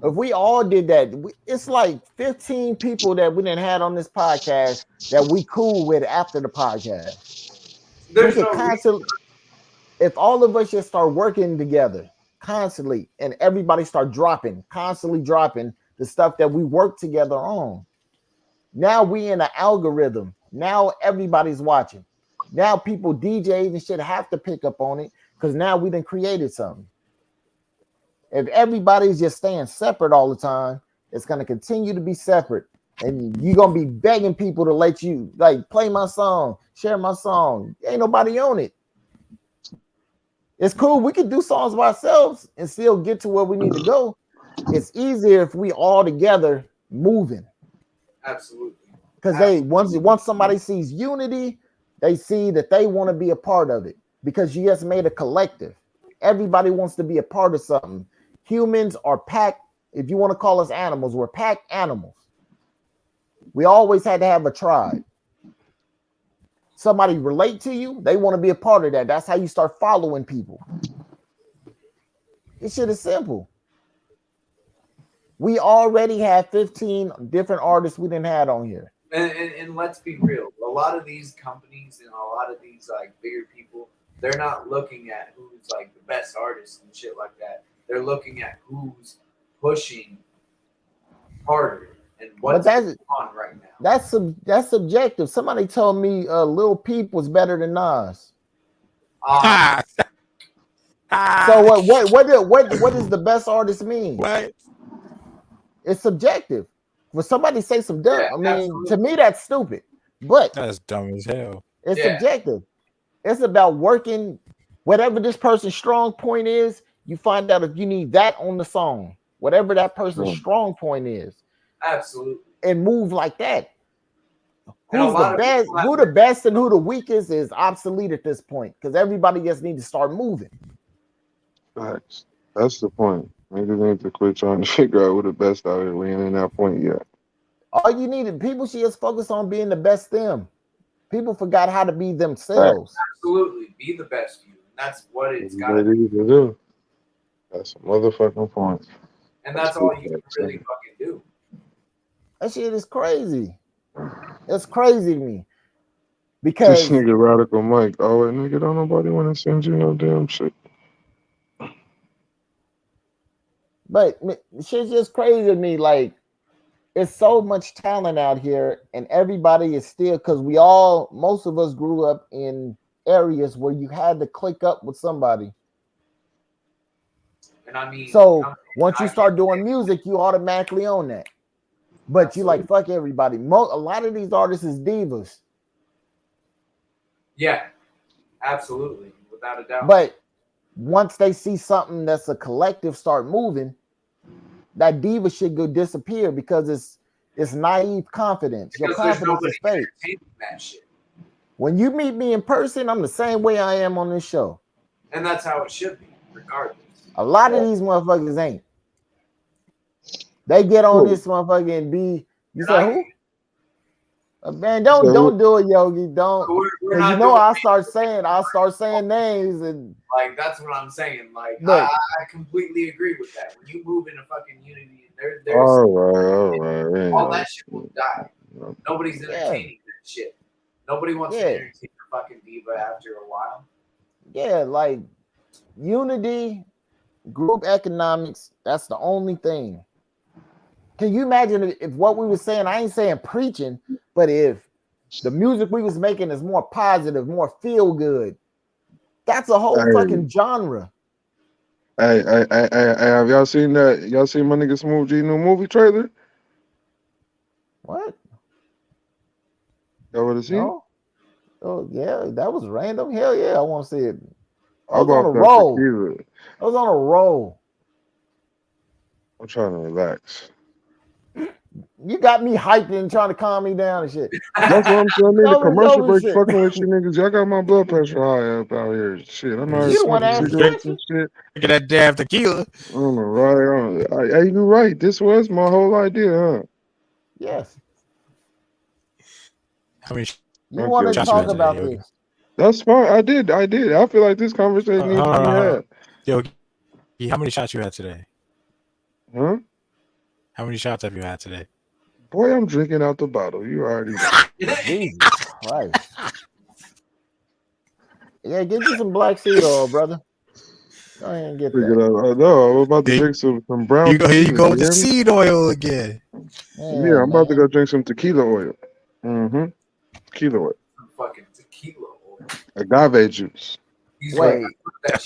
If we all did that, it's like 15 people that we didn't had on this podcast that we cool with after the podcast. We There's could no reason. constantly, if all of us just start working together constantly and everybody start constantly dropping the stuff that we work together on. Now we in an algorithm. Now everybody's watching. Now people, DJs and shit have to pick up on it because now we done created something. If everybody's just staying separate all the time, it's going to continue to be separate. And you're going to be begging people to let you, like, play my song, share my song. Ain't nobody on it. It's cool. We can do songs by ourselves and still get to where we need to go. It's easier if we all together moving. Absolutely. Because once somebody sees unity, they see that they want to be a part of it. Because you just made a collective. Everybody wants to be a part of something. Humans are pack. If you want to call us animals, we're pack animals. We always had to have a tribe. Somebody relate to you, they want to be a part of that. That's how you start following people. This shit is simple. We already have 15 different artists we didn't have on here. And let's be real. A lot of these companies and a lot of these like bigger people, they're not looking at who's like the best artist and shit like that. They're looking at who's pushing harder and what's going on right now. That's subjective. Somebody told me Lil Peep was better than Nas. So what does the best artist mean? What? It's subjective. When somebody say some dumb, Yeah, I mean, absolutely. to me that's stupid. But That's dumb as hell. it's Yeah. subjective. It's about working whatever this person's strong point is. You find out if you need that on the song, whatever that person's strong point is, Absolutely. and move like that. And a Who's lot the of best? people Who the best and who the weakest is obsolete at this point because everybody just needs to start moving. Facts. That's the point. Niggas need to quit trying to figure out who the best out here. We ain't in that point yet. All you needed, people should just focus on being the best them. People forgot how to be Right. themselves. Absolutely, be the best you. And that's what it's got They to be. need to do. That's a motherfucking point. And that's all you can really fucking do. That shit is crazy. It's crazy to me. This Because, nigga Radical Mike. Oh, wait, nigga, don't nobody want to send you no damn shit. but shit's just crazy to me. Like, it's so much talent out here, and everybody is still, because most of us grew up in areas where you had to click up with somebody. And I mean, So once you start doing music, you automatically own that. But you like, fuck everybody. A lot of these artists is divas. Yeah, absolutely, without a doubt. But once they see something that's a collective start moving, that diva shit go disappear because it's naive confidence. Your confidence is fake. That shit. When you meet me in person, I'm the same way I am on this show. And that's how it should be, regardless. A lot of these motherfuckers ain't. They get on this motherfucker and be. You say who? Man, don't do it, Yogi. Don't. Because you know I'll start saying names and like that's what I'm saying. Like I completely agree with that. When you move into fucking unity, there's all right. All that shit will die. Nobody's entertaining that shit. Nobody wants to entertain a fucking diva after a while. Yeah, like unity, group economics, that's the only thing. Can you imagine if what we were saying, I ain't saying preaching, but if the music we was making is more positive, more feel good, that's a whole fucking genre. Hey, have y'all seen that? Y'all seen my nigga Smooth G new movie trailer? What? Y'all would have seen it? Oh, yeah, that was random. Hell yeah, I want to see it. I was on a roll. I was on a roll. I'm trying to relax. You got me hyped and trying to calm me down and shit. That's what I'm saying. The commercial break fucking with you niggas. Y'all got my blood pressure high up out here. Shit, I'm out here smoking cigarettes and shit. Look at that damn tequila. I don't know, right? Hey, you right. This was my whole idea, huh? Yes. I mean, you want to talk about this? That's fine. I did. I feel like this conversation needs to be had. Yo, how many shots you had today? Huh? How many shots have you had today? Boy, I'm drinking out the bottle. You already know. Jesus Christ. Yeah, get you some black seed oil, brother. Go ahead and get that. I know. I'm about to drink some brown. You go with the seed oil again. Yeah, I'm about to go drink some tequila oil. Mm-hmm. Tequila oil. Fucking tequila oil. Agave juice. Wait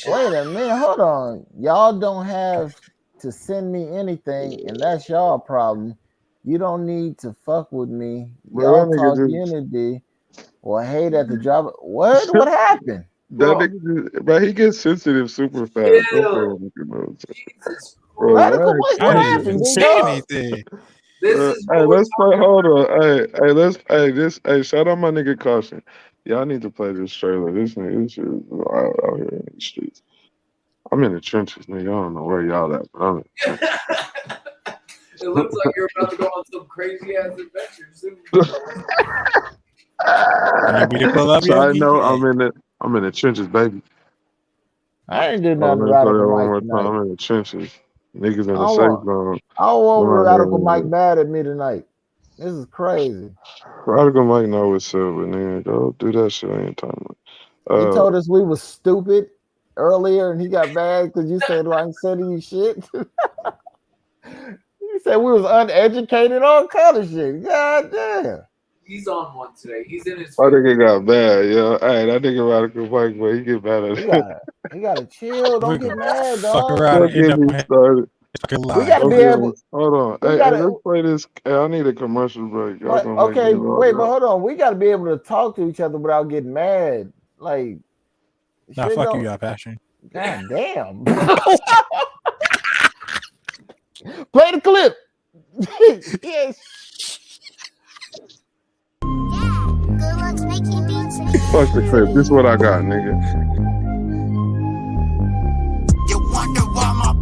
a minute. Hold on. Y'all don't have to send me anything, and that's y'all problem. You don't need to fuck with me. Y'all talk unity or hate at the job. What happened? That nigga, but he gets sensitive super fast. Radical, what happened? Say anything. Hey, let's play. Hold on. Hey, shout out my nigga Caution. Y'all need to play this trailer. This shit is out here in the streets. I'm in the trenches, nigga. I don't know where y'all at, but I'm in the trenches. It looks like you're about to go on some crazy ass adventure soon. So I know I'm in the trenches, baby. I ain't do nothing Radical Mike tonight. I'm in the trenches. Niggas in the safe zone. I don't want Radical Mike mad at me tonight. This is crazy. Radical Mike know what's up, but nigga, go do that shit anytime. He told us we was stupid earlier, and he got mad because you said I ain't sending you shit. He said we was uneducated, all kind of shit. God damn. He's on one today. He's in his. I think it got bad, yo. Hey, that nigga Radical Mike, but he get mad at it. He gotta chill. Don't get mad, dog. Don't get me started. We gotta be able. Hold on. Hey, let's play this. Hey, I need a commercial break. Okay, wait, but hold on. We gotta be able to talk to each other without getting mad. Like, nah, fuck you, y'all passion. God damn. Play the clip. Yes. Fuck the clip. This is what I got, nigga. You wonder why my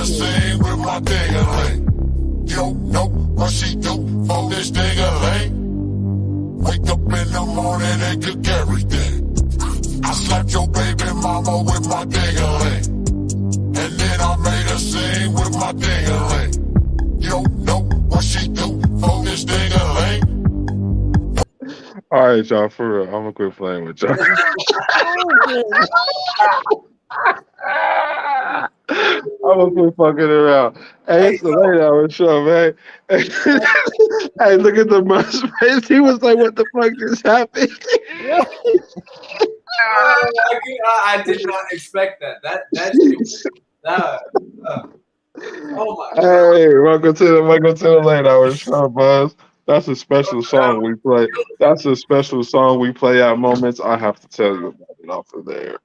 a scene with my ding-a-ling. You don't know what she do for this ding-a-ling. Wake up in the morning and cook everything. I slapped your baby mama with my ding-a-ling. And then I made a scene with my ding-a-ling. You don't know what she do for this ding-a-ling. All right, y'all, for real. I'm gonna quit playing with y'all. I'm gonna quit fucking around. Hey, it's the late hour show, man. Hey, look at the man's face. He was like, "What the fuck just happened?" I did not expect that. Oh my god. Hey, welcome to the late hour show, Buzz. That's a special song we play. That's a special song we play at moments. I have to tell you about it off of there.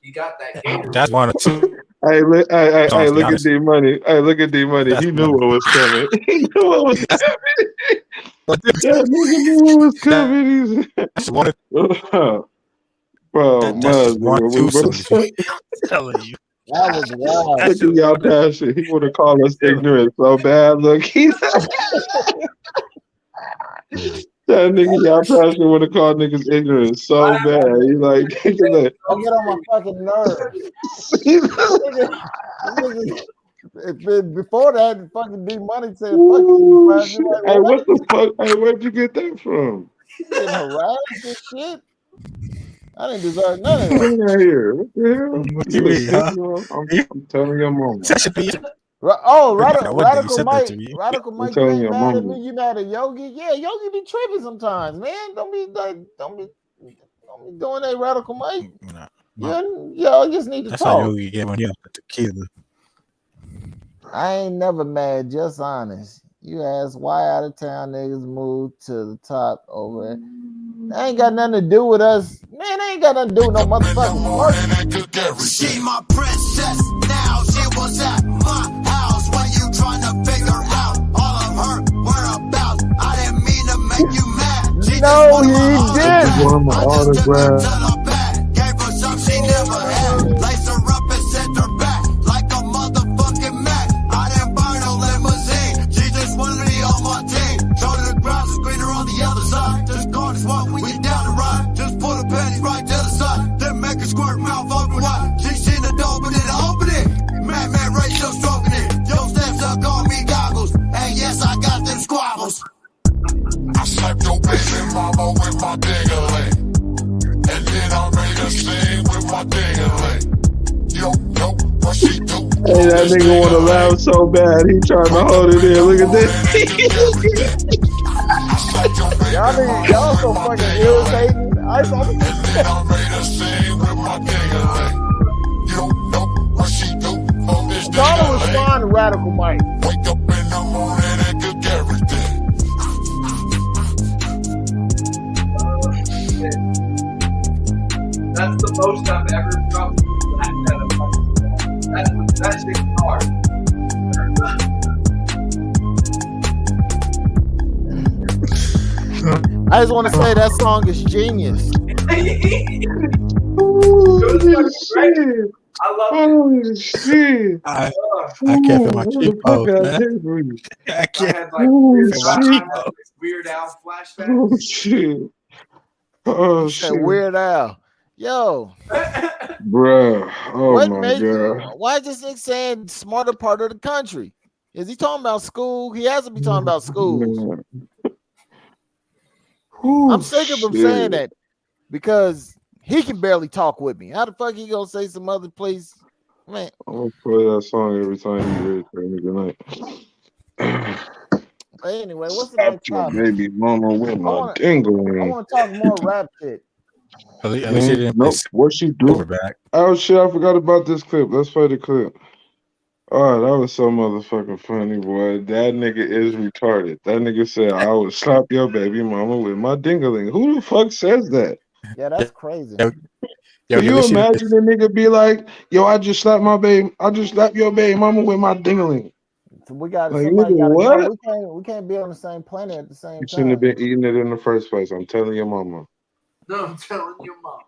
You got that gator. That's one or two. Hey, look Songs, to be at honest. D Money. Hey, look at D Money. That's He knew one. what was coming. He knew what was coming. But That nigga knew what was coming. that's one. Bro, That's Muzz, just one nigga, two we both songs. I'm telling you. That was wild. look at y'all passion. He would have called us ignorant so bad. Look, he's that nigga y'all passion would have called niggas ignorant so bad. He like, nigga, like I get on my fucking nerves. Before that, fucking D Money said, "Fuck you, ooh, man." shit. Like, Hey, what the fuck? Hey, where'd you get that from? getting harassed and shit. I didn't deserve none of that. Come out here. What the hell? What You you a mean, huh? signal? I'm telling your mama. That should be. Oh, What day you Radical said that Mike, to me? Radical I'm Mike, you telling ain't your mad at mama. me. You mad at Yogi? Yeah, Yogi be tripping sometimes, man. Don't be doing that, Radical Mike. Nah, Y'all just need to that's how talk. Yogi get when he off the tequila. I ain't never mad, just honest. You ask why out of town niggas moved to the top over it. That ain't got nothing to do with us. Man, that ain't got nothing to do with no motherfucking work. She my princess now. She was at my house when you trying to figure out all of her whereabouts. I didn't mean to make you mad. She No, he did. She wanted my autograph. Gave her something she never had. Laced her up and sent her back like a motherfucking Mac. I didn't buy no limousine. She just wanted me on my team. Showed her the grass is greener on the other side. Just call this one when you down the ride. Just pull the panties right to the side. Then make her squirt mouth open wide. She seen the door but didn't open it. Man, Ray still stroking it. Yo, steps up, call me goggles. And yes, I got them squabbles. I slapped your baby mama with my ding-a-ling. And then I made a scene with my ding-a-ling. Yo, what she do? Hey, that nigga want to laugh so bad. He trying to hold it in. Look at this. Y'all so fucking irritating. I And then I made a scene with my ding-a-ling. You know what she do for this Y'all ding-a-ling. respond to Radical Mike. Wake up in the morning and cook everything. That's the most I've ever dropped. That shit's hard. I just want to say that song is genius. Holy shit. I love it. Holy shit. I can't feel my What the cheek fuck post, I man. did for you? I I can't. had like Oh, Weird Al, shit. Weird Al flashback. Oh, shit. Oh, That shit. Weird Al. Yo, Bruh. Oh, what my made God. why is this nigga saying smarter part of the country? Is he talking about school? He has to be talking about schools. I'm sick of him saying that because he can barely talk with me. How the fuck he gonna say some other place? Man, I'm going to play that song every time you ready for me tonight. but anyway, what's the Slap next your topic? baby mama with I my want dingling. to talk more rap shit. At least he didn't Nope. What she do? overback. Oh shit! I forgot about this clip. Let's play the clip. Oh, that was so motherfucking funny, boy. That nigga is retarded. That nigga said I would slap your baby mama with my dingling. Who the fuck says that? Yeah, that's crazy. Yo, Can you imagine a nigga be like, "Yo, I just slapped your baby mama with my dingling." So we got Like, somebody nigga, got to what? go. We can't be on the same planet at the same You shouldn't have time. been eating it in the first place. I'm telling your mama. No, I'm telling your mama.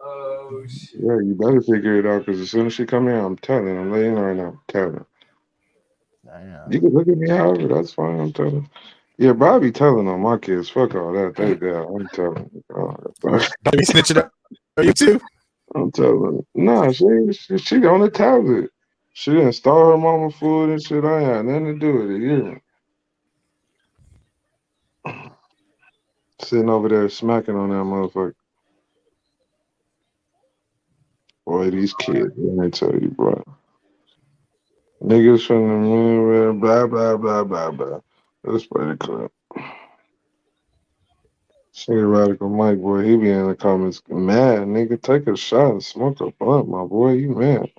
Oh shit. Yeah, you better figure it out because as soon as she come here, I'm telling. I'm letting her right now. I'm telling. Damn. You can look at me however, that's fine. I'm telling. Yeah, but I be telling on my kids. Fuck all that. They there. I'm telling. Don't be snitching up. You too. I'm telling. Nah, she on the tablet. She didn't stole her mama food and shit. I ain't had nothing to do with it. Yeah. Sitting over there smacking on that motherfucker. Boy, these kids, let me tell you, bro. Niggas from the moon, blah, blah, blah, blah, blah. Let's play the clip. See Radical Mike, boy, he be in the comments mad. Nigga, take a shot and smoke a blunt, my boy. You mad.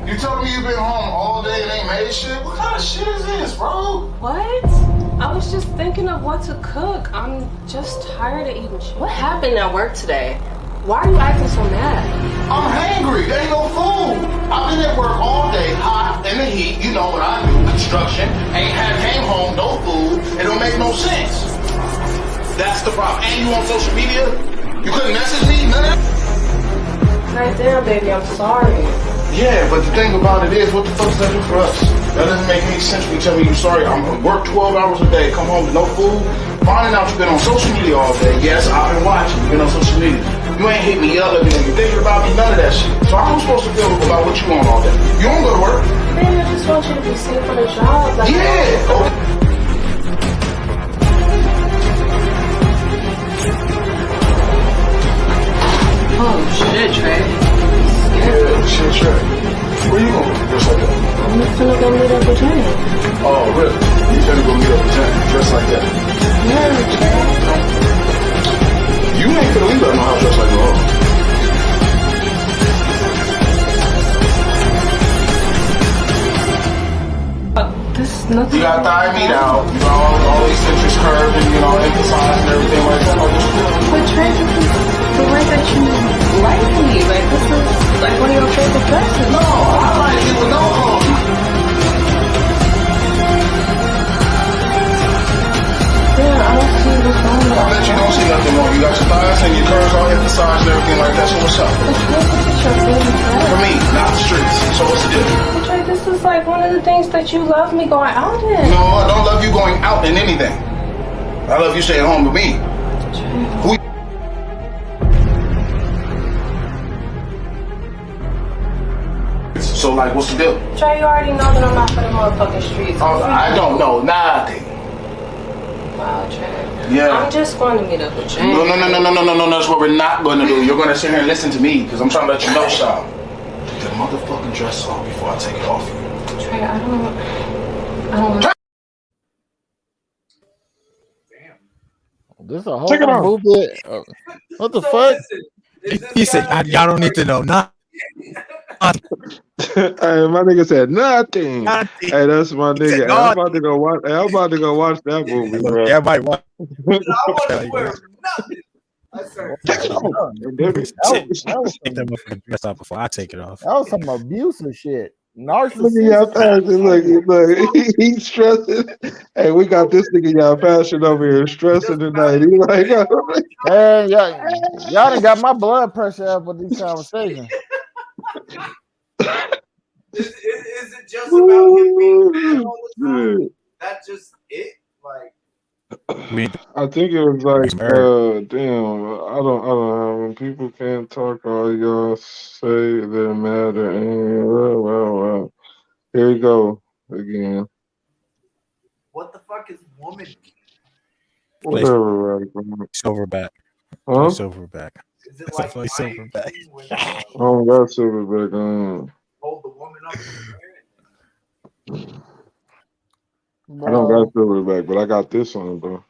You told me you've been home all day and ain't made shit? What kind of shit is this, bro? What? I was just thinking of what to cook. I'm just tired of eating shit. What happened at work today? Why are you acting so mad? I'm hangry. There ain't no food. I've been at work all day, hot, in the heat. You know what I do, construction. Came home, no food. It don't make no sense. That's the problem. And you on social media? You couldn't message me? None of that? Right there, baby, I'm sorry. Yeah, but the thing about it is, what the fuck does that do for us? That doesn't make any sense when you tell me you're sorry. I'm gonna work 12 hours a day, come home with no food, finding out you've been on social media all day. Yes, I've been watching, you've been on social media. You ain't hit me, yelling at me, you thinking about me, none of that shit. So how am I supposed to feel about what you want all day? You don't go to work. Baby, I just want you to be safe on the job. Like, Yeah. Okay. oh, shit, Trey. Yeah, shit, sure. Where you going? Just like that. I'm finna go meet up with Jenny. Oh, really? You finna go meet up with Jenny, dressed like that? Yeah, Trey. You ain't finna leave out my house dressed like that. This nothing. You got thigh meat out, you know, all these centers curved and, you know, emphasized and everything like that. Like, it's cool. But Trey, this is the way that you like me. Like, this is like one of your favorite dresses. No, I like it with no clothes. Yeah, I don't see what's wrong with I bet you don't see nothing wrong. You got your thighs and your curves all emphasized and everything like that, so what's up? But Trey, this is your favorite dress. For me, not the streets. So what's the deal? But Trey, this is like one of the things that you love me going out in. No, I don't love you going out in anything. I love you staying home with me. Who So, like, what's the deal? Trey, you already know that I'm not for the motherfucking streets. Oh, I don't know nothing. Wow, Trey. Yeah. I'm just going to meet up with Jane. No. That's what we're not going to do. You're going to sit here and listen to me because I'm trying to let you know something. Take that motherfucking dress off before I take it off you. Trey, I don't. Damn. This a whole Take it off. movie. What the fuck? He said, "Y'all don't need to know nothing." Hey, my nigga said nothing. Nothing. Hey, that's my He said nigga. Hey, I'm about to go watch. Hey, I'm about to go watch that movie, bro. Everybody want. I wasn't wearing nothing. I started. Take that motherfucking dress off before I take it off. That was some abusive shit. Look at y'all Narcissism. fashion. Look, he's stressing. Hey, we got this nigga y'all fashion over here stressing tonight. He like, Man, y'all done got my blood pressure up with these conversations. Is it just about him being mad all the time? That's just it? Like, I think it was like, damn, I don't know. When people can't talk, all y'all say they're mad or angry. Well. Here we go again. what the fuck is woman? Whatever, Radical. Silverback. Huh? Silverback. Is it That's like definitely fighting silverback. when I don't got silverback on. hold the woman up in the air? I don't got silverback, but I got this on, bro.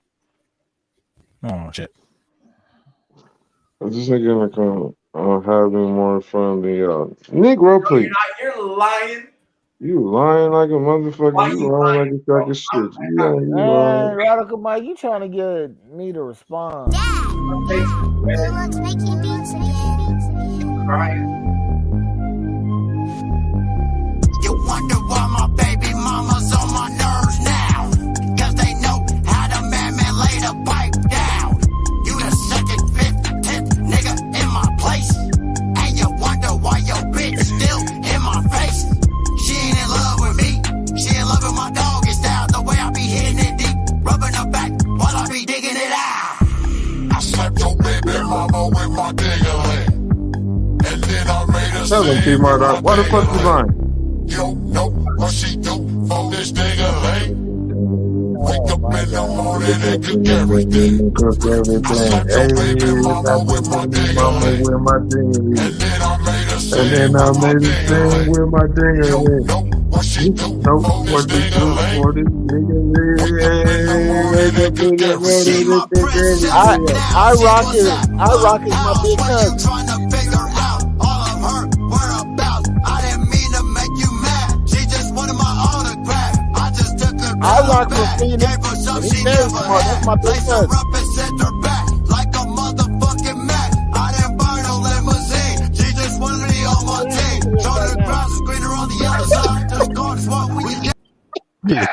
Oh shit. I'm just thinking like I'm having more fun than y'all. Negro, please. You're lying. You lying like a motherfucker. Why You you lying lying, like a bro? sack of shit. You Man, lying. Radical Mike, you trying to get me to respond? Crying. You want my ding-a-ling. And then I made her Tell him, say, T-Mart, why the fuck you lying? yo, know what she do for this ding-a-ling. Wake up in the morning and cook everything. Cook everything. I slapped your baby Hey, mama with my mama ding-a-ling. with my ding. And then I made her And sing then I with my made it sing ding-a-ling. with my Yo, ding. know what she do Know for this what to do ding-a-ling. for this Wake up in the morning and cook everything. I rock it. I rock it. My big cousin. Trying to figure out all of her whereabouts. I didn't mean to make you mad. She just wanted my autograph. I just took her I rock with back. Phoenix. Gave her some And he she says, never "Smart, that's my had. big Lace her cousin." up and sent her back like a motherfucking Mac. I didn't buy no limousine. She just wanted me on my team. Told her the grass is greener on the other side. Just God is what we did. Yeah,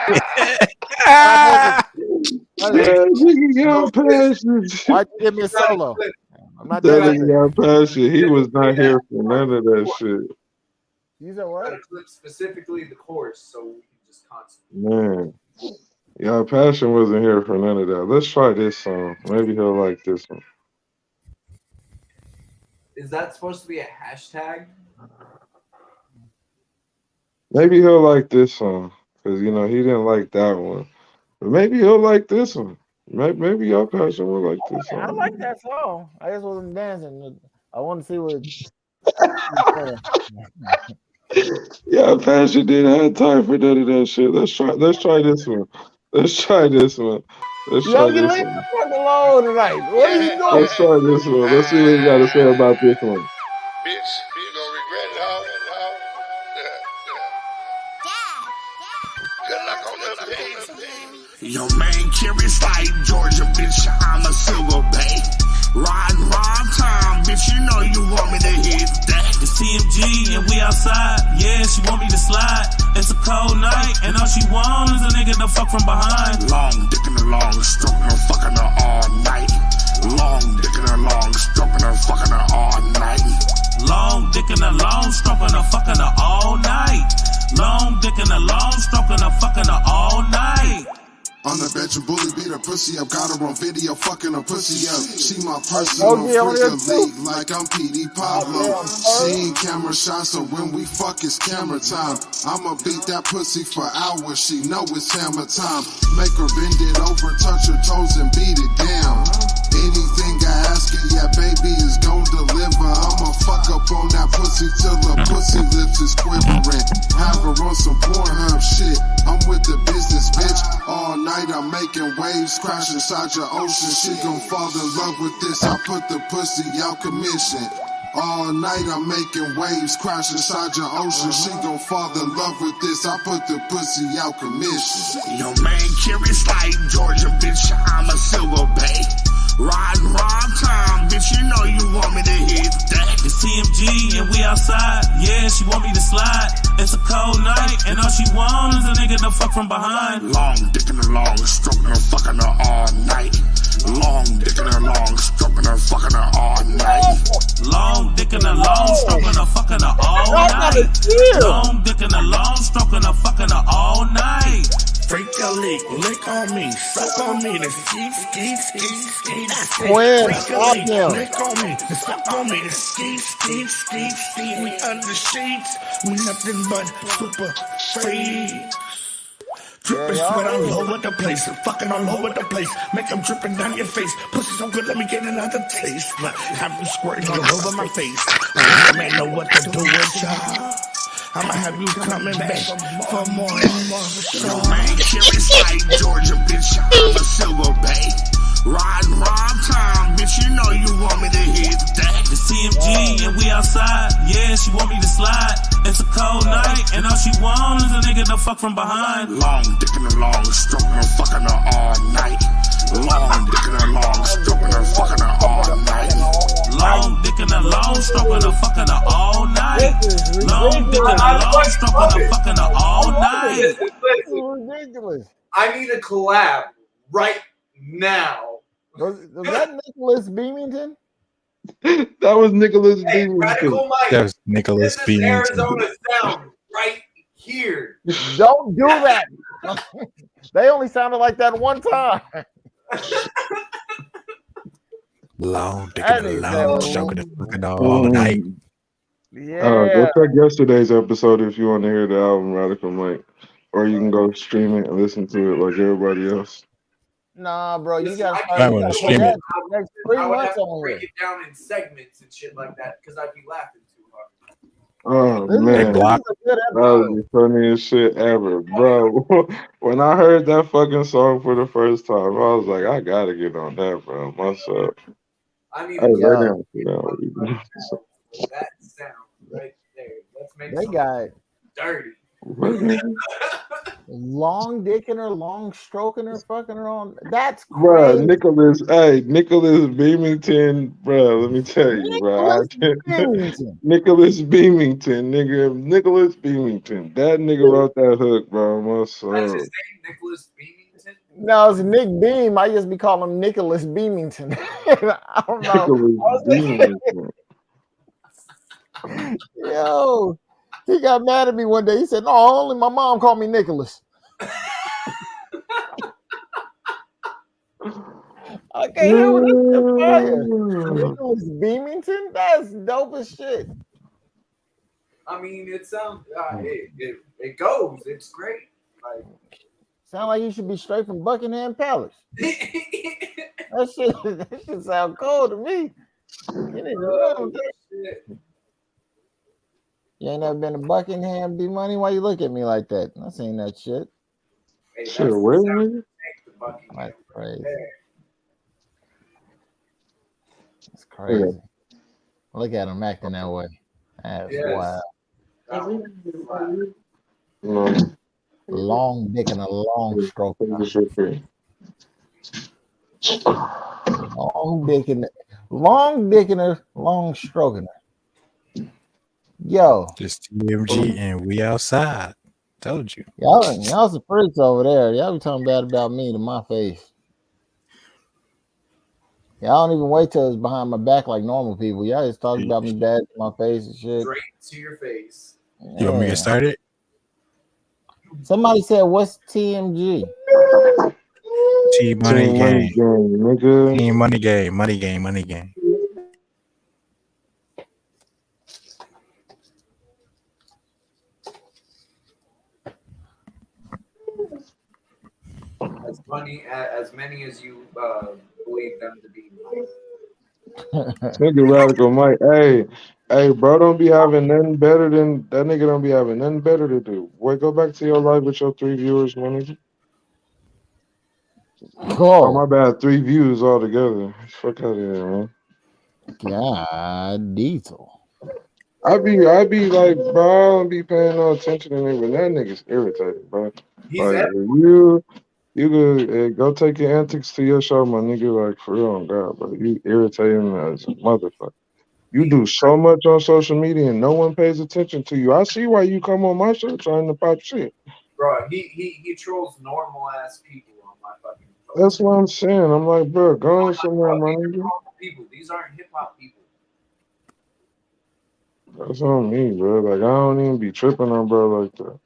nigga got passion. Why'd you give me a solo? I'm not That doing nigga got passion. He was not here for none of that shit. You said Gotta what? clip specifically the chorus so we can just concentrate. Man. Yeah, passion wasn't here for none of that. Let's try this song. Maybe he'll like this one. Is that supposed to be a hashtag? Maybe he'll like this song. Because, you know, he didn't like that one. But maybe he'll like this one. Maybe y'all passion will like this I song. like that song. I just wasn't dancing. I want to see what. Yeah, passion didn't have time for none of that shit. Let's try this one. Let's try this one. Let's Yo, try you this leave one. the fuck alone tonight. What are you doing? Let's try this one. Let's see what he got to say about this one. Bitch, you gonna regret it all. Good luck on the page. Your man curious like Georgia, bitch. I'm a silver bay. Ride time, bitch. You know you want me to hit that. It's TMG and we outside. Yeah, she want me to slide. It's a cold night and all she want is a nigga to fuck from behind. Long dick in her long, stroking her, fucking her all night. Long dick in her long, stroking her, fucking her all night. Long dick and a long, stroking her, fucking her all night. Long dick and a long, stroking her, fucking her all night. On the bench, bully beat her pussy up, got her on video, fucking her pussy up. She my Oh, personal yeah, on freak there of too. league, like I'm PD Pablo. She ain't camera shy, so when we fuck, it's camera time. I'ma beat that pussy for hours, she know it's hammer time. Make her bend it over, touch her toes and beat it down. Anything I ask her, yeah, baby is gon' deliver. I'ma fuck up on that pussy till her pussy lips is quivering. Have her on some Pornhub shit. I'm with the business, bitch. All night I'm making waves, crash inside your ocean. She gon' fall in love with this. I put the pussy out commission. All night I'm making waves, crash inside your ocean. She gon' fall in love with this. I put the pussy out commission. Your man curious like Georgia, bitch. I'm a silver bay. Ride time, bitch. You know you want me to hit that. It's TMG and we outside. Yeah, she want me to slide. It's a cold night and all she want is a nigga to fuck from behind. Long dick in her long, stroking her, fucking her all night. Long dick in her long, stroking her, fucking her all night. Long dick and a long, stroking her, fucking her all night. Long dick and a long, stroking her, fucking her all night. Freak a leak, lick on me, suck on me, the ski. Quinn, stop him. Lick on me, the suck on me, the ski. We under sheets, we nothing but super freaks. Drippin' sweat all over the place, fucking all over the place. Make them drippin' down your face. Pussy so good, let me get another taste. Have you squirting all over my face. Man, know what to do with y'all. I'ma have you coming back for more and more. So man, curious like Georgia, bitch. I'm a silver bay. Ride time, bitch. You know you want me to hit that. It's TMG and we outside. Yeah, she want me to slide. It's a cold night and all she want is a nigga to fuck from behind. Long dick in her long, stroking her, fucking her all night. Long dick in her long, stroking her, fucking her all night. Long dick and a long, stroking her, fucking her all night. Long dick and a long, stroking her, fucking her all night. Listen, This is ridiculous. I need a collab right now. Was that Nicholas Beamington? That was Nicholas Hey, Beamington. Radical Mike. That was Nicholas This is Beamington. Arizona sound right here. Don't do that. They only sounded like that one time. Long dick That and is long so. stroking the fucking all night. Yeah. Go check yesterday's episode if you want to hear the album Radical Mike, or you can go stream it and listen to it like everybody else. Nah, bro, you Listen, gotta I start. I You want gotta to put stream that it. for the next 3 I would have months to on break here. it down in segments and shit like that because I'd be laughing too hard. Oh This man, is a good that was episode. the funniest shit ever, bro. When I heard that fucking song for the first time, I was like, I gotta get on that, bro. Myself. I need Hey, to lay Yo, down, sit down. with that sound right there. Let's make they something got dirty. What, nigga? long dicking her, long stroking her, fucking her on. That's Bruh, crazy. Nicholas Beamington, bruh, let me tell you, bruh. Nicholas Bennington. Nicholas Beamington, nigga. Nicholas Beamington. That nigga wrote that hook, bro. That's his What's name, Nicholas Beamington. No, it's Nick Beam. I just be calling him Nicholas Beamington. I don't know. Nicholas Beamington. Yo, he got mad at me one day. He said, "No, only my mom called me Nicholas." I can't help it. That's fire. Nicholas Beamington. That's dope as shit. I mean, it sounds it goes. It's great. Like Sound like you should be straight from Buckingham Palace. That shit sound cool to me. You need to know that. You ain't never been to Buckingham, D Money? Why you look at me like that? I seen that shit. Hey, Shit, where, nigga? That's crazy. That's crazy. Look at him acting that way. That's wild. No. Long dick and a long stroke. Long dick and a long stroking her. Yo. Just TMG and we outside. Told you. Y'all some freaks over there. Y'all be talking bad about me to my face. Y'all don't even wait till it's behind my back like normal people. Y'all just talk about me bad to my face and shit. Straight to your face. You want me to get started? Somebody said, "What's TMG?" Team Money Game. Nigga. Team Money Game. Money Game. Money Game. As many as you believe them to be. Nigga Radical Mike. Hey, bro, don't be having nothing better than that nigga. Don't be having nothing better to do. Boy, go back to your life with your 3 viewers, my nigga. Oh, my bad, 3 views altogether. Fuck out of here, man. God, Diesel. I be like, bro, I don't be paying no attention to nigga. That nigga's irritating, bro. Like, you could go take your antics to your show, my nigga. Like, for real, on God, bro. You irritating as a motherfucker. You do so much on social media and no one pays attention to you. I see why you come on my show trying to pop shit. Bro, he trolls normal ass people on my fucking post. That's what I'm saying. I'm like, bro, go somewhere, my nigga. People. These aren't hip hop people. That's on me, bro. Like, I don't even be tripping on bro like that.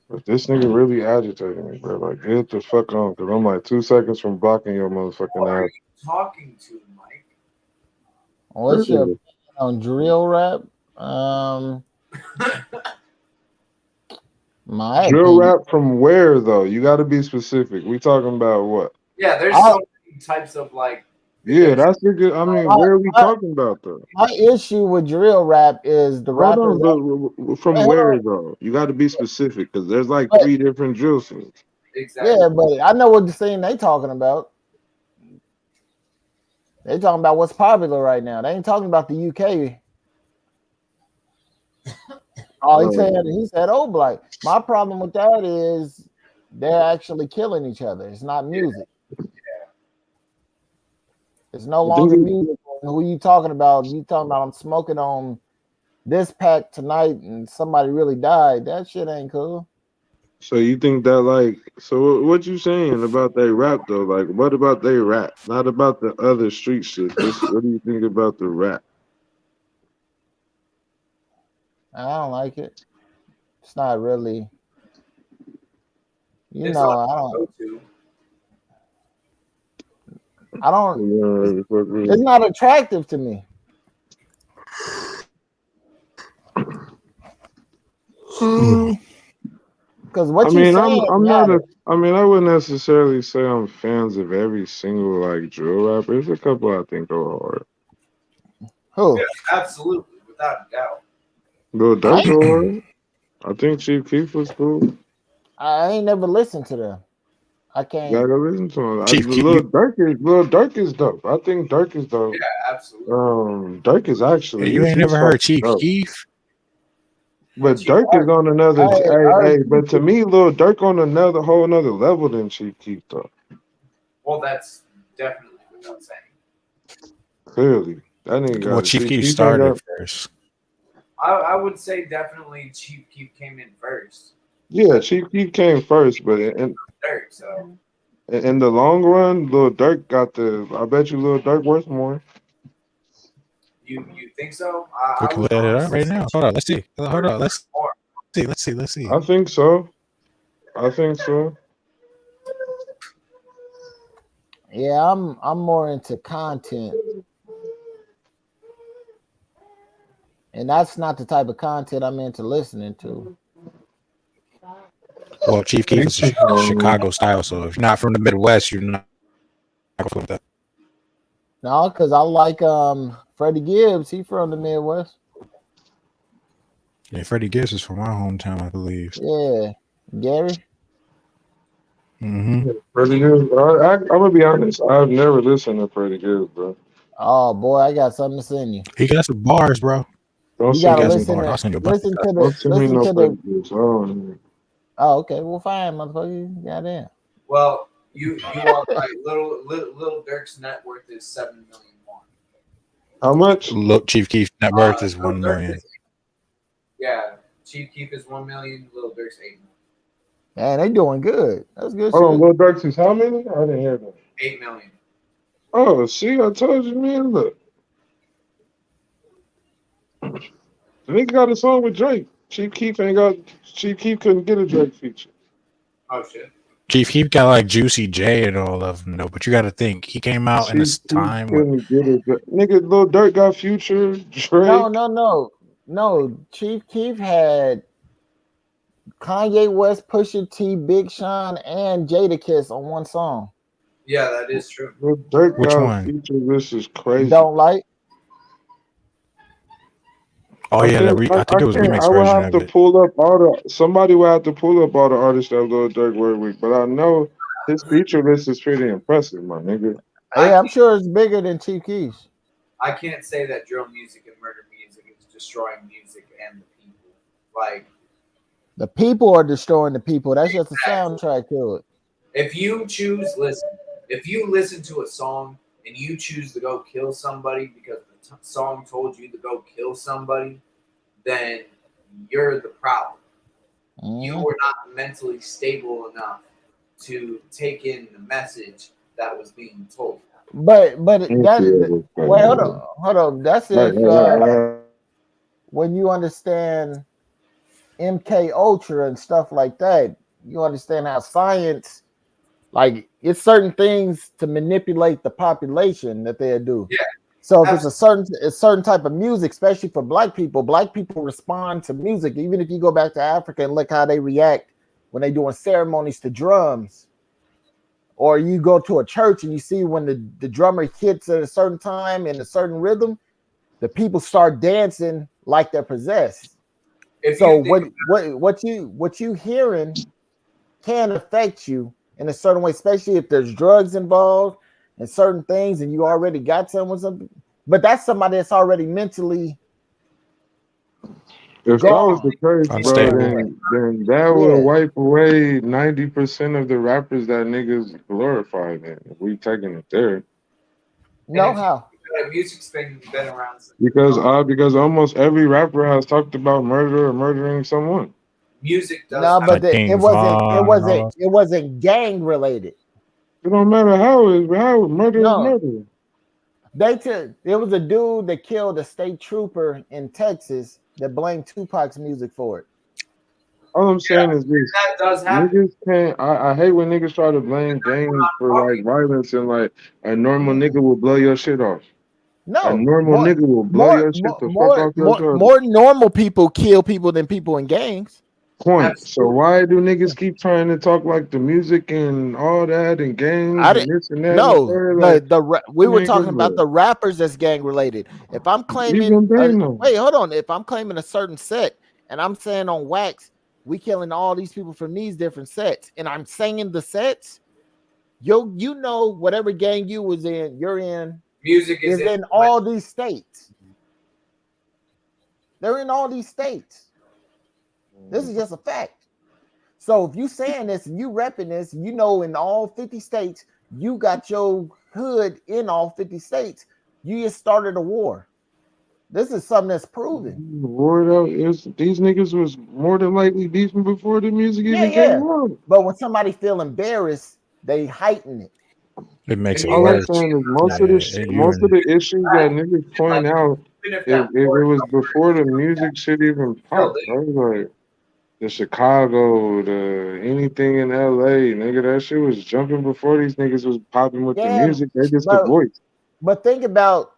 But this nigga really agitating me, bro. Like, get the fuck on, because I'm like 2 seconds from blocking your motherfucking What are ass. you talking to, Mike? What's your opinion on drill rap? My drill opinion. rap from where, though? You got to be specific. We talking about what? Yeah, there's so many types of, like... Yeah, that's a good... I mean, where are we talking about, though? My issue with drill rap is the rappers... Hold on, from where, though? You got to be specific, because there's like 3 different drill scenes. Exactly. Yeah, but I know what the scene they talking about. They talking about what's popular right now. They ain't talking about the UK. He said, "Oh, Black." My problem with that is they're actually killing each other. It's not music. Yeah. It's no longer music. Who you talking about? You talking about I'm smoking on this pack tonight and somebody really died. That shit ain't cool. So you think that, like, so what you saying about they rap, though? Like, what about they rap? Not about the other street shit. What do you think about the rap? I don't like it. It's not really. I don't. I don't. Yeah, fuck with It's it. not attractive to me. Because I what you mean, I'm saying I'm not a. matters. I mean, I wouldn't necessarily say I'm fans of every single like drill rapper. There's a couple I think go hard. Who? Yeah, absolutely, without a doubt. Lil I Durk go hard. I think Chief Keef was cool. I ain't never listened to them. I can't. Gotta listen to him. Chief Keef, Lil Durk is dope. I think Durk is dope. Yeah, absolutely. Durk is actually you ain't he's never fucking heard Chief dope. Keef? Yeah, But Chief, Dirk is on another. I Hey, heard but to me, Lil Durk on another whole another level than Chief Keef though. well, that's definitely without saying. Clearly, that nigga Well, got Chief Chief Keef Keef ain't started got. first. I would say definitely Chief Keef came in first. Yeah, Chief Keef came first, but Third, so in the long run, Lil Durk got the. I bet you Lil Durk worth more. you think so? We I can would look at it up honestly right say now. Chief Hold on, let's see. Hold Keef on, let's more. see. Let's see. Let's see. I think so. I think so. Yeah, I'm more into content, and that's not the type of content I'm into listening to. Well, Chief Keef is a Chicago style, so if you're not from the Midwest, you're not going with that. No, because I like Freddie Gibbs. He from the Midwest. Yeah, Freddie Gibbs is from my hometown, I believe. Yeah, Gary. Mm-hmm. Pretty good. I'm gonna be honest. I've never listened to Pretty Good, bro. Oh boy, I got something to send you. He got some bars, bro. Don't You send gotta He me got some no. listen bars. I'll to send you a bunch of stuff. Don't send me listen no to Pretty the. Good. Oh, Oh, okay. Well, fine, motherfucker. Goddamn. Well, you are right. Little Dirk's net worth is 7 million more. how much? Look, Chief Keef's net worth is Little 1 Dirk million. is yeah. Chief Keef is 1 million. Little Dirk's 8 million. Man, they doing good. That's good Hold on, shit. Lil Durk is how many? I didn't hear that. 8 million. Oh, see, I told you, man. Look, the nigga got a song with Drake. Chief Keef ain't got. Chief Keef couldn't get a Drake feature. Oh shit. Chief Keef got like Juicy J and all of them, though. But you got to think, he came out in Chief this Keef time when couldn't get a Drake. Nigga, Lil Durk got Future, No, Drake. no, no, no. Chief Keef had Kanye West, Pusha T, Big Sean, and Jadakiss on one song. Yeah, that is true. Lil Durk which got a one? feature. This is crazy. Don't like. Oh I yeah, think I think it was a can't. I remix would version have of to it. pull up all the. Somebody would have to pull up all the artists that Lil Durk worked with. But I know his feature list is pretty impressive, my nigga. Yeah, I'm sure it's bigger than Chief Keef's. I can't say that drill music and murder music is destroying music and the people. Like, The people are destroying the people. That's just a soundtrack to it. if you if you listen to a song and you choose to go kill somebody because the song told you to go kill somebody, then you're the problem. You Mhm. were not mentally stable enough to take in the message that was being told. But that wait, hold Right, on, hold on. That's right, if right. when you understand MK Ultra and stuff like that, you understand how science, like it's certain things to manipulate the population that they'll do. Yeah, So if it's absolutely. a certain type of music, especially for black people respond to music. Even if you go back to Africa and look how they react when they doing ceremonies to drums, or you go to a church and you see when the drummer hits at a certain time in a certain rhythm, the people start dancing like they're possessed. If So you think what you hearing can affect you in a certain way, especially if there's drugs involved and certain things, and you already got someone something. But that's somebody that's already mentally If that was gone. the case, bro, Unstable. then that would Yeah. wipe away 90% of the rappers that niggas glorify. Then if we taking it there, and Know if you how. like music's been around since because almost every rapper has talked about murder or murdering someone. music does No, have but Like King it Von and all wasn't those. it wasn't gang related. It don't matter how murder is No, murder. there was a dude that killed a state trooper in Texas that blamed Tupac's music for it. All I'm saying is this: That does happen. niggas can't. I hate when niggas try to blame gangs for like violence and like a normal nigga will blow your shit off. A No, normal nigga will blow your shit the fuck off your shoulder. more normal people kill people than people in gangs. Point. So Absolutely. why do niggas keep trying to talk like the music and all that and gangs I and didn't. this and that? And No, third? Like, we were man, talking good about luck. the rappers that's gang related. If I'm claiming, Even they know. wait, hold on. If I'm claiming a certain set and I'm saying on wax, we killing all these people from these different sets, and I'm singing the sets, you know whatever gang you was in, you're in, Music is in all these states. They're in all these states. This is just a fact. So if you saying this and you repping this, you know in all 50 states, you got your hood in all 50 states. You just started a war. This is something that's proven. Word out is these niggas was more than likely beefing before the music even came out. But when somebody feel embarrassed, they heighten it. It makes it All I'm worse. saying is most Yeah, of the issues that niggas point out, Even if if that it war was before the music shit even popped, bro. Like the Chicago, the anything in LA, nigga, that shit was jumping before these niggas was popping with the Yeah, music. They just the voice. but think about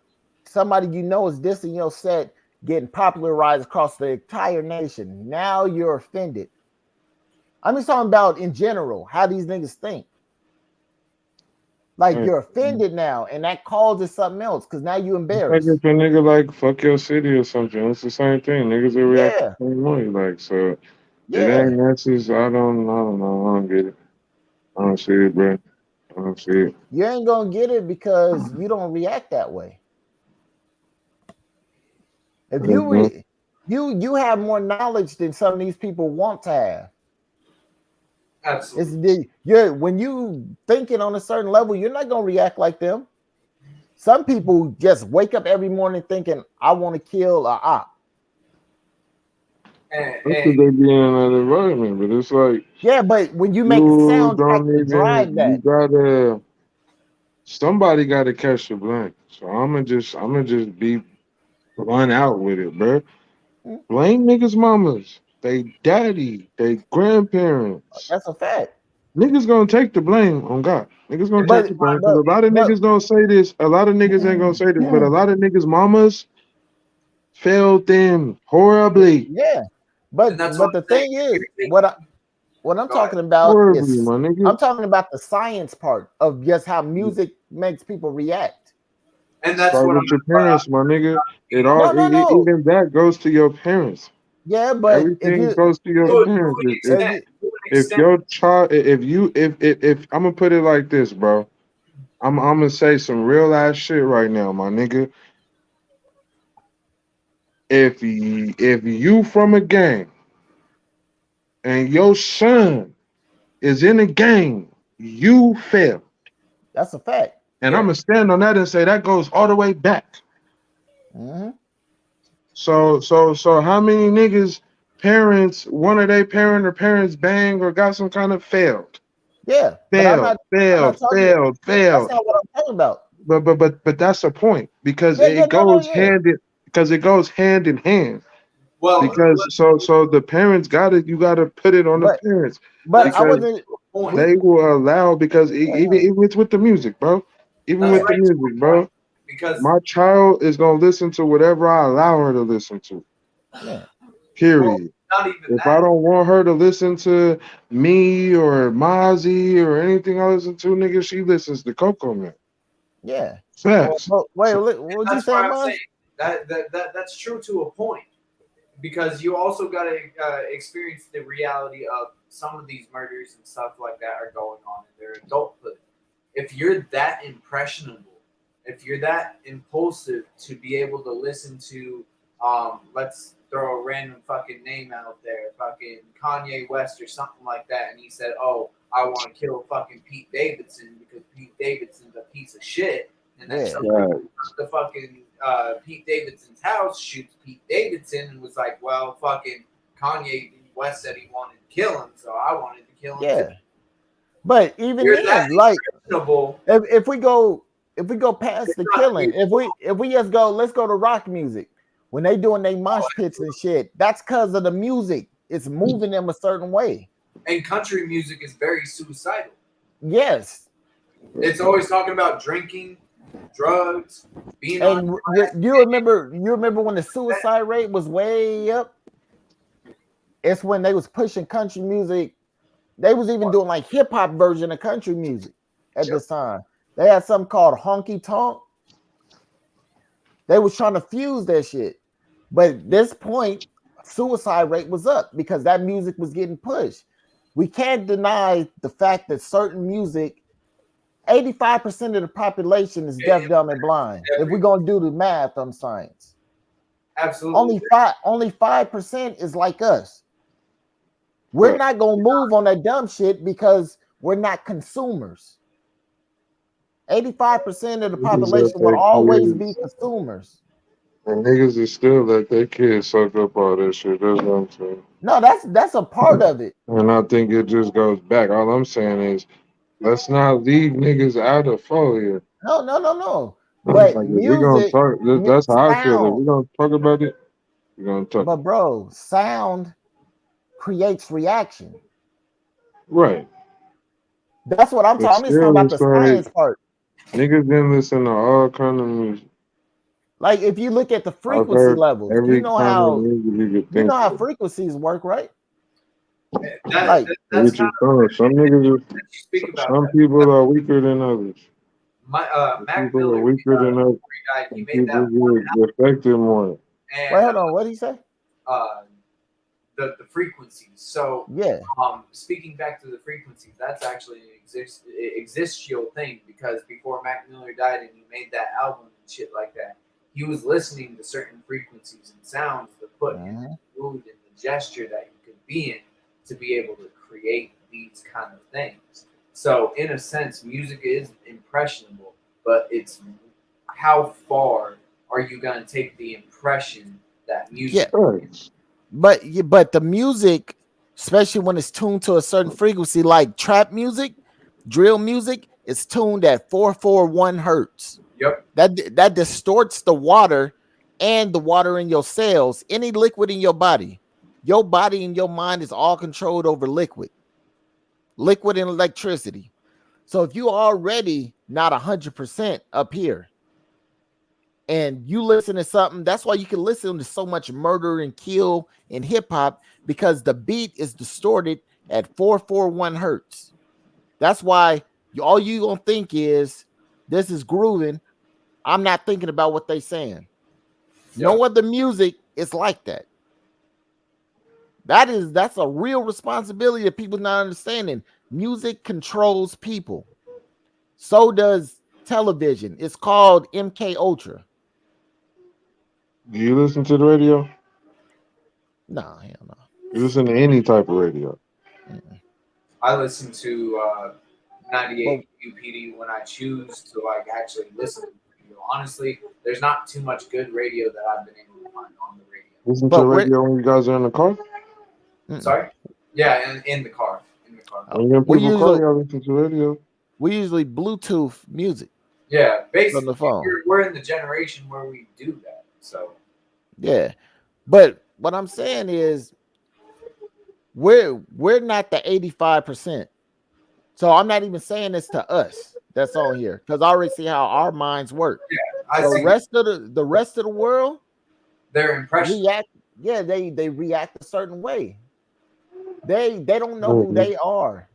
somebody you know is dissing your set getting popularized across the entire nation. Now you're offended. I'm just talking about in general how these niggas think. Like you're offended now, and that causes something else because now you It's like embarrassed. if a nigga like fuck your city or something, it's the same thing. Niggas will react the same way. Like so, it ain't necessary. I don't know. I don't get it. I don't see it, bro. I don't see it. You ain't gonna get it because you don't react that way. If you have more knowledge than some of these people want to have. Absolutely. When you thinking on a certain level, you're not gonna react like them. Some people just wake up every morning thinking, "I want to kill a op." That's because they be in that environment, but it's like but when you make you soundtrack don't to drive even. You that, gotta. Somebody gotta catch the blame. So I'ma just be run out with it, bro. Blame niggas' mamas, they daddy, they grandparents. that's a fact. Niggas gonna take the blame on God. Niggas gonna take But the blame because a lot of niggas don't say this. A lot of niggas ain't gonna say this, but a lot of niggas' mamas failed them horribly. but the thing is, what I'm talking about Horribly, is my nigga. I'm talking about the science part of just how music makes people react. And that's Start what with your parents, my nigga. It all No. even that goes to your parents. Yeah, but if Everything you goes to your parents. If your child, if I'm gonna put it like this, bro, I'm gonna say some real ass shit right now, my nigga. If you from a gang and your son is in a gang, you fail. That's a fact. And I'm gonna stand on that and say that goes all the way back. So how many niggas parents, one of their parents banged or got some kind of failed? Yeah, but I'm not talking. That's Failed. not what I'm talking about. But that's the point because Yeah, it goes hand in hand. Well, Because so the parents you gotta put it on the parents. But I Because wasn't. they will allow because even it's with the music, bro. Even with the music, bro. Because My child is gonna listen to whatever I allow her to listen to. Period. not even If I don't want her to listen to me or Mozzie or anything I listen to, nigga, she listens to Coco Man. Yeah. Facts. Wait, what would you say, I'm Maz? saying. That's true to a point. Because you also got to experience the reality of some of these murders and stuff like that are going on in their adulthood. If you're that impressionable, if you're that impulsive to be able to listen to, let's throw a random fucking name out there, fucking Kanye West or something like that, and he said, "Oh, I want to kill fucking Pete Davidson because Pete Davidson's a piece of shit," and then the fucking Pete Davidson's house, shoots Pete Davidson, and was like, "Well, fucking Kanye West said he wanted to kill him, so I wanted to kill him too." But even then, like, if we go past the killing, if we let's go to rock music. When they doing their mosh pits and shit, that's because of the music. it's moving them a certain way. And country music is very suicidal. Yes. It's always talking about drinking, drugs, being on. And you remember when the suicide rate was way up? It's when they was pushing country music. They was even doing like hip hop version of country music at this time. They had something called honky tonk. They was trying to fuse that shit. But at this point, suicide rate was up because that music was getting pushed. We can't deny the fact that certain music, 85% of the population is deaf, dumb, and blind. If we're gonna do the math on science, Absolutely. only 5% is like us. We're not gonna move on that dumb shit because we're not consumers. 85% of the population will always be consumers. And niggas is still let their kids suck up all that shit. That's what I'm saying. No, that's a part of it. And I think it just goes back. All I'm saying is, let's not leave niggas out of flow here. No. But Like, if we're gonna music, talk, that's how I feel. If sound, we're gonna talk about it, we're gonna talk. but bro, sound creates reaction. Right. That's what I'm But talking. I'm just talking still, about the it's like science part. niggas didn't listen to all kind of music. Like if you look at the I've frequency heard levels, every you know kind of how music you could you think know how of. frequencies work, right? That's What kind you of saying? Some niggas, that you speak about. some people are weaker than others. Mac People are Miller, weaker than others. he Some made people that get affected more. and Wait, hold on. What did he say? the frequencies. So Yeah. Speaking back to the frequencies, that's actually an existential thing because before Mac Miller died and he made that album and shit like that, he was listening to certain frequencies and sounds that put him in the mood and the gesture that you could be in to be able to create these kind of things. So in a sense, music is impressionable, but it's how far are you going to take the impression that music is? But the music, especially when it's tuned to a certain frequency, like trap music, drill music, is tuned at 441 hertz. Yep. That distorts the water and the water in your cells, any liquid in your body. Your body and your mind is all controlled over liquid and electricity. So if you already not 100% up here and you listen to something, that's why you can listen to so much murder and kill in hip hop, because the beat is distorted at 441 hertz. That's why all you gonna think is this is grooving. I'm not thinking about what they saying. No other music is like that. That's a real responsibility that people not understanding. Music controls people. So does television. It's called MK Ultra. Do you listen to the radio? No, hell no. You listen to any type of radio? I listen to 98 UPD when I choose to actually listen to radio. Honestly, there's not too much good radio that I've been able to find on the radio. Listen to the radio when you guys are in the car? Sorry? Yeah, in the car. When you're in people's car, y'all listen to radio? We usually Bluetooth music. Yeah, basically, on the phone. We're in the generation where we do that. So yeah, but what I'm saying is we're not the 85%. So I'm not even saying this to us that's on here, because I already see how our minds work. Yeah, the rest of the world, their impression react. Yeah, they react a certain way. They don't know who they are.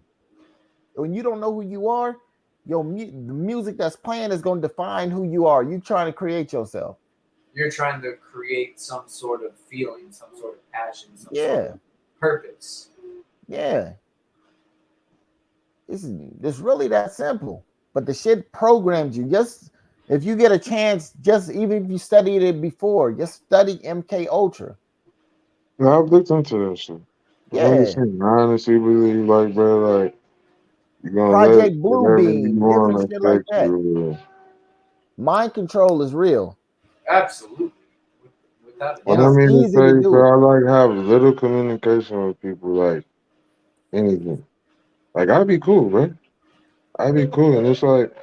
When you don't know who you are, the music that's playing is going to define who you are. You're trying to create yourself. You're trying to create some sort of feeling, some sort of passion, some sort of purpose. Yeah. It's really that simple. But the shit programs you. Just if you get a chance, just even if you studied it before, just study MK Ultra. Yeah, I've looked into that shit. Honestly, believe bro, you're gonna Project let Bluebeam, different shit like that. Mind control is real. Absolutely. What I mean to say, bro, I have little communication with people, anything. I'd be cool, bro. I'd be cool, and it's nigga,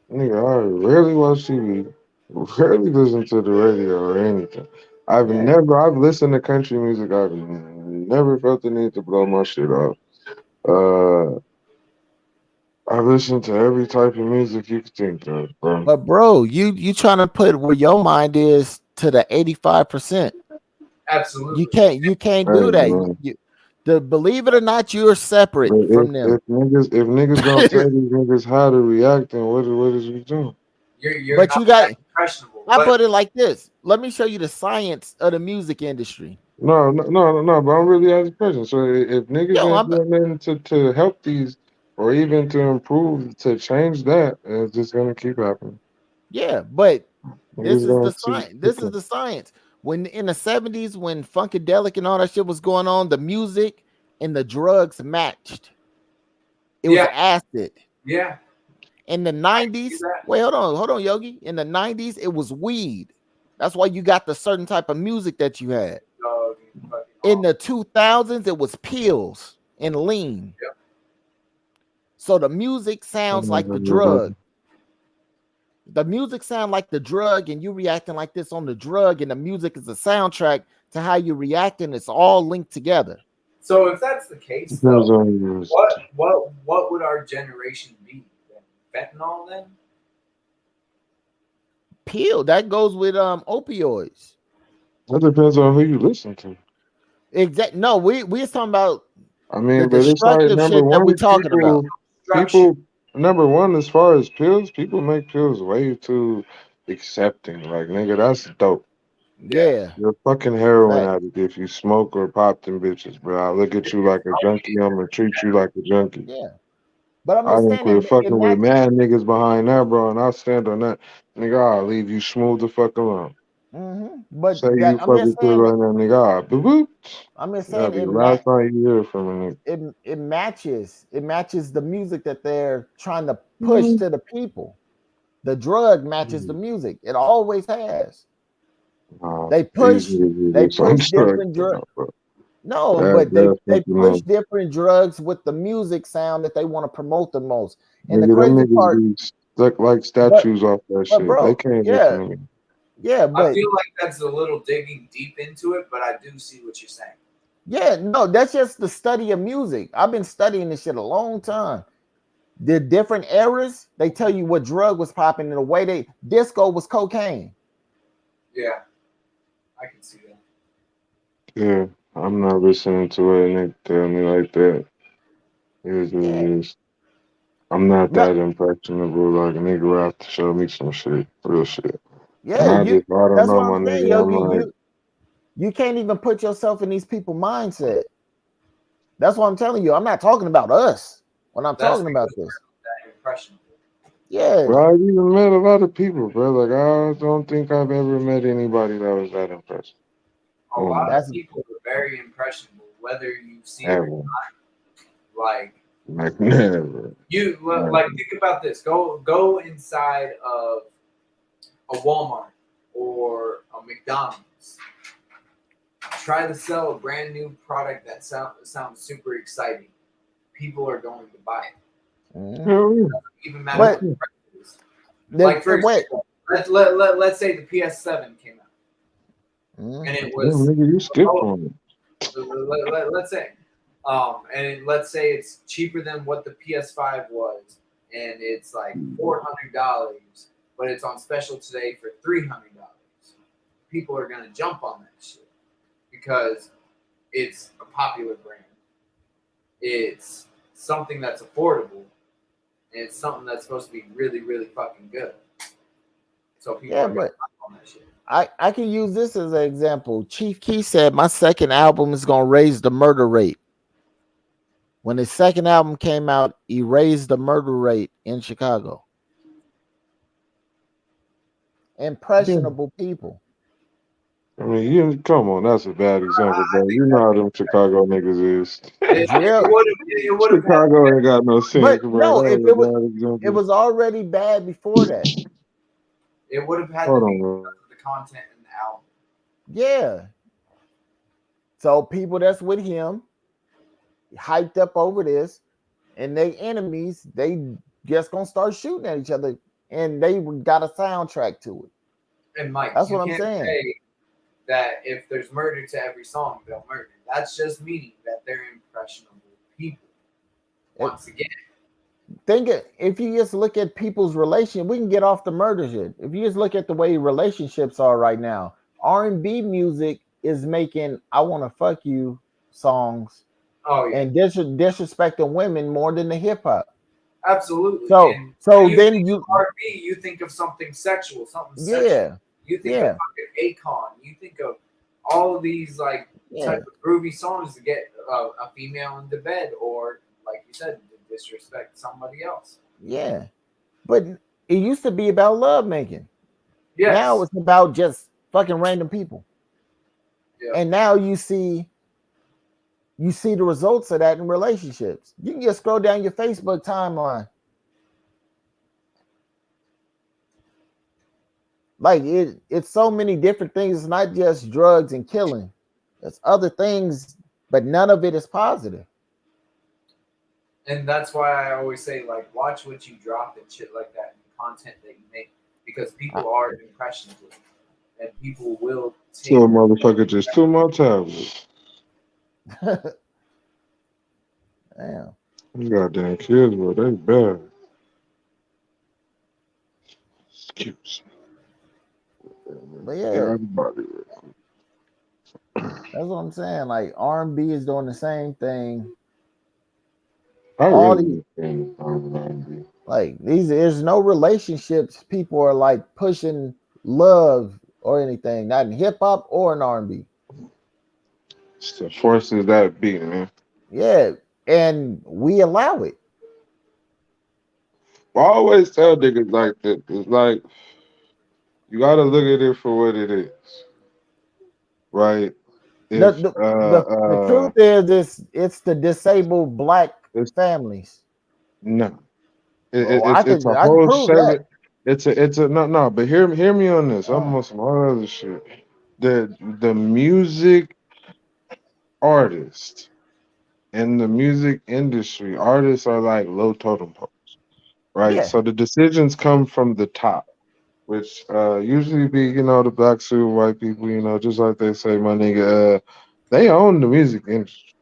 I rarely watch TV, rarely listen to the radio or anything. I've listened to country music. I've never felt the need to blow my shit off. Uh, I listen to every type of music you could think of, bro. But bro, you trying to put where your mind is to the 85%. Absolutely. You can't Hey, do that. man. Believe it or not, you're separate from them. If niggas don't tell these niggas how to react, then what is we doing? You're But not you got that impressionable. I But put it like this. Let me show you the science of the music industry. No, but I'm really asking a question. So if niggas Yo, ain't I'm doing nothing to help these or even to improve, to change that, it's just gonna keep happening. yeah, but this Niggas is the gonna see. science. This is the science. When in the 70s, when Funkadelic and all that shit was going on, the music and the drugs matched. It was yeah, acid. yeah. In the See 90s, that? wait, hold on, Yogi. In the 90s, it was weed. That's why you got the certain type of music that you had. No, you fucking In the off. 2000s, it was pills and lean. Yep. So the music sounds like the drug. The music sound like the drug, and you reacting like this on the drug, and the music is a soundtrack to how you reacting. It's all linked together. So if that's the case, Depends though, on you. what would our generation be? Then? Fentanyl, then? Pill that goes with opioids. That depends on who you listen to. Exact. No, we're talking about I the mean, but it's like destructive number shit that one, we talking about. people, number one, as far as pills, people make pills way too accepting. Like, nigga, that's dope. Yeah. Yeah, You're a fucking heroin fact. addict if you smoke or pop them bitches, bro. I look at you like a junkie. I'm gonna treat you like a junkie. Yeah, but I'm I just didn't saying quit it fucking with match. mad niggas behind that, bro, and I'll stand on that. Nigga, I'll leave you smooth the fuck alone. But Say that you fucking quit right now, nigga. Boop, boop. I'm just That'll saying be the last time you hear from a nigga. it matches. It matches the music that they're trying to push Mhm. to the people. The drug matches the music. It always has. They These push niggas is on drugs, different drugs. bro. No, That, but that's they something push else. different drugs with the music sound that they want to promote the most. And the Nigga, them crazy niggas part, be stuck like but statues off that shit. They bro, can't listen yeah, to me. yeah, I but feel like that's a little digging deep into it, but I do see what you're saying. yeah, no, that's just the study of music. I've been studying this shit a long time. The different eras, they tell you what drug was popping in the way they disco was cocaine. Yeah, I can see that. Yeah, I'm not listening to it and they tell me like that. It is what it Yeah. is. I'm not No, that impressionable. Like a nigga will have to show me some shit, real shit. And yeah, I just, I don't that's know, what my I'm saying, nigga. I'm Yogi. like, You can't even put yourself in these people's mindset. That's what I'm telling you. I'm not talking about us when I'm That's talking about because this. we're that impressionable. Yeah, bro, I've even met a lot of people, bro. Like, I don't think I've ever met anybody that was that impressive. A lot of that's people are very impressionable, whether you see it or Ever. not. Like Like, never. you, Never. like think about this. Go inside of a Walmart or a McDonald's. Try to sell a brand new product that sounds super exciting. People are going to buy it. Hell yeah. Even matter But what the price is. Like for wait, example, let's say the PS7 came out and it Damn, was nigga, you skipped on it. let's say and let's say it's cheaper than what the PS5 was, and it's like $400, but it's on special today for $300. People are gonna jump on that shit because it's a popular brand. It's something that's affordable, and it's something that's supposed to be really, really fucking good. So people yeah, are gonna but jump on that shit. I can use this as an example. Chief Keef said my second album is gonna raise the murder rate. When his second album came out, he raised the murder rate in Chicago. Impressionable people. I mean, you come on, that's a bad example, I bro. think You know how them Chicago niggas is. it Drill. would have had Chicago ain't got no sense, But bro. no, That if was a bad it example. was already bad before that. it would have had Hold to be on, bro. because of the content in the album. Yeah. So people that's with him hyped up over this, and they enemies, they just gonna start shooting at each other, and they got a soundtrack to it. And Mike, That's you what I'm can't saying. say that if there's murder to every song, they'll murder. That's just meaning that they're impressionable people. Once again, If you just look at people's relation, we can get off the murder shit. If you just look at the way relationships are right now, R&B music is making "I Want to Fuck You" songs oh yeah, and disrespecting women more than the hip hop. absolutely. So And so when you then think you of R&B, you think of something sexual, something sexual. yeah You think yeah of fucking Akon. You think of all of these like yeah type of groovy songs to get a female into bed, or like you said, to disrespect somebody else. yeah. But it used to be about love making. Now Yes. it's about just fucking random people. Yeah. And now you see the results of that in relationships. You can just scroll down your Facebook timeline. Like it's so many different things. It's not just drugs and killing. It's other things, but none of it is positive. And that's why I always say, like, watch what you drop and shit like that, and the content that you make, because people are impressionable, and people will take. So a motherfucker just took my tablet. Damn. These goddamn kids, bro, they bad. Excuse But me. Get yeah, out of body. that's what I'm saying. Like R&B is doing the same thing. I All these really think R&B. like these, there's no relationships. People are like pushing love or anything, not in hip hop or in R&B. It's the forces that beat, man. Yeah, and we allow it. I always tell niggas like that. It's like you gotta look at it for what it is, right? The If the the truth is, it's the disabled black it's families. no, Oh, it's a I can whole prove that. segment. It's a no. But hear me on this. I'm Oh, on some other shit. The music artist in the music industry, artists are like low totem pole, right? yeah. So the decisions come from the top, which usually be, the black suit white people, just like they say, my nigga, they own the music industry.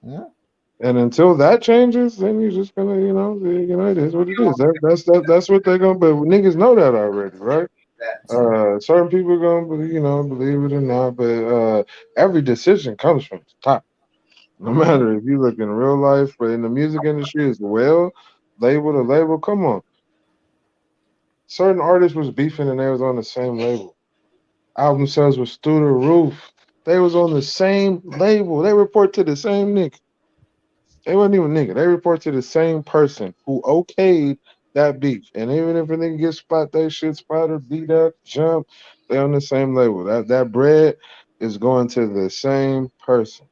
Yeah. And until that changes, then you're just gonna, it is what it is. That's what they're gonna. But niggas know that already, right? That too. Certain people are gonna, believe it or not. But every decision comes from the top. No Mhm. matter if you look in real life, but in the music industry as well, label to label. Come on, certain artists was beefing and they was on the same label. Album sales was through the roof. They was on the same label. They report to the same nigga. They wasn't even nigga. They report to the same person who okayed that beef. And even if a nigga gets spot, they shit spotted, beat up, jump, they on the same label. That bread is going to the same person.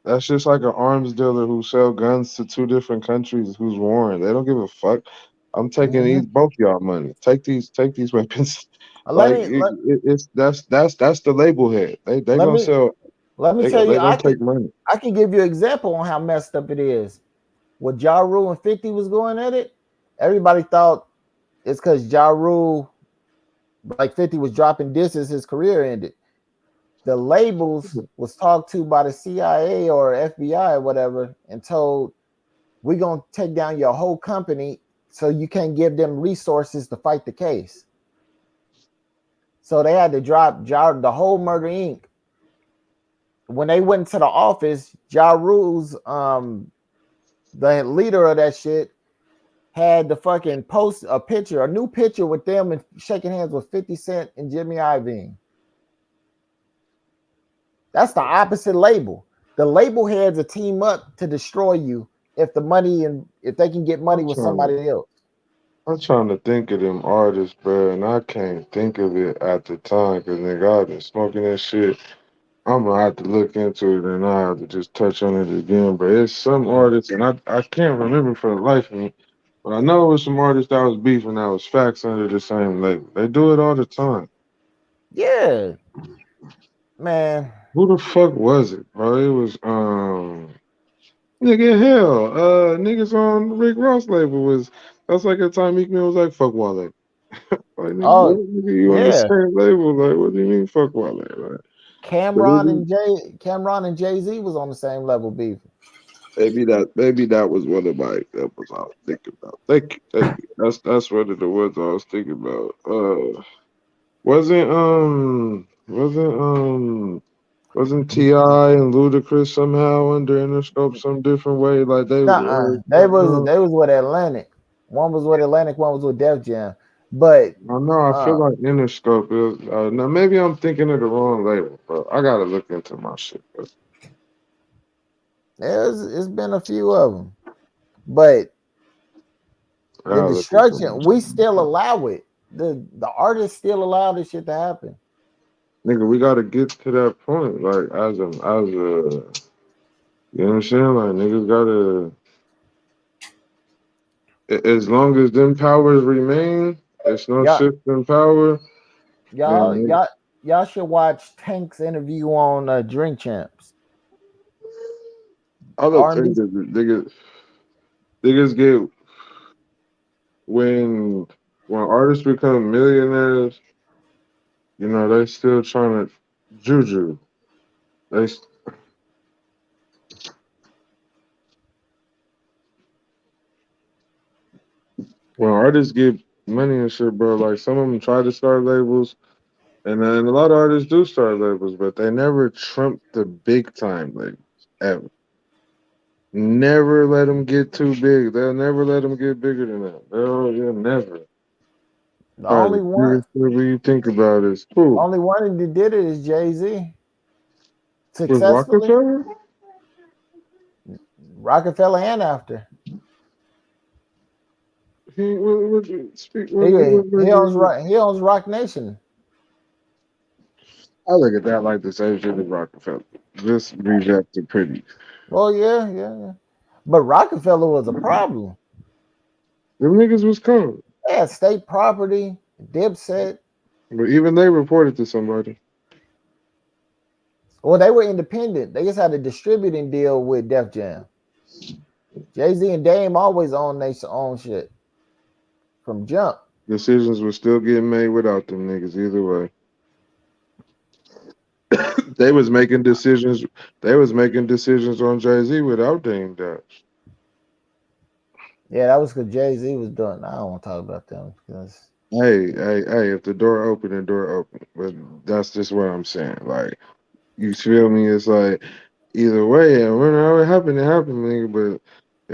That's just like an arms dealer who sell guns to two different countries who's warring. They don't give a fuck. I'm taking these Mhm. both y'all money. Take these weapons. Let Like me let, it's that's the label head. They let gonna me sell. let me They tell they you. gonna take money. I can give you an example on how messed up it is. When Ja Rule and 50 was going at it, everybody thought it's because Ja Rule, like 50, was dropping disses, his career ended. The labels was talked to by the CIA or FBI or whatever and told, we're gonna take down your whole company so you can't give them resources to fight the case. So they had to drop the whole Murder Inc. When they went to the office, Ja Rule's the leader of that shit had the fucking post a new picture with them and shaking hands with 50 Cent and Jimmy Iovine. That's the opposite label. The label heads a team up to destroy you if the money and if they can get money I'm with trying to somebody else. I'm trying to think of them artists, bro, and I can't think of it at the time because nigga, I've been smoking that shit. I'm gonna have to look into it and I have to just touch on it again. But it's some artists, and I can't remember for the life of me. But I know it was some artists that was beefing that was facts under the same label. They do it all the time. Yeah, man. Who the fuck was it, bro? It was nigga hell. Niggas on Rick Ross label was that's like a time Meek Mill was like fuck Wale. Like, nigga, Oh, you on the yeah. same label? Like, what do you mean, fuck Wale? Like, but Cameron and Jay-Z was on the same level beefing. maybe that was one of my examples I was thinking about. Thank you. That's one of the ones I was thinking about. Wasn't Ti and Ludacris somehow under Interscope some different way? Like they was Nuh-uh. always like, They was with Atlantic. One was with Atlantic, one was with Def Jam. But I know. I feel like Interscope is. Now maybe I'm thinking of the wrong label, but I gotta look into my shit. it's been a few of them. But I the gotta look into my destruction, we still shit. allow it. The artists still allow this shit to happen. Nigga, we gotta get to that point. Like you know what I'm saying? Like niggas gotta. As long as them powers remain, it's no Y'all, shift in power. y'all, Then y'all, y'all should watch Tank's interview on Drink Champs. I don't R&B. think that niggas get when artists become millionaires. You know they still trying to juju. They when artists get money and shit, bro. Like some of them try to start labels, and then a lot of artists do start labels, but they never trump the big time labels ever. Never let them get too big. They'll never let them get bigger than that. They'll never. The Probably only the one, biggest label you think about is who? only one that did it is Jay-Z. Was Successfully, Rockefeller? Rockefeller and after. What you speak? He What he label? owns Rock, he owns Rock Nation. I look at that like the same shit as Rockefeller. Just revamp it pretty. Well, yeah. But Rockefeller was a problem. Them niggas was cold. They had state property, Dipset. But even they reported to somebody. Well, they were independent. They just had a distributing deal with Def Jam. Jay-Z and Dame always own their own shit from jump. Decisions were still getting made without them niggas either way. They was making decisions. They was making decisions on Jay Z without Dame Dash. Yeah, that was because Jay-Z was doing. I don't want to talk about them because Hey! If the door open, the door open. But that's just what I'm saying. Like you feel me? It's like either way, and whenever it happened, nigga. But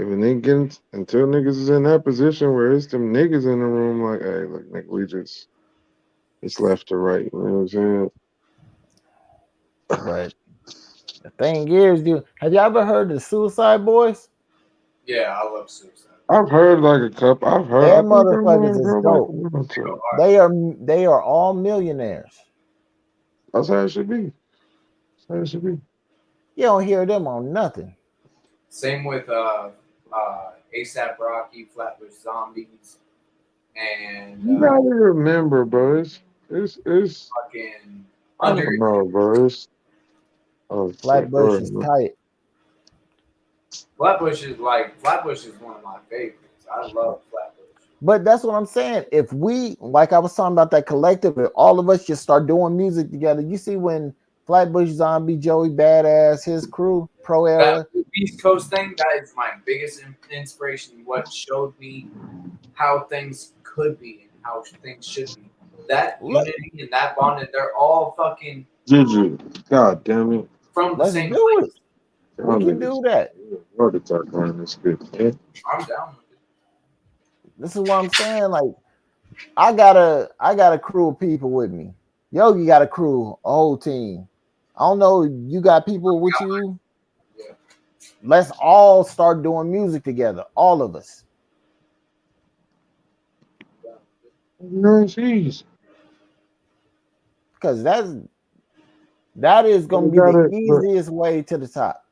if a nigga until niggas is in that position where it's them niggas in the room, like, hey, look, nigga, we just it's left to right. You know what I'm saying? but the thing is, dude, have you ever heard of the Suicide Boys? Yeah, I love Suicide. I've heard like a couple. I've heard. I Their think I might motherfuckers have is heard like dope. one or two. They are all millionaires. That's how it should be. That's how it should be. You don't hear them on nothing. Same with ASAP Rocky, Flatbush Zombies, and You gotta remember, bro. It's fucking I Under. don't know, bro. It's oh shit. Go Flatbush ahead, is man. tight. Flatbush is one of my favorites. I love Flatbush. But that's what I'm saying. If we, like I was talking about that collective, if all of us just start doing music together, you see when Flatbush Zombie, Joey Badass, his crew, Pro Era. That East Coast thing, that is my biggest inspiration. What showed me how things could be and how things should be. That unity and that bond, and they're all fucking Juju. God damn it. from the Let's same do place. it. We can do that. What attack on this good, man. I'm down with it. This is what I'm saying. Like, I got a crew of people with me. Yogi got a crew, a whole team. I don't know, you got people with you. Yeah. Let's all start doing music together, all of us. No, jeez. Because that is gonna be the easiest way to the top.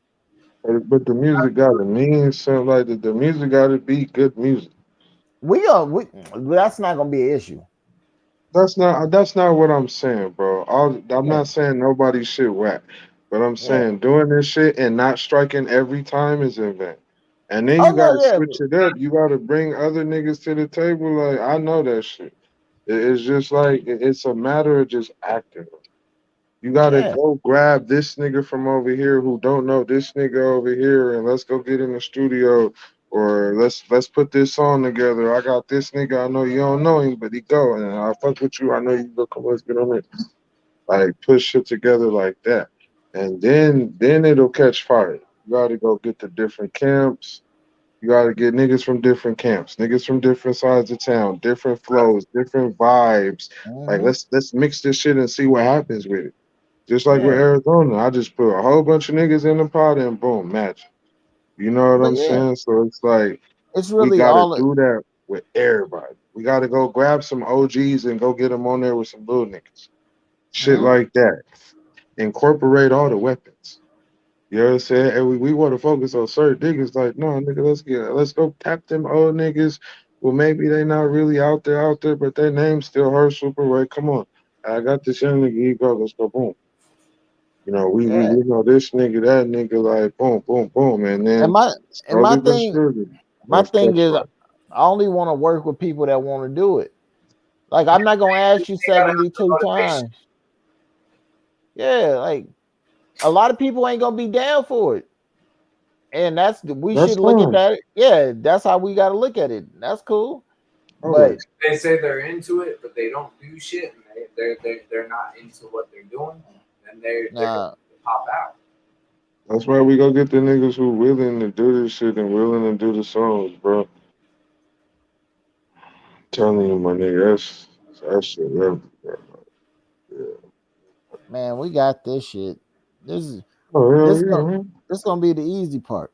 But the music gotta mean something. Like the music gotta be good music. That's not gonna be an issue. That's not what I'm saying, bro. I'm Yeah. not saying nobody shit whack, but I'm Yeah. saying doing this shit and not striking every time is an event. And then Oh you no, gotta yeah. switch it up. You gotta bring other niggas to the table. Like I know that shit. It's just like it's a matter of just acting. You gotta Yeah. go grab this nigga from over here who don't know this nigga over here, and let's go get in the studio, or let's put this song together. I got this nigga. I know you don't know him, but he go, and I fuck with you. I know you go. Come, let's get on it. Like put shit together like that, and then it'll catch fire. You gotta go get the different camps. You gotta get niggas from different camps, niggas from different sides of town, different flows, different vibes. Like Hmm. let's mix this shit and see what happens with it. Just like with Yeah. Arizona, I just put a whole bunch of niggas in the pot and boom, match. You know what But I'm yeah, saying? So it's like it's we really gotta all do that with everybody. We gotta go grab some OGs and go get them on there with some little niggas. Shit Mhm. like that. Incorporate all the weapons. You know what I'm saying? And we want to focus on certain niggas. Like, no, nigga, let's go tap them old niggas. Well, maybe they not really out there, but their name still hurts super right. Come on. I got this young nigga, he go, let's go boom. You know, yeah. we know this nigga, that nigga, like boom, boom, boom, and And then my and my slowly but thing surely, my let's thing catch is fire. I only want to work with people that want to do it. Like I'm not gonna ask you They gotta have the 72 motivation. times. Yeah, like a lot of people ain't gonna be down for it. And we That's should look at fine. that. Yeah, that's how we gotta look at it. That's cool. But Always. They say they're into it, but they don't do shit, and they're not into what they're doing, and they're going nah, to pop out. That's why we go get the niggas who willing to do this shit and willing to do the songs, bro. Telling you, my nigga, that's shit. Yeah. man, we got this shit. This is Oh hell this yeah, gonna man. this gonna be the easy part.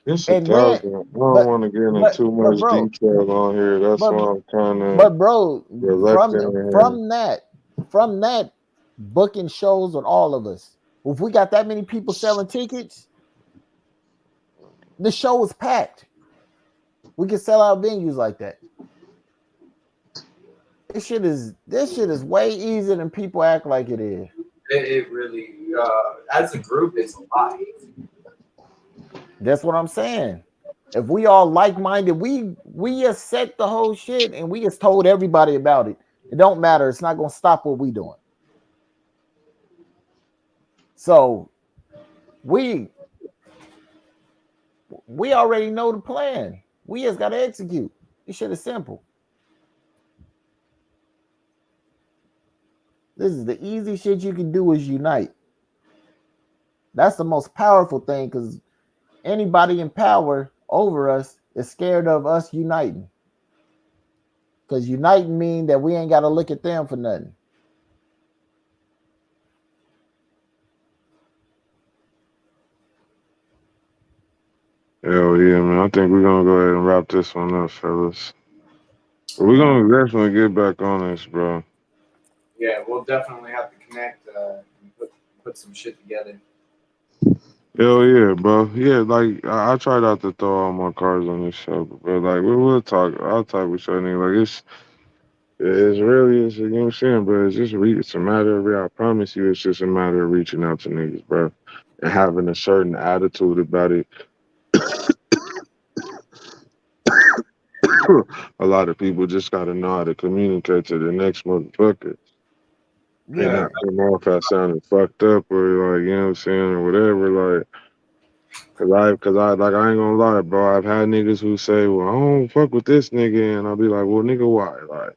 It's a And then thousand. I don't but want to get into but too but much bro, detail on here. That's but why I'm kind of but bro, reluctant in here. from that from that booking shows with all of us. If we got that many people selling tickets, the show is packed. We can sell out venues like that. This shit is way easier than people act like it is. It really, as a group, it's a lot. That's what I'm saying. If we all like-minded, we just set the whole shit and we just told everybody about it. It don't matter. It's not gonna stop what we doing. So we we already know the plan. We just gotta execute. This shit is simple. This is the easy shit you can do is unite. That's the most powerful thing because anybody in power over us is scared of us uniting. Because uniting mean that we ain't got to look at them for nothing. Hell yeah, man. I think we're gonna go ahead and wrap this one up, fellas. We're Yeah. gonna definitely get back on this, bro. Yeah, we'll definitely have to connect and put some shit together. Hell yeah, bro. Yeah, like I tried not to throw all my cards on this show, but like we'll talk. I'll talk with you, nigga. Like it's really you know what I'm saying, bro. It's just it's a matter of real. I promise you, it's just a matter of reaching out to niggas, bro, and having a certain attitude about it. A lot of people just gotta know how to communicate to the next motherfucker and Yeah. not come off as sounding fucked up or like you know what I'm saying or whatever. Like, cause I like I ain't gonna lie, bro. I've had niggas who say, "Well, I don't fuck with this nigga," and I'll be like, "Well, nigga, why?" Like,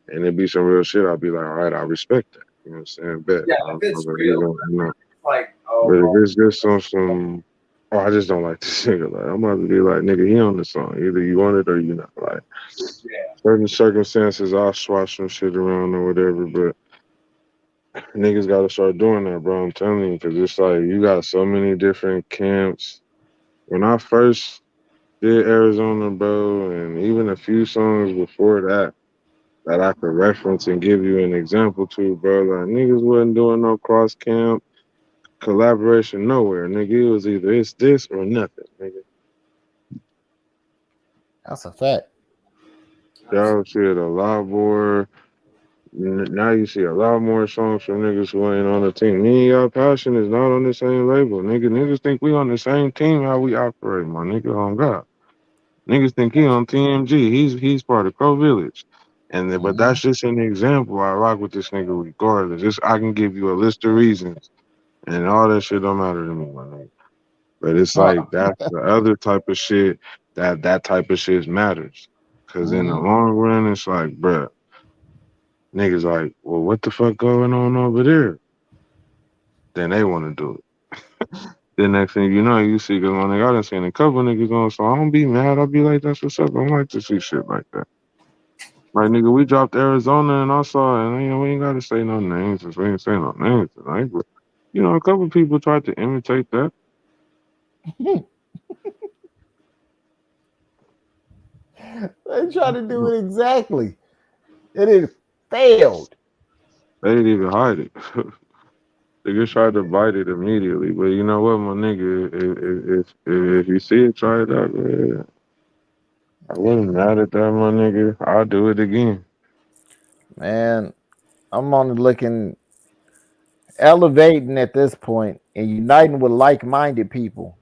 and it be some real shit. I'll be like, "All right, I respect that." You know what I'm saying? Bet. Yeah, I'm if it's gonna real, leave but that, you know. it's like, oh, But if well, it's just on some, oh, I just don't like this nigga. Like, I'm about to be like, nigga, he on the song. Either you want it or you not. Like, yeah, certain circumstances, I'll swap some shit around or whatever. But niggas got to start doing that, bro. I'm telling you, because it's like you got so many different camps. When I first did Arizona, bro, and even a few songs before that that I could reference and give you an example to, bro. Like niggas wasn't doing no cross camp collaboration nowhere, nigga. It was either it's this or nothing, nigga. That's a fact. Y'all see it a lot more. Now you see a lot more songs from niggas who ain't on the team. Me and y'all passion is not on the same label, nigga. Niggas think we on the same team how we operate, my nigga. On God. Niggas think he on TMG. He's part of Crow Village. And then, but Mhm. that's just an example. I rock with this nigga regardless. Just I can give you a list of reasons, and all that shit don't matter to me, my nigga. But it's like that's the other type of shit that type of shit matters. Cause in the Mhm. long run, it's like, bruh, niggas like, well, what the fuck going on over there? Then they want to do it. The next thing you know, you see, cause my nigga, I done seen a couple niggas on, so I don't be mad. I'll be like, that's what's up. I don't like to see shit like that. Like, nigga, we dropped Arizona and I saw it, and you know, we ain't gotta say no names since we ain't say no names tonight. But, you know, a couple people tried to imitate that. They try to do it exactly. And it failed. They didn't even hide it. They just tried to bite it immediately. But you know what, my nigga, if you see it, try it out. Yeah. I wasn't mad at that, my nigga. I'll do it again. Man, I'm on the looking elevating at this point and uniting with like-minded people.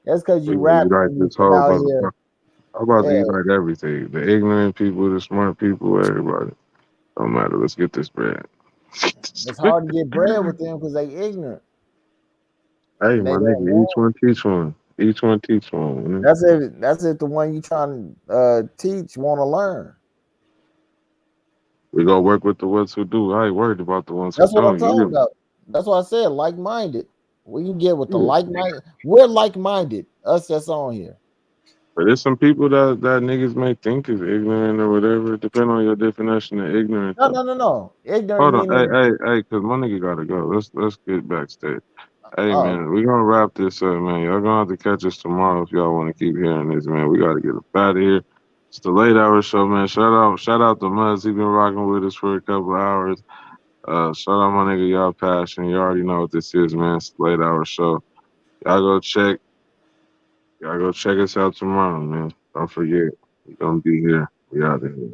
That's because We you rap like this music whole out here. motherfucker. I'm about to Yeah, eat like everything. The ignorant people, the smart people, everybody. Don't matter. Let's get this bread. Let's get this it's bread. hard to get bread with them because they ignorant Hey, and they my don't nigga, each want. one teach one. Each one teach one. Man. That's it. That's it. The one you trying to teach want to learn. We go work with the ones who do. I ain't worried about the ones who That's what I'm don't. talking You about. That's why I said like-minded. What you get with the yeah. like-minded? We're like-minded. Us that's on here. But there's some people that niggas may think is ignorant or whatever. Depend on your definition of ignorant No, though. no, no, no. Ignorant Hold on, meaning. cause my nigga gotta go. Let's get backstage. Hey Oh, man, we gonna wrap this up, man. Y'all gonna have to catch us tomorrow if y'all want to keep hearing this, man. We gotta get up out of here. It's the late hour show, man. Shout out to Muzz. He been rocking with us for a couple of hours. Shout out my nigga, y'all passion. You already know what this is, man. It's the late hour show. Y'all go check. Y'all go check us out tomorrow, man. Don't forget. We gonna be here. We out of here.